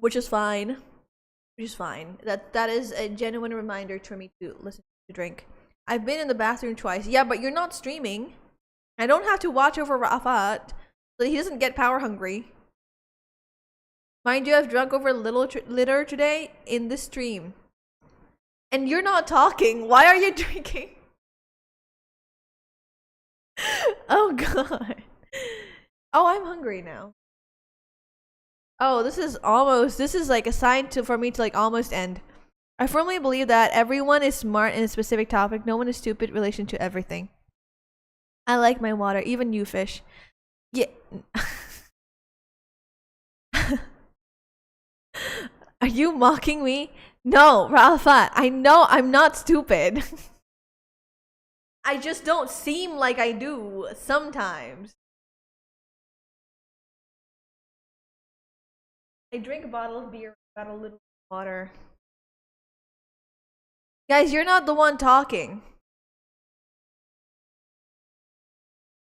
Which is fine. Which is fine. That is a genuine reminder for me to listen to drink. I've been in the bathroom twice. Yeah, but you're not streaming. I don't have to watch over Rafat so he doesn't get power hungry. Mind you, I've drunk over litter today in the stream. And you're not talking. Why are you drinking? Oh god. Oh, I'm hungry now. Oh, this is like a sign for me to like almost end. I firmly believe that everyone is smart in a specific topic. No one is stupid in relation to everything. I like my water, even you, fish. Yeah. Are you mocking me? No, Ralphat, I know I'm not stupid. I just don't seem like I do sometimes. I drink a bottle of beer, got a little water. Guys, you're not the one talking.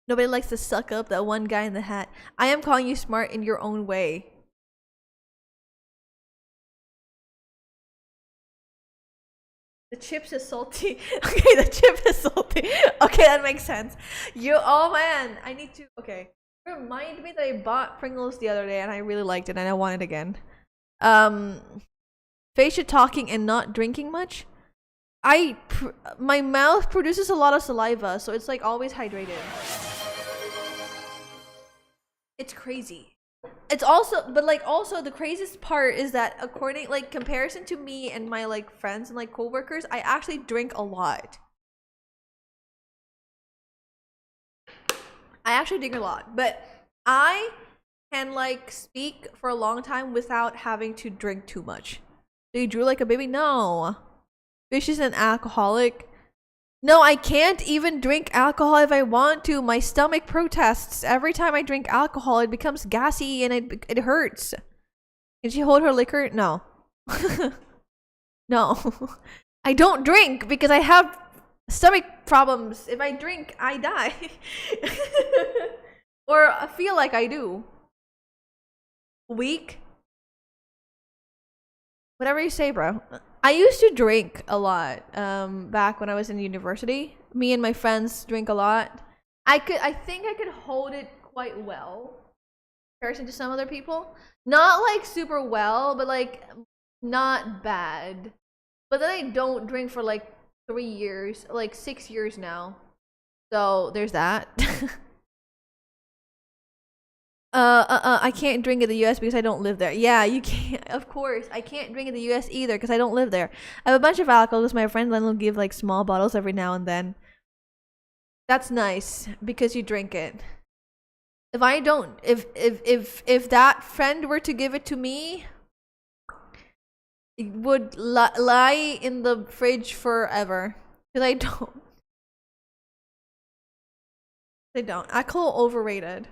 Nobody likes to suck up that one guy in the hat. I am calling you smart in your own way. The chips is salty. Okay, the chip is salty. Okay, that makes sense. Oh man, I need to, okay. Remind me that I bought Pringles the other day and I really liked it and I want it again. Facia talking and not drinking much. My mouth produces a lot of saliva, so it's like always hydrated. It's crazy. It's also, but like also the craziest part is that according, like comparison to me and my like friends and like coworkers, I actually drink a lot. I actually drink a lot, but I can like speak for a long time without having to drink too much. So you drew like a baby? No. Fish is an alcoholic. No, I can't even drink alcohol if I want to. My stomach protests. Every time I drink alcohol, it becomes gassy and it hurts. Can she hold her liquor? No. No. I don't drink because I have stomach problems. If I drink, I die. Or I feel like I do. Weak? Whatever you say, bro. I used to drink a lot back when I was in university. Me and my friends drink a lot. I think I could hold it quite well in comparison to some other people. Not like super well, but like not bad. But then I don't drink for like 3 years, like 6 years now. So there's that. I can't drink in the US because I don't live there. Yeah, you can't. Of course, I can't drink in the US either because I don't live there. I have a bunch of alcohol because my friend Len will give like small bottles every now and then. That's nice because you drink it. If I don't, if that friend were to give it to me, it would lie in the fridge forever. Because I don't. I don't. Alcohol overrated.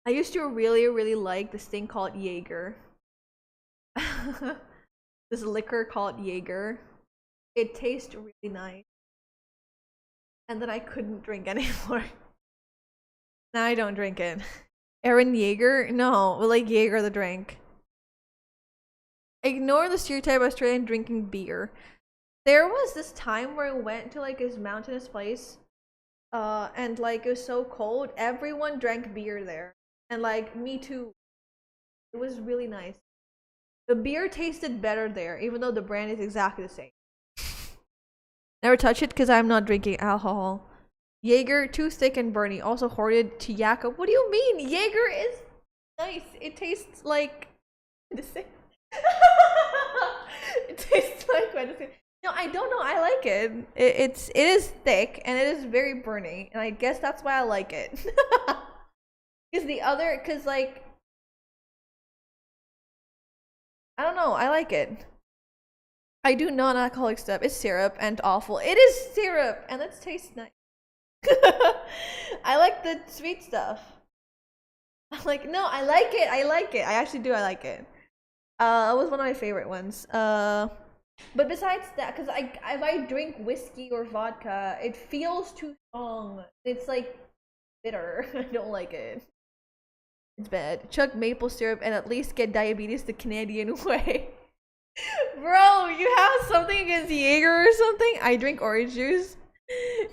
I used to really, really like this thing called Jaeger. This liquor called Jaeger. It tastes really nice. And then I couldn't drink anymore. Now I don't drink it. Aaron Jaeger? No, we like Jaeger the drink. Ignore the stereotype of Australian drinking beer. There was this time where I went to like this mountainous place, and like it was so cold. Everyone drank beer there, and like me too. It was really nice. The beer tasted better there, even though the brand is exactly the same. Never touch it because I'm not drinking alcohol. Jaeger, too thick and burny. Also hoarded to Jakob. What do you mean? Jaeger is nice. It tastes like the same. It tastes like medicine. No, I don't know. I like it. It is thick and it is very burny, and I guess that's why I like it. Because like I don't know. I like it. I do non-alcoholic stuff. It's syrup and awful. It is syrup and it tastes nice. I like the sweet stuff. I'm like, no, I like it. I like it. I actually do. I like it. It was one of my favorite ones. But besides that, because if I drink whiskey or vodka, it feels too strong. It's like bitter. I don't like it. It's bad. Chug maple syrup and at least get diabetes the Canadian way. Bro, you have something against Jaeger or something? I drink orange juice.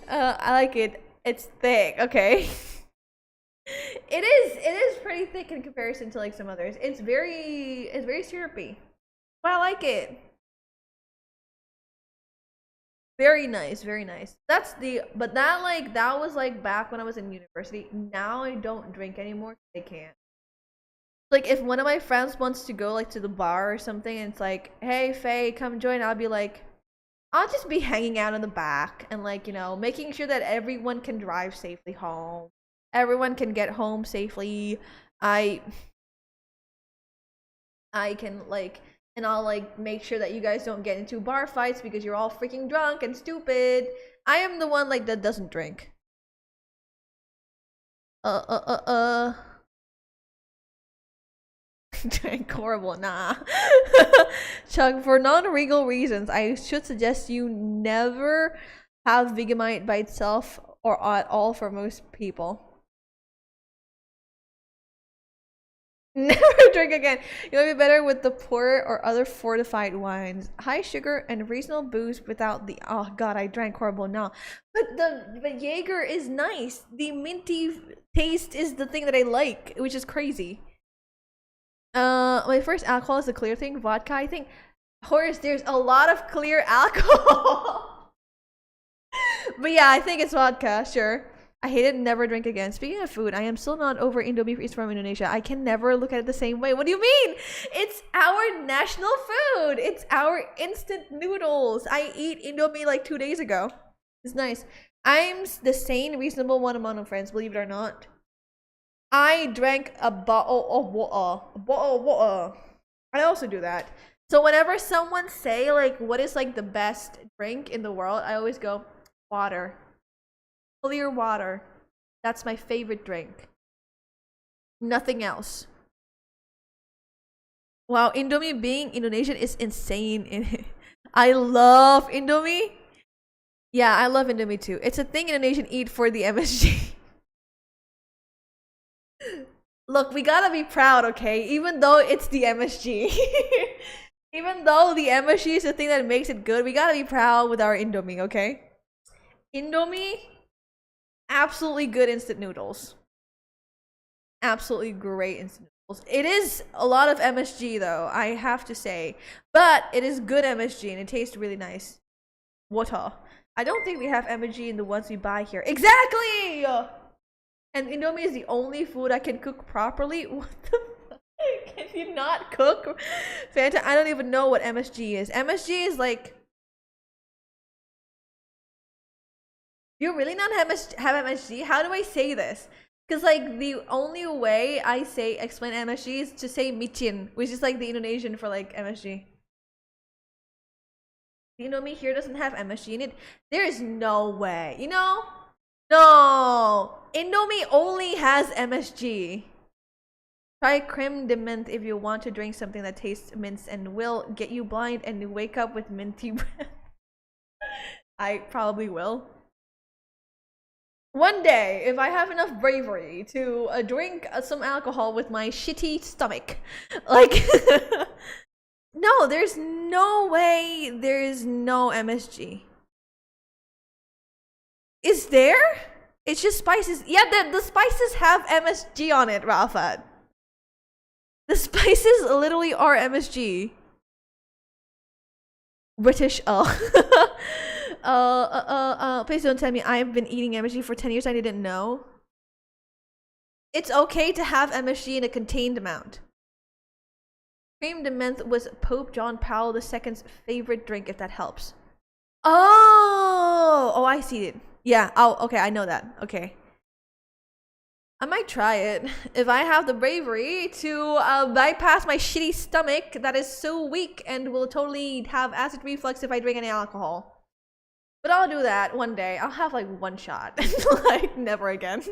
I like it. It's thick, okay? It is pretty thick in comparison to like some others. It's very syrupy. But I like it. Very nice, very nice. But that was like back when I was in university. Now I don't drink anymore. I can't. Like if one of my friends wants to go like to the bar or something and it's like, hey Faye, come join, I'll be like, I'll just be hanging out in the back and like, you know, making sure that everyone can drive safely home. Everyone can get home safely. I can like, and I'll like make sure that you guys don't get into bar fights because you're all freaking drunk and stupid. I am the one like that doesn't drink. Drink horrible, nah. Chuck, for non-legal reasons, I should suggest you never have Vegemite by itself or at all for most people. Never drink again. You'll be better with the port or other fortified wines. High sugar and reasonable booze without the oh god, I drank horrible now. But Jaeger is nice. The minty taste is the thing that I like, which is crazy. My first alcohol is a clear thing, vodka. I think Horace, there's a lot of clear alcohol. But yeah, I think it's vodka, sure. I hate it, never drink again. Speaking of food, I am still not over Indomie. It's from Indonesia. I can never look at it the same way. What do you mean? It's our national food. It's our instant noodles. I eat Indomie like 2 days ago. It's nice. I'm the sane, reasonable one among my friends, believe it or not. I drank a bottle of water. I also do that. So whenever someone say like, what is like the best drink in the world, I always go, water. Clear water. That's my favorite drink. Nothing else. Wow, Indomie being Indonesian is insane. I love Indomie. Yeah, I love Indomie too. It's a thing Indonesian eat for the MSG. Look, we gotta be proud, okay? Even though it's the MSG. Even though the MSG is the thing that makes it good, we gotta be proud with our Indomie, okay? Indomie, absolutely good instant noodles. Absolutely great instant noodles. It is a lot of MSG though, I have to say. But it is good MSG and it tastes really nice. Water. I don't think we have MSG in the ones we buy here. Exactly! And Indomie is the only food I can cook properly. What the fuck? Can you not cook? Fanta, I don't even know what MSG is. MSG is like... You really not have MSG? How do I say this? Because like the only way I say explain MSG is to say micin, which is like the Indonesian for like MSG. The Indomie here doesn't have MSG in it. There is no way. You know? No! Indomie only has MSG. Try creme de menthe if you want to drink something that tastes mints and will get you blind and wake up with minty breath. I probably will. One day, if I have enough bravery to drink some alcohol with my shitty stomach. Like, no, there's no way there is no MSG. Is there? It's just spices. Yeah, the spices have MSG on it, Rafat. The spices literally are MSG. British, please don't tell me I've been eating MSG for 10 years. I didn't know. It's okay to have MSG in a contained amount. Creme de menthe was Pope John Paul II's favorite drink, if that helps. Oh, I see it. Yeah, okay, I know that. Okay. I might try it if I have the bravery to bypass my shitty stomach that is so weak and will totally have acid reflux if I drink any alcohol. But I'll do that one day. I'll have like one shot. Like never again.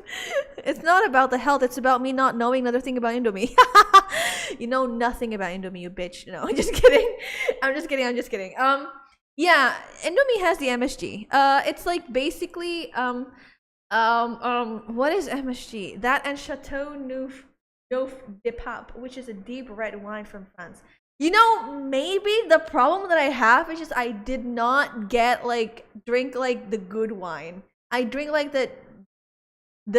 It's not about the health, it's about me not knowing another thing about Indomie. You know nothing about Indomie, you bitch. No, I'm just kidding. I'm just kidding. Yeah, Indomie has the MSG. It's like basically what is MSG? That and Chateau Neuf de Pape, which is a deep red wine from France. You know, maybe the problem that I have is just I did not drink like the good wine. I drink like the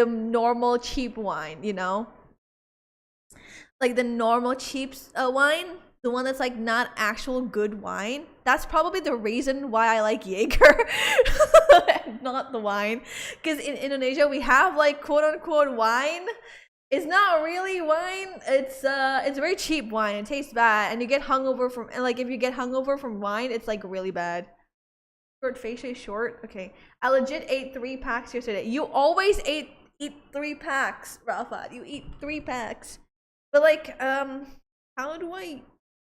normal cheap wine, you know? Like the normal cheap wine, the one that's like not actual good wine. That's probably the reason why I like Jaeger, not the wine. Because in Indonesia we have like quote unquote wine. It's not really wine. It's very cheap wine. It tastes bad, and you get hungover from. And like if you get hungover from wine, it's like really bad. Short face short. Okay, I legit ate 3 packs yesterday. You always eat 3 packs, Rafat. You eat 3 packs. But like how do I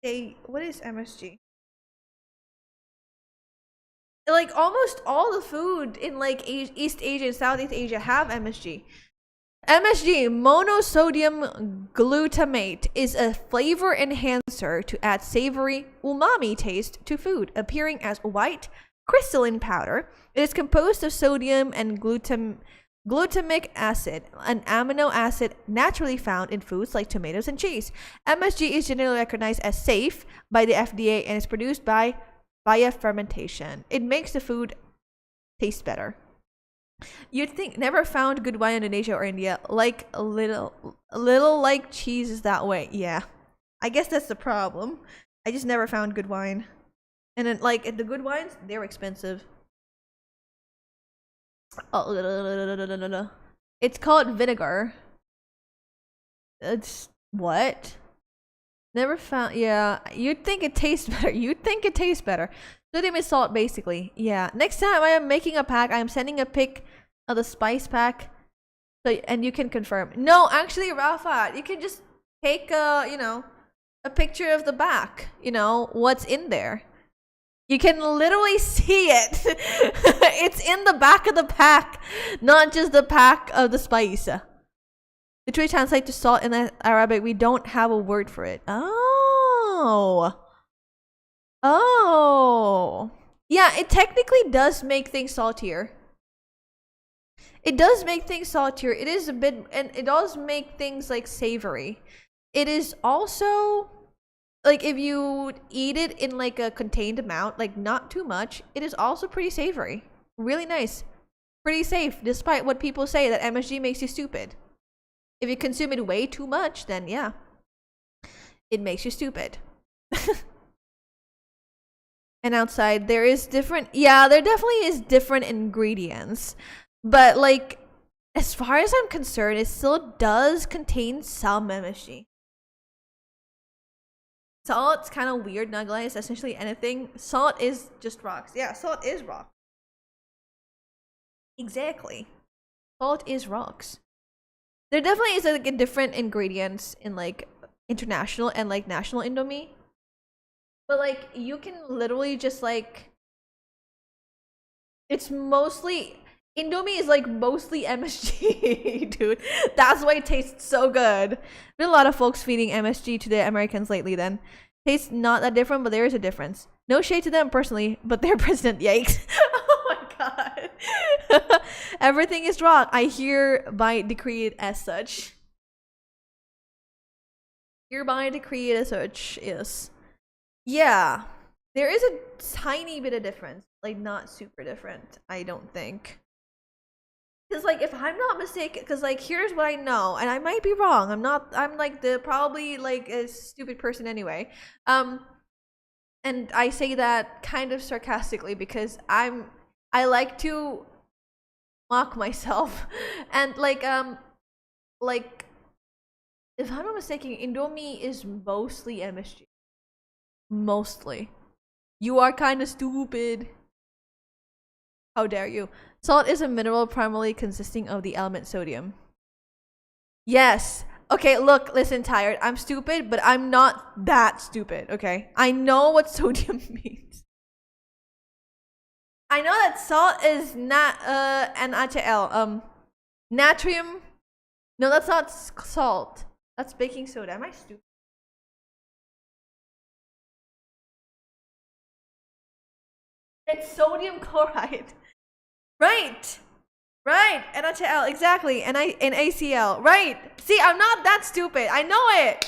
say what is MSG? Like almost all the food in like East Asia and Southeast Asia have MSG. MSG, monosodium glutamate, is a flavor enhancer to add savory umami taste to food, appearing as white crystalline powder. It is composed of sodium and glutamic acid, an amino acid naturally found in foods like tomatoes and cheese. MSG is generally recognized as safe by the FDA and is produced via fermentation. It makes the food taste better. You'd think never found good wine in Indonesia or India. Like a little like cheese is that way. Yeah, I guess that's the problem. I just never found good wine, and then like the good wines, they're expensive. Oh, it's called vinegar. It's what? Never found. Yeah, you'd think it tastes better. Sodium is salt, basically. Yeah. Next time I am making a pack, I am sending a pic of the spice pack, and you can confirm. No, actually, Rafa, you can just take a picture of the back. You know what's in there. You can literally see it. It's in the back of the pack, not just the pack of the spice. Literally translate to salt in Arabic. We don't have a word for it. Oh. Yeah, it technically does make things saltier. It does make things saltier. It is a bit, and it does make things like savory. It is also like if you eat it in like a contained amount, like not too much, it is also pretty savory. Really nice. Pretty safe, despite what people say that MSG makes you stupid. If you consume it way too much, then yeah, it makes you stupid. And outside there definitely is different ingredients, but like as far as I'm concerned, it still does contain some MSG. Salt's kind of weird, not gonna lie. It's essentially anything. Salt is just rocks. Yeah, salt is rock. Exactly. Salt is rocks. There definitely is like a different ingredients in like international and like national Indomie. But like you can literally just like it's mostly Indomie is like mostly MSG, dude. That's why it tastes so good. Been a lot of folks feeding MSG to the Americans lately then. Tastes not that different, but there is a difference. No shade to them personally, but their president, yikes. Oh my god. Everything is wrong. I hereby decree it as such. Hereby decree it as such is. Yeah. There is a tiny bit of difference. Like, not super different, I don't think. Because, like, if I'm not mistaken, because, like, here's what I know, and I might be wrong. I'm, like, probably, like, a stupid person anyway. And I say that kind of sarcastically because I like to mock myself. And, like, if I'm not mistaken, Indomie is mostly MSG. Mostly. You are kind of stupid. How dare you? Salt is a mineral primarily consisting of the element sodium. Yes. Okay, look, listen, tired. I'm stupid, but I'm not that stupid, okay? I know what sodium means. I know that salt is not NaCl. Natrium. No, that's not salt. That's baking soda. Am I stupid? It's sodium chloride. Right. Right. NaCl, exactly. And ACl. Right. See, I'm not that stupid. I know it.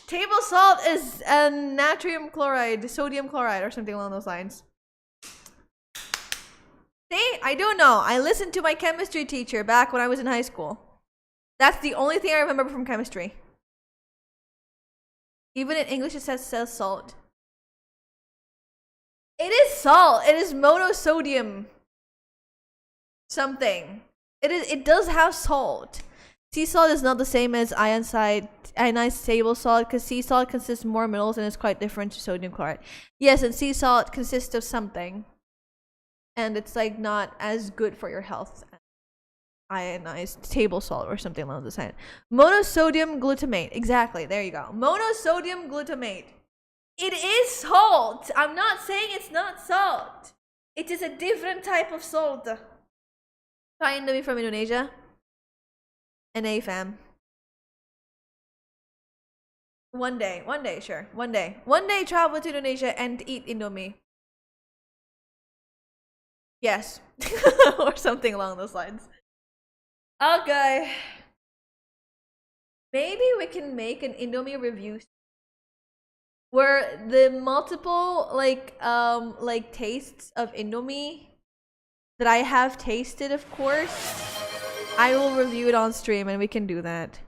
Table salt is natrium chloride, sodium chloride, or something along those lines. See, I do know. I listened to my chemistry teacher back when I was in high school. That's the only thing I remember from chemistry. Even in English, it says salt. It is salt. It is monosodium something. It does have salt. Sea salt is not the same as ionized table salt because sea salt consists of more minerals and is quite different to sodium chloride. Yes, and sea salt consists of something. And it's like not as good for your health as ionized table salt or something along those lines. Monosodium glutamate. Exactly. There you go. Monosodium glutamate. It is salt. I'm not saying it's not salt. It is a different type of salt. Try Indomie from Indonesia. NA fam. One day, sure. One day travel to Indonesia and eat Indomie. Yes. Or something along those lines. Okay. Maybe we can make an Indomie review where the multiple like tastes of Indomie that I have tasted, of course, I will review it on stream and we can do that.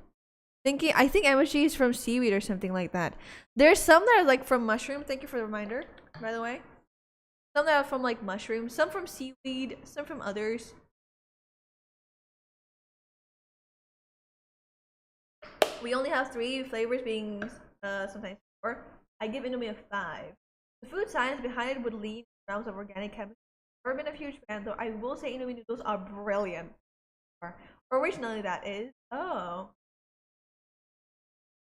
I think MSG is from seaweed or something like that. There's some that are like from mushroom. Thank you for the reminder, by the way. Some that are from like mushrooms, some from seaweed, some from others. We only have 3 flavors, being sometimes 4. I give Indomie a 5. The food science behind it would lean realms of organic chemistry. I've never been a huge fan, though I will say Indomie noodles are brilliant. Originally, that is. Oh.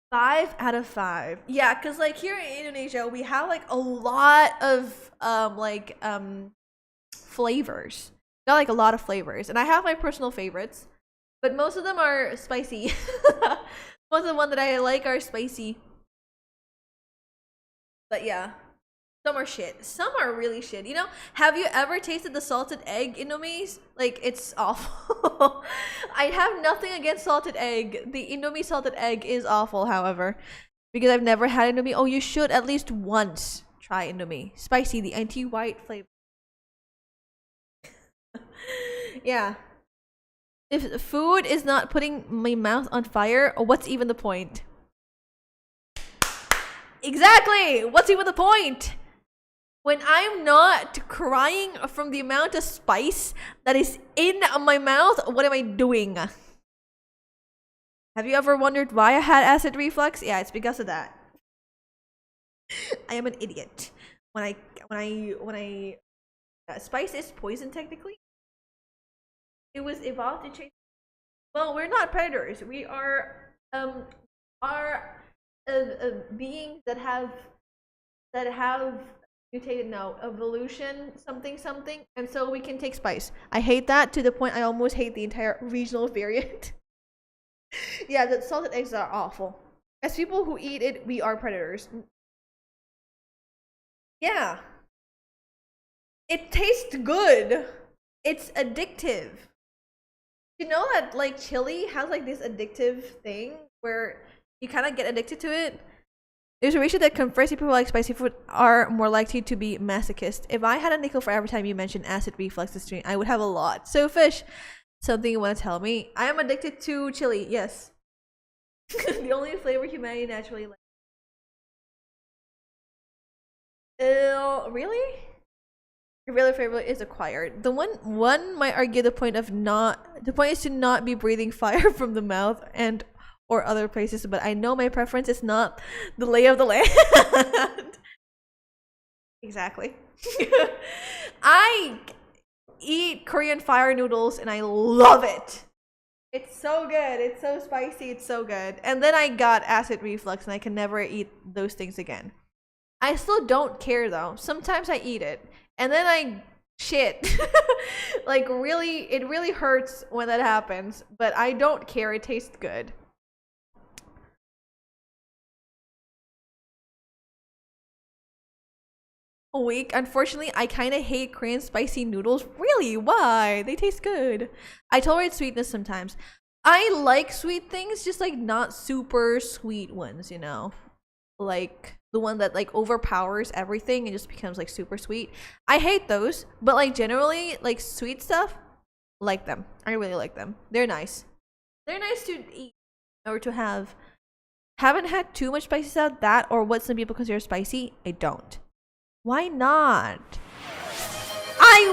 5 out of 5. Yeah, because like here in Indonesia, we have like a lot of flavors. Got like a lot of flavors, and I have my personal favorites, but most of them are spicy. Most of the ones that I like are spicy. But yeah, some are shit. Some are really shit. You know, have you ever tasted the salted egg Indomies? Like, it's awful. I have nothing against salted egg. The Indomie salted egg is awful, however, because I've never had Indomie. Oh, you should at least once try Indomie. Spicy, the anti-white flavor. Yeah. If food is not putting my mouth on fire, what's even the point? Exactly! What's even the point? When I'm not crying from the amount of spice that is in my mouth, what am I doing? Have you ever wondered why I had acid reflux? Yeah, it's because of that. I am an idiot. When I spice is poison technically. It was evolved to change. Well, we're not predators. We are beings that have mutated now, evolution something something, and so we can take spice. I hate that to the point I almost hate the entire regional variant. Yeah, the salted eggs are awful. As people who eat it, we are predators. Yeah, it tastes good. It's addictive. You know that like chili has like this addictive thing where you kind of get addicted to it. There's a ratio that confers people who like spicy food are more likely to be masochist. If I had a nickel for every time you mentioned acid reflux stream, I would have a lot. So fish, something you want to tell me? I am addicted to chili. Yes, the only flavor humanity naturally likes. Really? Your real favorite is acquired. The one might argue the point is to not be breathing fire from the mouth and or other places, but I know my preference is not the lay of the land. Exactly. I eat Korean fire noodles and I love it. It's so good. It's so spicy. It's so good. And then I got acid reflux and I can never eat those things again. I still don't care though. Sometimes I eat it and then I shit. Like really, it really hurts when that happens, but I don't care. It tastes good. A week. Unfortunately, I kind of hate Korean spicy noodles. Really? Why? They taste good. I tolerate sweetness sometimes. I like sweet things, just like not super sweet ones, you know? Like the one that like overpowers everything and just becomes like super sweet. I hate those, but like generally like sweet stuff, like them. I really like them. They're nice. They're nice to eat or to have. Haven't had too much spicy stuff, that or what some people consider spicy. I don't. Why not? I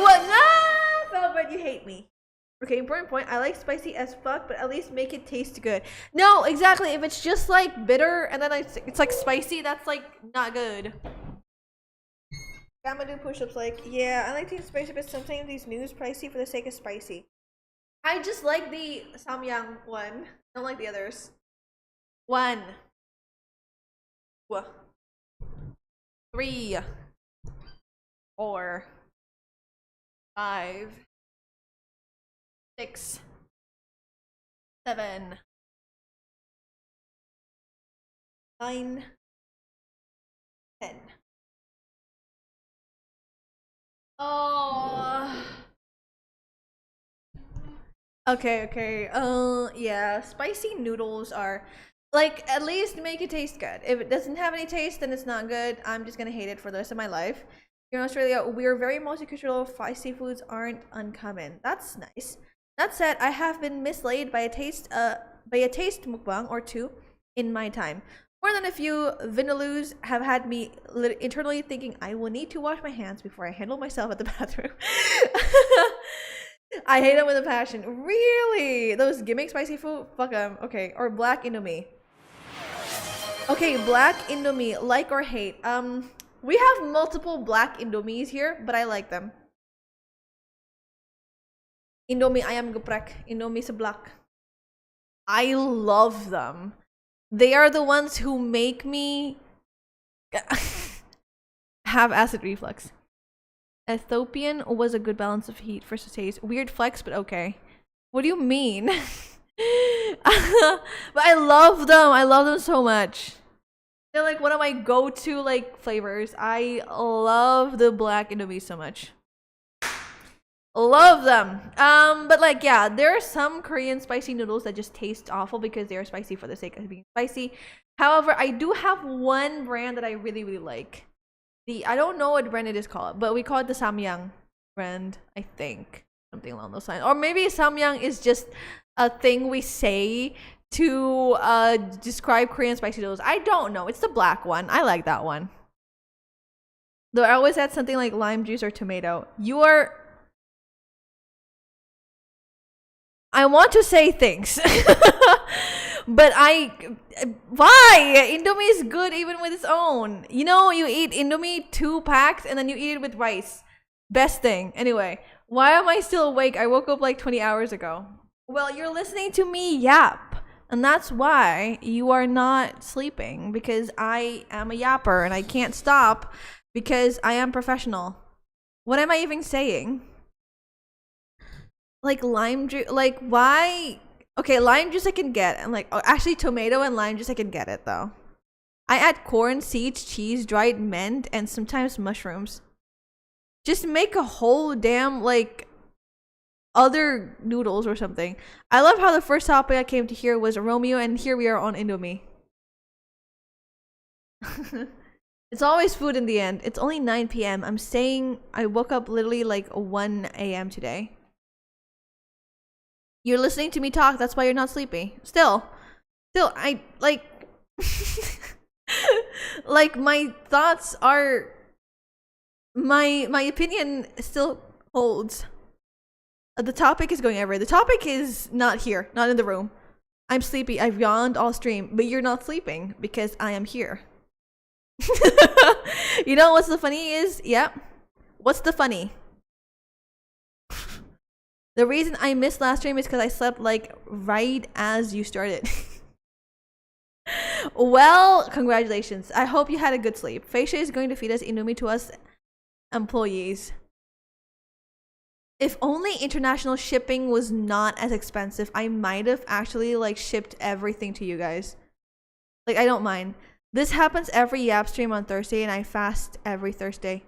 would not. But you hate me. Okay, important point. I like spicy as fuck, but at least make it taste good. No, exactly. If it's just like bitter and then it's like spicy, that's like not good. Gamma do push-ups like, yeah, I like to eat spicy, but sometimes these news pricey for the sake of spicy. I just like the samyang one. I don't like the others. One. 3, 4, 5, 6, 7, 9, 10. Oh. Okay. Yeah, spicy noodles are like at least make it taste good. If it doesn't have any taste, then it's not good. I'm just gonna hate it for the rest of my life. Here in Australia, we're very multicultural. Spicy foods aren't uncommon. That's nice. That said, I have been misled by a taste mukbang or two in my time. More than a few vindaloos have had me internally thinking I will need to wash my hands before I handle myself at the bathroom. I hate them with a passion. Really? Those gimmick spicy food? Fuck them. Okay. Or black indomie. Okay, black indomie. Like or hate. We have multiple black indomies here, but I like them. Indomie ayam geprek. Indomie seblak. I love them. They are the ones who make me have acid reflux. Ethiopian was a good balance of heat versus taste. Weird flex, but okay. What do you mean? But I love them. I love them so much. They're like one of my go-to like flavors. I love the black indomie so much. Love them. But like yeah, there are some Korean spicy noodles that just taste awful because they're spicy for the sake of being spicy. However, I do have one brand that I really like. I don't know what brand it is called, but we call it the Samyang brand, I think. Something along those lines. Or maybe Samyang is just a thing we say to describe Korean spicy noodles. I don't know. It's the black one. I like that one. Though I always add something like lime juice or tomato. I want to say things. But why? Indomie is good even with its own. You know, you eat Indomie 2 packs and then you eat it with rice. Best thing. Anyway, why am I still awake? I woke up like 20 hours ago. Well, you're listening to me yap. And that's why you are not sleeping. Because I am a yapper and I can't stop because I am professional. What am I even saying? Like lime juice. Like, why? Okay, lime juice I can get. And like, oh, actually, tomato and lime juice I can get it though. I add corn, seeds, cheese, dried mint, and sometimes mushrooms. Just make a whole damn, like, other noodles or something. I love how the first topic I came to here was Romeo, and here we are on Indomie. It's always food in the end. It's only 9 p.m. I'm saying I woke up literally like 1 a.m. today. You're listening to me talk, that's why you're not sleepy. Still, I like. Like, my thoughts are. My opinion still holds. The topic is going everywhere. The topic is not here, not in the room. I'm sleepy. I've yawned all stream, but you're not sleeping because I am here. You know what's the funny is? Yep. What's the funny? The reason I missed last stream is because I slept like right as you started. Well, congratulations. I hope you had a good sleep. Faisha is going to feed us Indomie to us employees. If only international shipping was not as expensive, I might have actually like shipped everything to you guys. Like, I don't mind. This happens every Yap stream on Thursday, and I fast every Thursday.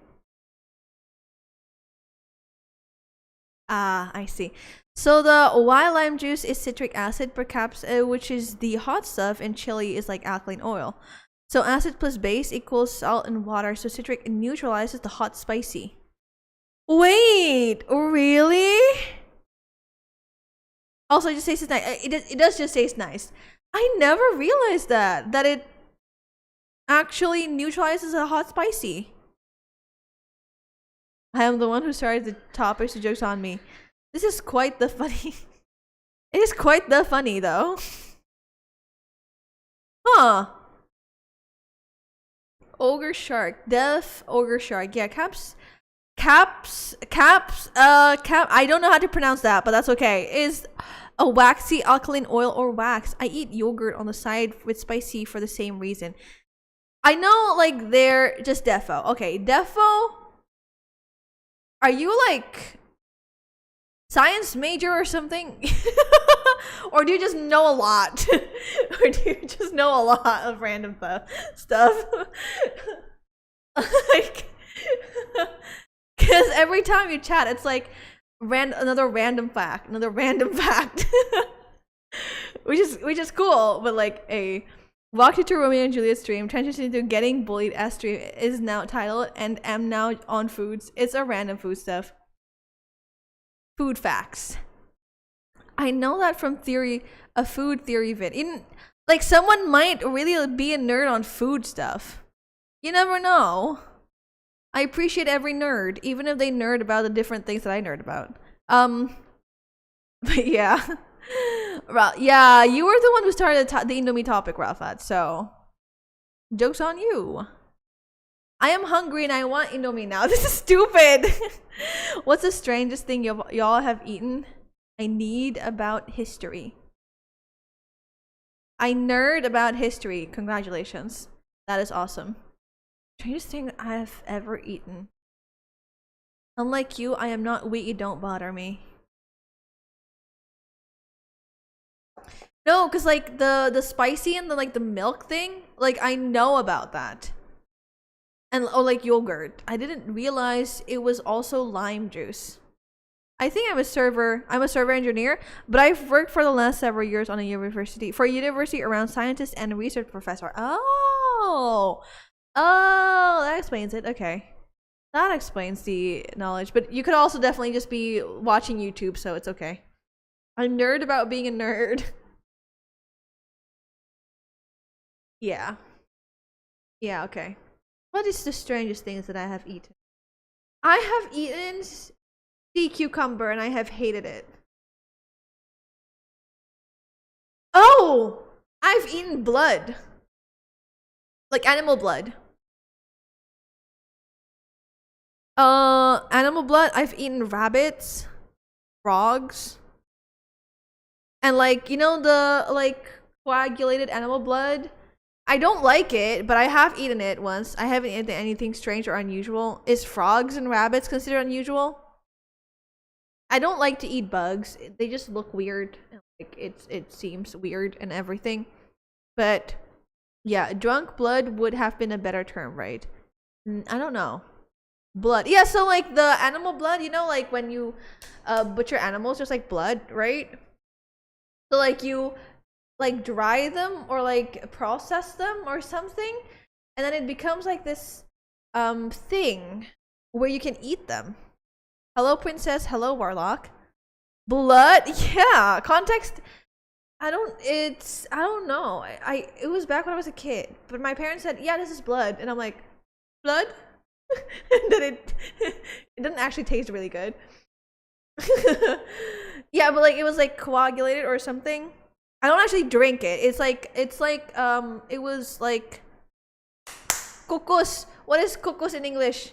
Ah, I see. So the wild lime juice is citric acid, perhaps, which is the hot stuff, and chili is like alkaline oil. So acid plus base equals salt and water. So citric neutralizes the hot spicy. Wait, really? Also, it just tastes nice. It does just taste nice. I never realized that it actually neutralizes a hot spicy. I am the one who started the topics. The joke's on me. This is quite the funny. It is quite the funny though. Huh. Ogre shark. Deaf ogre shark. Yeah, caps. I don't know how to pronounce that, but that's okay. Is a waxy alkaline oil or wax. I eat yogurt on the side with spicy for the same reason. I know, like, they're just defo. Okay, defo. Are you like science major or something? Or do you just know a lot? Or do you just know a lot of random stuff? Like, because every time you chat, it's like another random fact, which is cool. But like, a walk you to Romeo and Juliet stream transition into getting bullied as stream is now titled, and am now on foods. It's a random food stuff. Food facts. I know that from theory, a food theory vid. Like, someone might really be a nerd on food stuff. You never know. I appreciate every nerd, even if they nerd about the different things that I nerd about. But yeah. Yeah, you were the one who started the Indomie topic, Ralphat, so joke's on you. I am hungry and I want Indomie now. This is stupid. What's the strangest thing y'all have eaten? I need about history. I nerd about history. Congratulations. That is awesome. Strangest thing I've ever eaten. Unlike you, I am not wheaty, don't bother me. No, because like the spicy and the milk thing, like, I know about that. And like yogurt. I didn't realize it was also lime juice. I think I'm a server engineer, but I've worked for the last several years on a university around scientist and research professor. Oh, that explains it. Okay, that explains the knowledge. But you could also definitely just be watching YouTube, so it's okay. I'm nerd about being a nerd. Yeah. Yeah, okay. What is the strangest things that I have eaten? I have eaten sea cucumber and I have hated it. Oh! I've eaten blood. Like animal blood. Animal blood. I've eaten rabbits, frogs. And like, you know, the like coagulated animal blood. I don't like it, but I have eaten it once. I haven't eaten anything strange or unusual. Is frogs and rabbits considered unusual? I don't like to eat bugs. They just look weird. Like it seems weird and everything. But yeah, drunk blood would have been a better term, right? I don't know. Blood. Yeah, so like the animal blood, you know, like when you butcher animals, just like blood, right? So like you like dry them or like process them or something, and then it becomes like this thing where you can eat them. Hello princess, hello warlock. Blood? Yeah, context. I don't know. It was back when I was a kid, but my parents said, yeah, this is blood, and I'm like, blood. And then it didn't actually taste really good. Yeah, but like it was like coagulated or something. I don't actually drink it. It's like it was like kokos. What is kokos in English?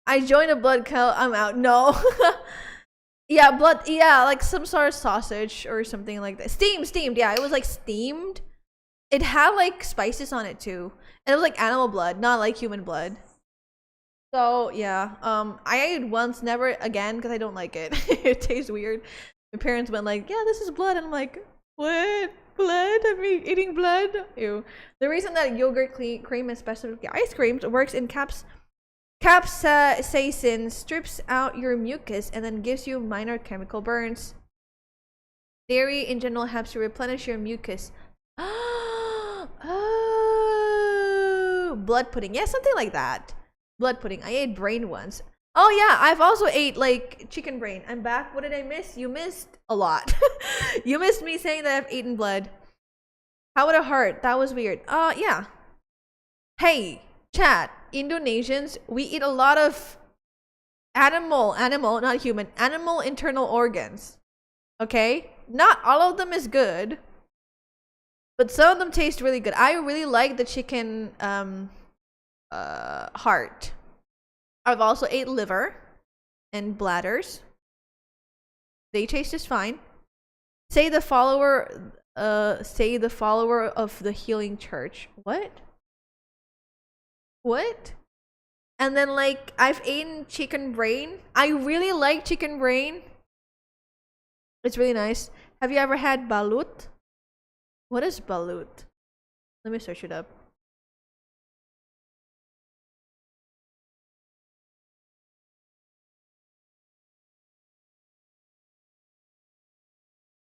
I joined a blood cult. I'm out. No. Yeah, blood. Yeah, like some sort of sausage or something like that. Steamed. Yeah, it was like steamed. It had like spices on it too, and it was like animal blood, not like human blood. So yeah, I ate it once, never again, because I don't like it. It tastes weird. My parents went like, "Yeah, this is blood," and I'm like, "What? Blood? I'm eating blood?" Ew. The reason that yogurt cream and specifically ice creams works in capsaicin strips out your mucus and then gives you minor chemical burns. Dairy in general helps you replenish your mucus. Oh, blood pudding. Yeah, something like that. Blood pudding. I ate brain once. Oh yeah, I've also ate like chicken brain. I'm back. What did I miss? You missed a lot. You missed me saying that I've eaten blood. How would it hurt? That was weird. Yeah. Hey, chat. Indonesians, we eat a lot of animal, not human, animal internal organs. Okay? Not all of them is good, but some of them taste really good. I really like the chicken heart. I've also ate liver and bladders. They taste just fine. Say the follower of the healing church. What? And then like I've eaten chicken brain. I really like chicken brain. It's really nice. Have you ever had balut? What is balut? Let me search it up.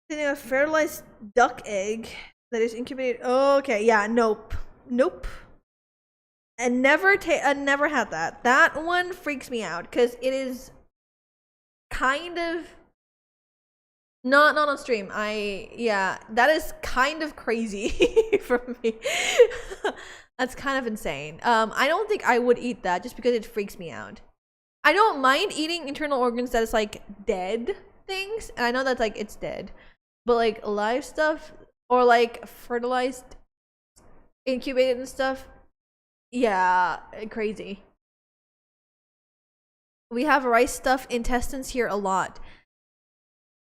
A fertilized duck egg that is incubated. Oh, okay, yeah, nope. And never had that. That one freaks me out because it is kind of not on stream. That is kind of crazy for me. That's kind of insane. I don't think I would eat that just because it freaks me out. I don't mind eating internal organs that is like dead things, and I know that's like it's dead, but like live stuff or like fertilized, incubated and stuff, yeah, crazy. We have rice stuffed intestines here a lot.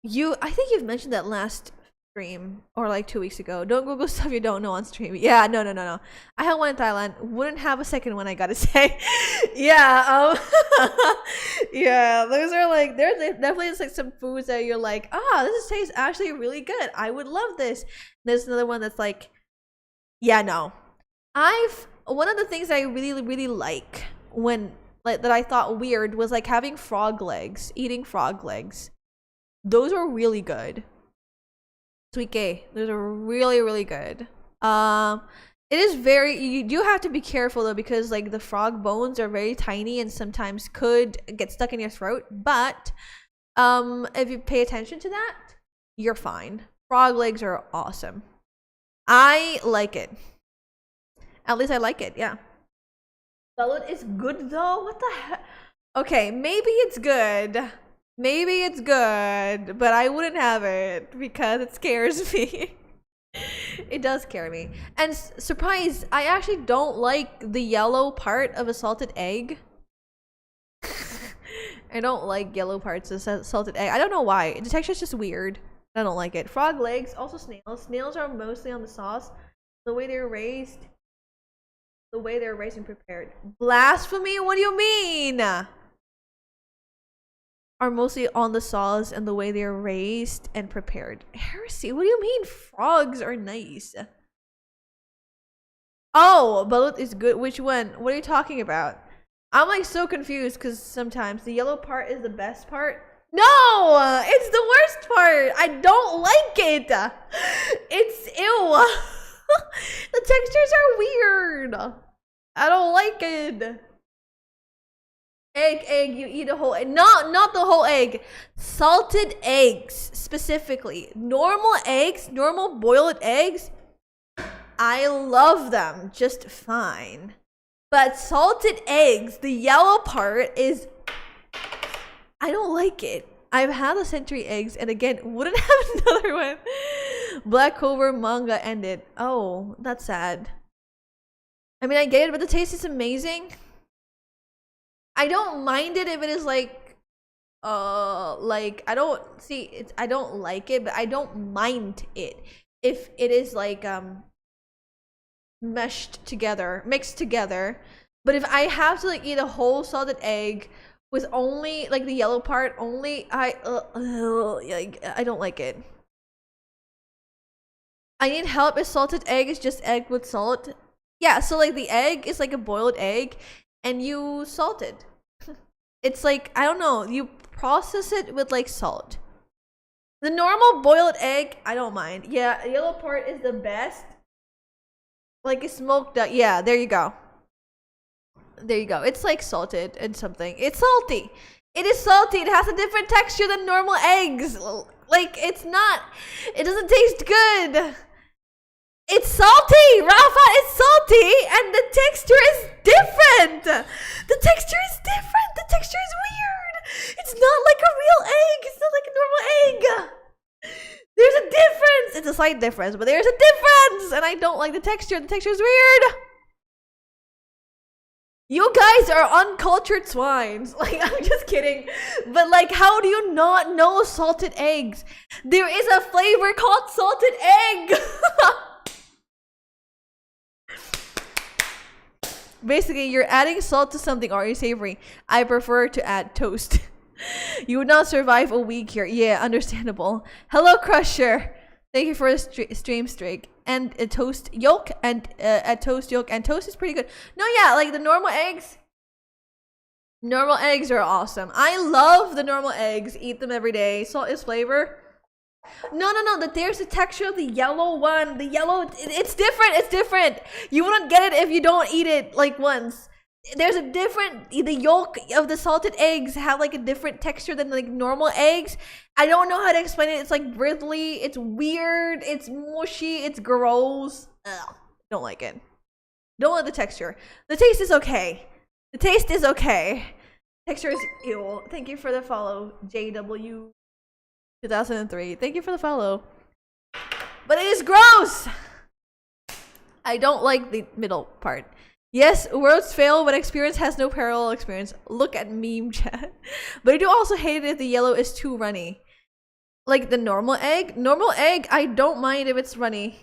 I think you've mentioned that last stream or like 2 weeks ago. Don't Google stuff you don't know on stream. Yeah, no. I had one in Thailand. Wouldn't have a second one, I gotta say. Yeah, yeah, those are like, there's definitely just like some foods that you're like, this tastes actually really good. I would love this. There's another one that's like, yeah, no. One of the things I really, really like when like that I thought weird was like having frog legs, eating frog legs. Those are really good. Sweet gay. Those are really, really good. It is you do have to be careful though, because like the frog bones are very tiny and sometimes could get stuck in your throat. But if you pay attention to that, you're fine. Frog legs are awesome. I like it. At least I like it, yeah. Balut is good though? What the heck? Okay, maybe it's good. Maybe it's good, but I wouldn't have it because it scares me. It does scare me. And surprise, I actually don't like the yellow part of a salted egg. I don't like yellow parts of salted egg. I don't know why. The texture is just weird. I don't like it. Frog legs, also snails. Snails are mostly on the sauce. The way they're raised. The way they're raised and prepared. Blasphemy? What do you mean? Are mostly on the sauce and the way they're raised and prepared. Heresy? What do you mean frogs are nice? Oh, balut is good. Which one? What are you talking about? I'm like so confused because sometimes the yellow part is the best part. No, it's the worst part. I don't like it. It's ew. The textures are weird. I don't like it. Egg, you eat a whole egg. Not the whole egg. Salted eggs, specifically. Normal eggs, normal boiled eggs, I love them just fine. But salted eggs, the yellow part is... I don't like it. I've had the century eggs, and again, wouldn't have another one. Black Clover manga ended. Oh, that's sad. I mean, I get it, but the taste is amazing. I don't mind it if it is like I don't see it. I don't like it, but I don't mind it if it is like mixed together. But if I have to like eat a whole salted egg with only like the yellow part only, like I don't like it. I need help if salted egg is just egg with salt. Yeah, so like the egg is like a boiled egg and you salt it. It's like, I don't know, you process it with like salt. The normal boiled egg, I don't mind. Yeah, the yellow part is the best. Like it's smoked out. Yeah, there you go. There you go. It's like salted and something. It's salty. It is salty. It has a different texture than normal eggs. Like it's not. It doesn't taste good. It's salty, Rafa. It's salty, and the texture is different. The texture is different. The texture is weird. It's not like a real egg. It's not like a normal egg. There's a difference. It's a slight difference, but there's a difference, and I don't like the texture. The texture is weird. You guys are uncultured swines. Like, I'm just kidding. But like, how do you not know salted eggs? There is a flavor called salted egg. Basically, you're adding salt to something already savory. I prefer to add toast. You would not survive a week here. Yeah, understandable. Hello, Crusher. Thank you for the stream streak. And a toast yolk and a toast yolk. And toast is pretty good. No, yeah, like the normal eggs. Normal eggs are awesome. I love the normal eggs. Eat them every day. Salt is flavor. No. There's the texture of the yellow one. The yellow, it's different. It's different. You wouldn't get it if you don't eat it like once. There's a different, the yolk of the salted eggs have like a different texture than like normal eggs. I don't know how to explain it. It's like bristly. It's weird. It's mushy. It's gross. Ugh, don't like it. Don't like the texture. The taste is okay. The taste is okay. Texture is ew. Thank you for the follow, JW. 2003. Thank you for the follow. But it is gross. I don't like the middle part. Yes, worlds fail when experience has no parallel experience. Look at meme chat. But I do also hate it if the yellow is too runny. Like the normal egg. Normal egg, I don't mind if it's runny.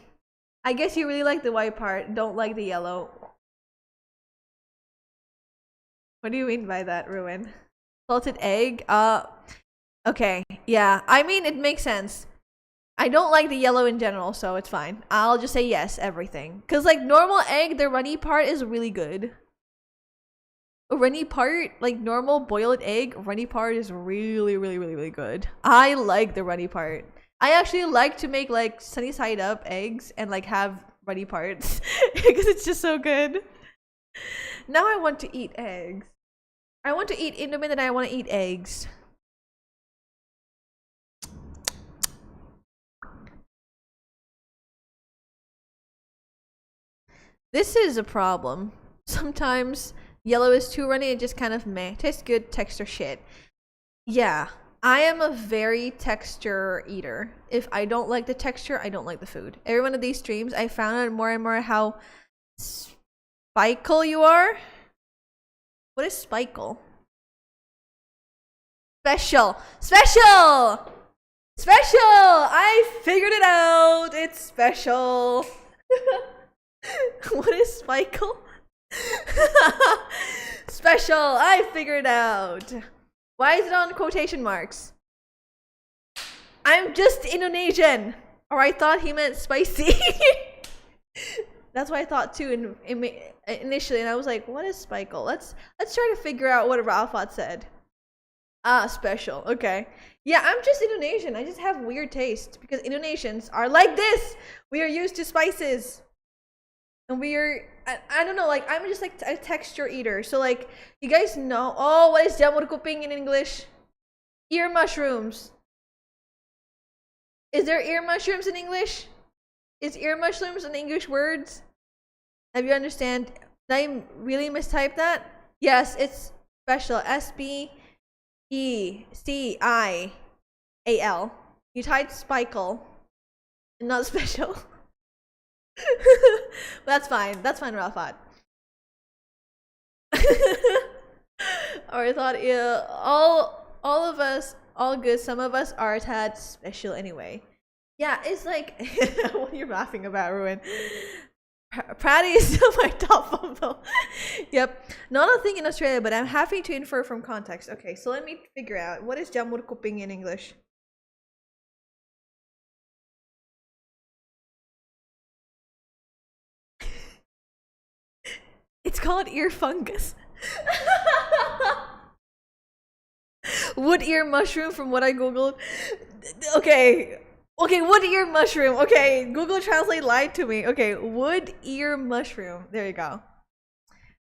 I guess you really like the white part. Don't like the yellow. What do you mean by that, Ruin? Salted egg? Okay, yeah. I mean, it makes sense. I don't like the yellow in general, so it's fine. I'll just say yes, everything. Because, like, normal egg, the runny part is really good. A runny part, like normal boiled egg, runny part is really, really, really, really good. I like the runny part. I actually like to make, like, sunny side up eggs and, like, have runny parts. Because it's just so good. Now I want to eat eggs. I want to eat Indomie and I want to eat eggs. This is a problem. Sometimes yellow is too runny and just kind of meh. Tastes good, texture shit. Yeah, I am a very texture eater. If I don't like the texture, I don't like the food. Every one of these streams, I found out more and more how spikeful you are. What is spikeful? Special. Special! Special! I figured it out. It's special. What is Spikel? Special. I figured it out. Why is it on quotation marks? I'm just Indonesian. Or I thought he meant spicy. That's what I thought too initially, and I was like, what is Spikel? Let's try to figure out what Ralphot said. Ah, special. Okay. Yeah, I'm just Indonesian. I just have weird taste because Indonesians are like this. We are used to spices. And I don't know, like I'm just like a texture eater. So like you guys know, oh, what is jamur kuping in English? Ear mushrooms. Is there ear mushrooms in English? Is ear mushrooms an English words? Have you understand? Did I really mistype that? Yes, it's special. SPECIAL. You typed Spikel, and not special. That's fine. That's fine, Ralphot. Or I thought, yeah, all of us, all good. Some of us are a tad special anyway. Yeah, it's like what are you laughing about, Ruin? Pratty is still my top bumble. Yep, not a thing in Australia, but I'm happy to infer from context. Okay, so let me figure out what is jamur kuping in English. It's called ear fungus. Wood ear mushroom from what I googled. Okay, wood ear mushroom. Okay, Google Translate lied to me. Okay, wood ear mushroom. There you go.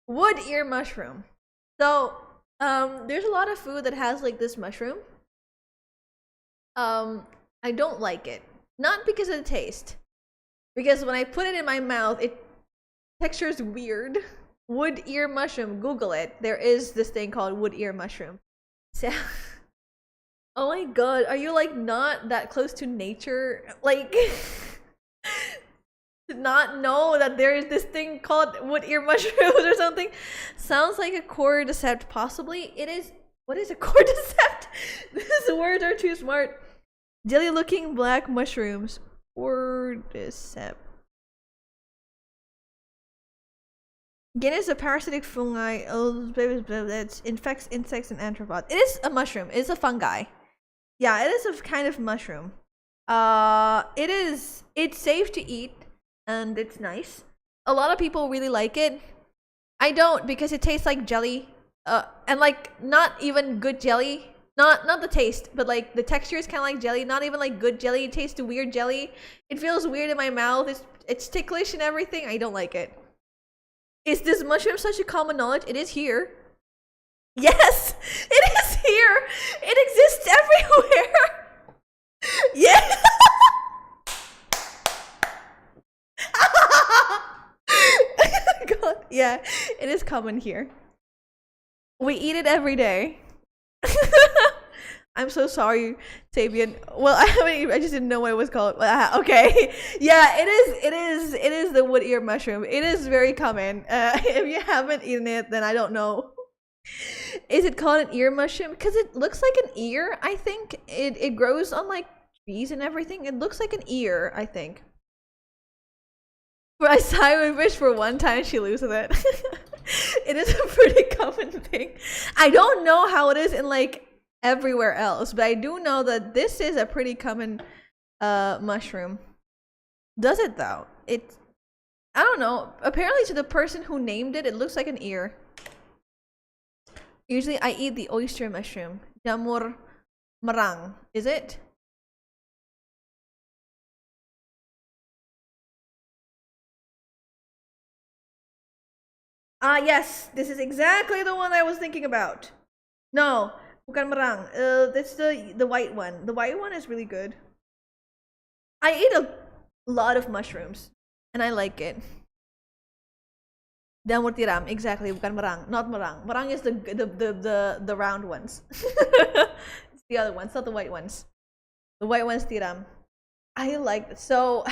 Wood ear mushroom. So, there's a lot of food that has like this mushroom. I don't like it. Not because of the taste. Because when I put it in my mouth, it texture is weird. Wood ear mushroom. Google it. There is this thing called wood ear mushroom. So, oh my god, are you like not that close to nature? Like to not know that there is this thing called wood ear mushrooms or something? Sounds like a cordyceps, possibly. It is. What is a cordyceps? These words are too smart. Jelly looking black mushrooms. Cordyceps. Again, is a parasitic fungi that infects insects and arthropods. It is a mushroom. It is a fungi. Yeah, it is a kind of mushroom. It's safe to eat and it's nice. A lot of people really like it. I don't, because it tastes like jelly. And like not even good jelly. Not the taste, but like the texture is kind of like jelly. Not even like good jelly. It tastes weird jelly. It feels weird in my mouth. It's ticklish and everything. I don't like it. Is this mushroom such a common knowledge? It is here. Yes, it is here. It exists everywhere. Yeah. God, yeah, it is common here. We eat it every day. I'm so sorry, Sabian. Well, I just didn't know what it was called. Okay, yeah, it is the wood ear mushroom. It is very common. If you haven't eaten it, then I don't know. Is it called an ear mushroom? Because it looks like an ear. I think it grows on like trees and everything. It looks like an ear, I think. But I sigh my wish for one time she loses it. It is a pretty common thing. I don't know how it is in like everywhere else, but I do know that this is a pretty common mushroom. Does it though? I don't know. Apparently to the person who named it, it looks like an ear. Usually I eat the oyster mushroom. Jamur merang. Is it? Ah, yes. This is exactly the one I was thinking about. No. Bukan merang. That's the white one. The white one is really good. I eat a lot of mushrooms, and I like it. Jamur tiram, exactly. Bukan merang, not merang. Merang is the round ones. It's the other ones, not the white ones. The white ones tiram. I like it. So.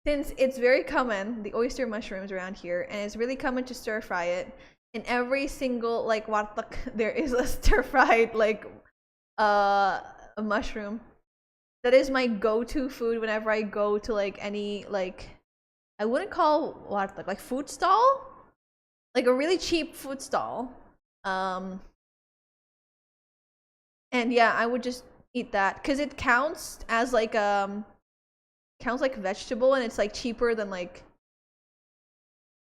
Since it's very common, the oyster mushrooms around here, and it's really common to stir fry it, in every single like warteg there is a stir-fried like a mushroom. That is my go-to food whenever I go to like any like, I wouldn't call warteg like food stall, like a really cheap food stall. And yeah, I would just eat that because it counts as like counts like vegetable, and it's like cheaper than like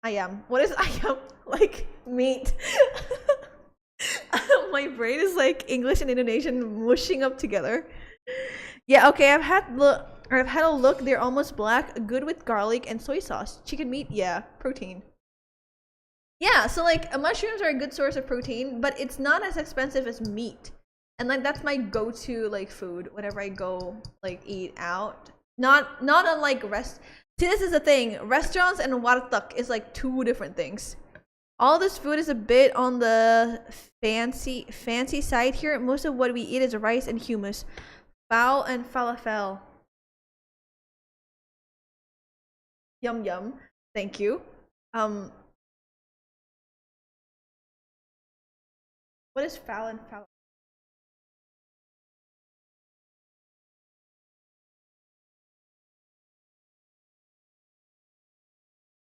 ayam. What is ayam? Like meat. My brain is like English and Indonesian mushing up together. Yeah, okay, I've had a look. They're almost black, good with garlic and soy sauce. Chicken meat, yeah, protein. Yeah, so like mushrooms are a good source of protein, but it's not as expensive as meat. And like that's my go-to like food whenever I go like eat out. Not unlike See, this is the thing. Restaurants and warteg is like two different things. All this food is a bit on the fancy side here. Most of what we eat is rice and hummus. Bao and falafel. Yum yum. Thank you. What is phao and falafel?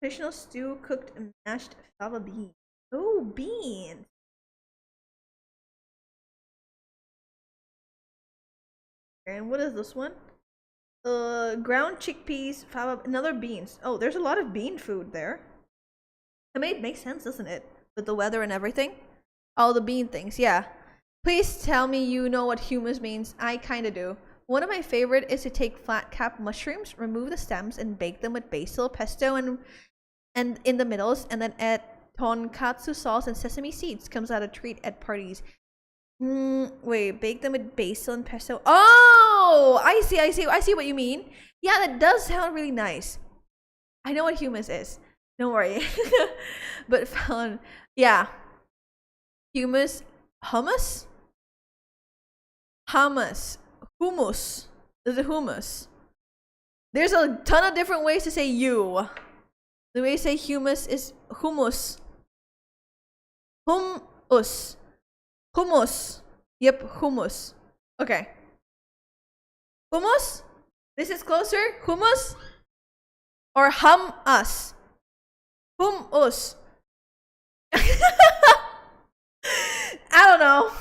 Traditional stew cooked and mashed fava beans. Oh, beans. And what is this one? Ground chickpeas, fava, another beans. Oh, there's a lot of bean food there. I mean, it makes sense, doesn't it? With the weather and everything. All the bean things, yeah. Please tell me you know what hummus means. I kinda do. One of my favorite is to take flat cap mushrooms, remove the stems, and bake them with basil, pesto, and in the middles, and then add tonkatsu sauce and sesame seeds. Comes out a treat at parties. Wait, bake them with basil and pesto. Oh, I see what you mean. Yeah, that does sound really nice. I know what hummus is. Don't worry. But found, yeah. Hummus, hummus? Hummus. Is it hummus? There's a ton of different ways to say you. The way you say hummus is hummus. Hummus. Hummus. Yep, hummus. Okay. Hummus? This is closer. Hummus? Or hum-us? Hum-us. I don't know.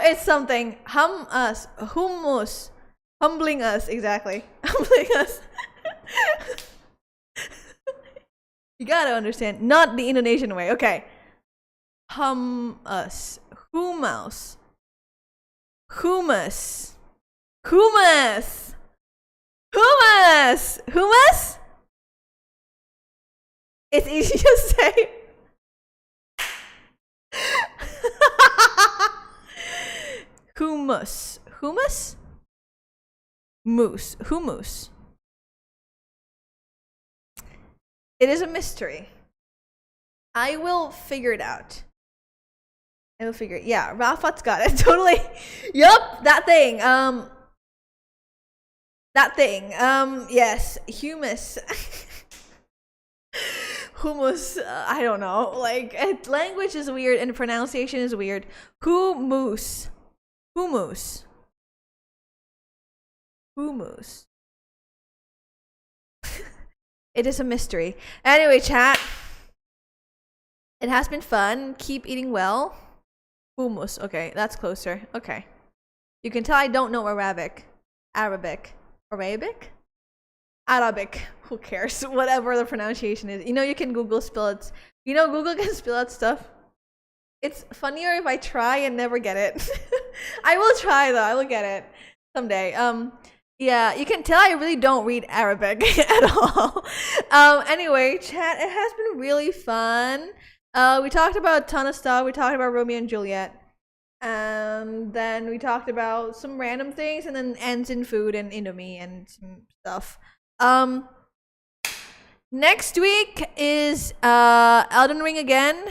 It's something. Hum-us. Hummus. Humbling us. Exactly. Humbling us. You gotta understand. Not the Indonesian way. Okay. Hum-us. Hummus. Hummus. Hummus. Hummus. Hummus? It's easy to say. Hummus. Hummus? Moose. Hummus. It is a mystery. I will figure it out. I will figure it. Yeah, Rafat's got it. Totally. Yup, that thing. That thing. Yes, humus. Hummus. I don't know. Like, language is weird and pronunciation is weird. Hummus. Hummus. Hummus. It is a mystery. Anyway, chat. It has been fun. Keep eating well. Hummus. Okay, that's closer. Okay. You can tell I don't know Arabic. Arabic. Who cares? Whatever the pronunciation is. You know, you can Google spell it. You know, Google can spell out stuff. It's funnier if I try and never get it. I will try though. I will get it someday. Yeah, you can tell I really don't read Arabic at all. Anyway, chat, it has been really fun. We talked about a ton of stuff. We talked about Romeo and Juliet. Then we talked about some random things, and then ends in food and Indomie and some stuff. Next week is Elden Ring again.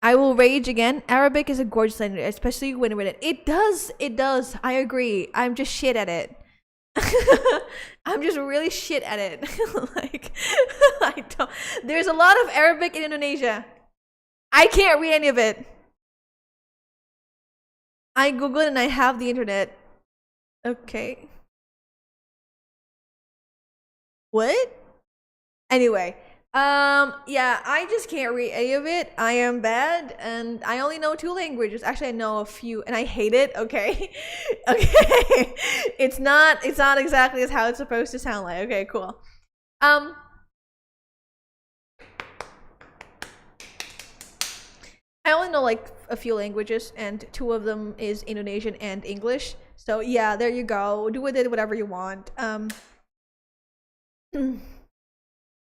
I will rage again. Arabic is a gorgeous language, especially when read it. It does. I agree. I'm just shit at it. I'm just really shit at it. Like, I don't. There's a lot of Arabic in Indonesia. I can't read any of it. I googled and I have the internet. Okay. What? Anyway, yeah, I just can't read any of it. I am bad, and I only know 2 languages. Actually, I know a few, and I hate it. Okay, okay, it's not exactly as how it's supposed to sound like. Okay, cool. I only know like a few languages, and 2 of them is Indonesian and English. So yeah, there you go. Do with it whatever you want.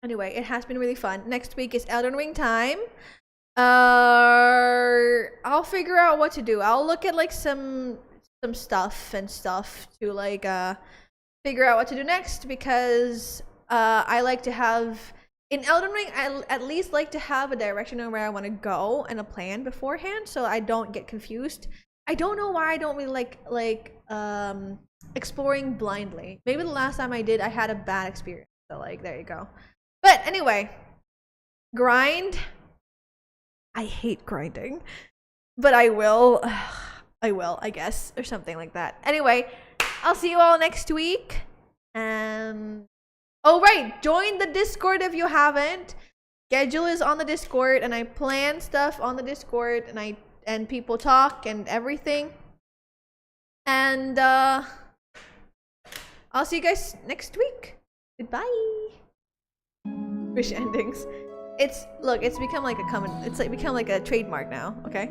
Anyway, it has been really fun. Next week is Elden Ring time. I'll figure out what to do. I'll look at like some stuff to like figure out what to do next, because I like to have in Elden Ring, I at least like to have a direction on where I want to go and a plan beforehand, so I don't get confused. I don't know why I don't really like exploring blindly. Maybe the last time I did, I had a bad experience. So like, there you go. But anyway, grind. I hate grinding, but I will, I guess, or something like that. Anyway, I'll see you all next week. And oh right, join the Discord if you haven't. Schedule is on the Discord, and I plan stuff on the Discord, and people talk and everything. And I'll see you guys next week. Goodbye. Wish endings. It's become like become like a trademark now, okay?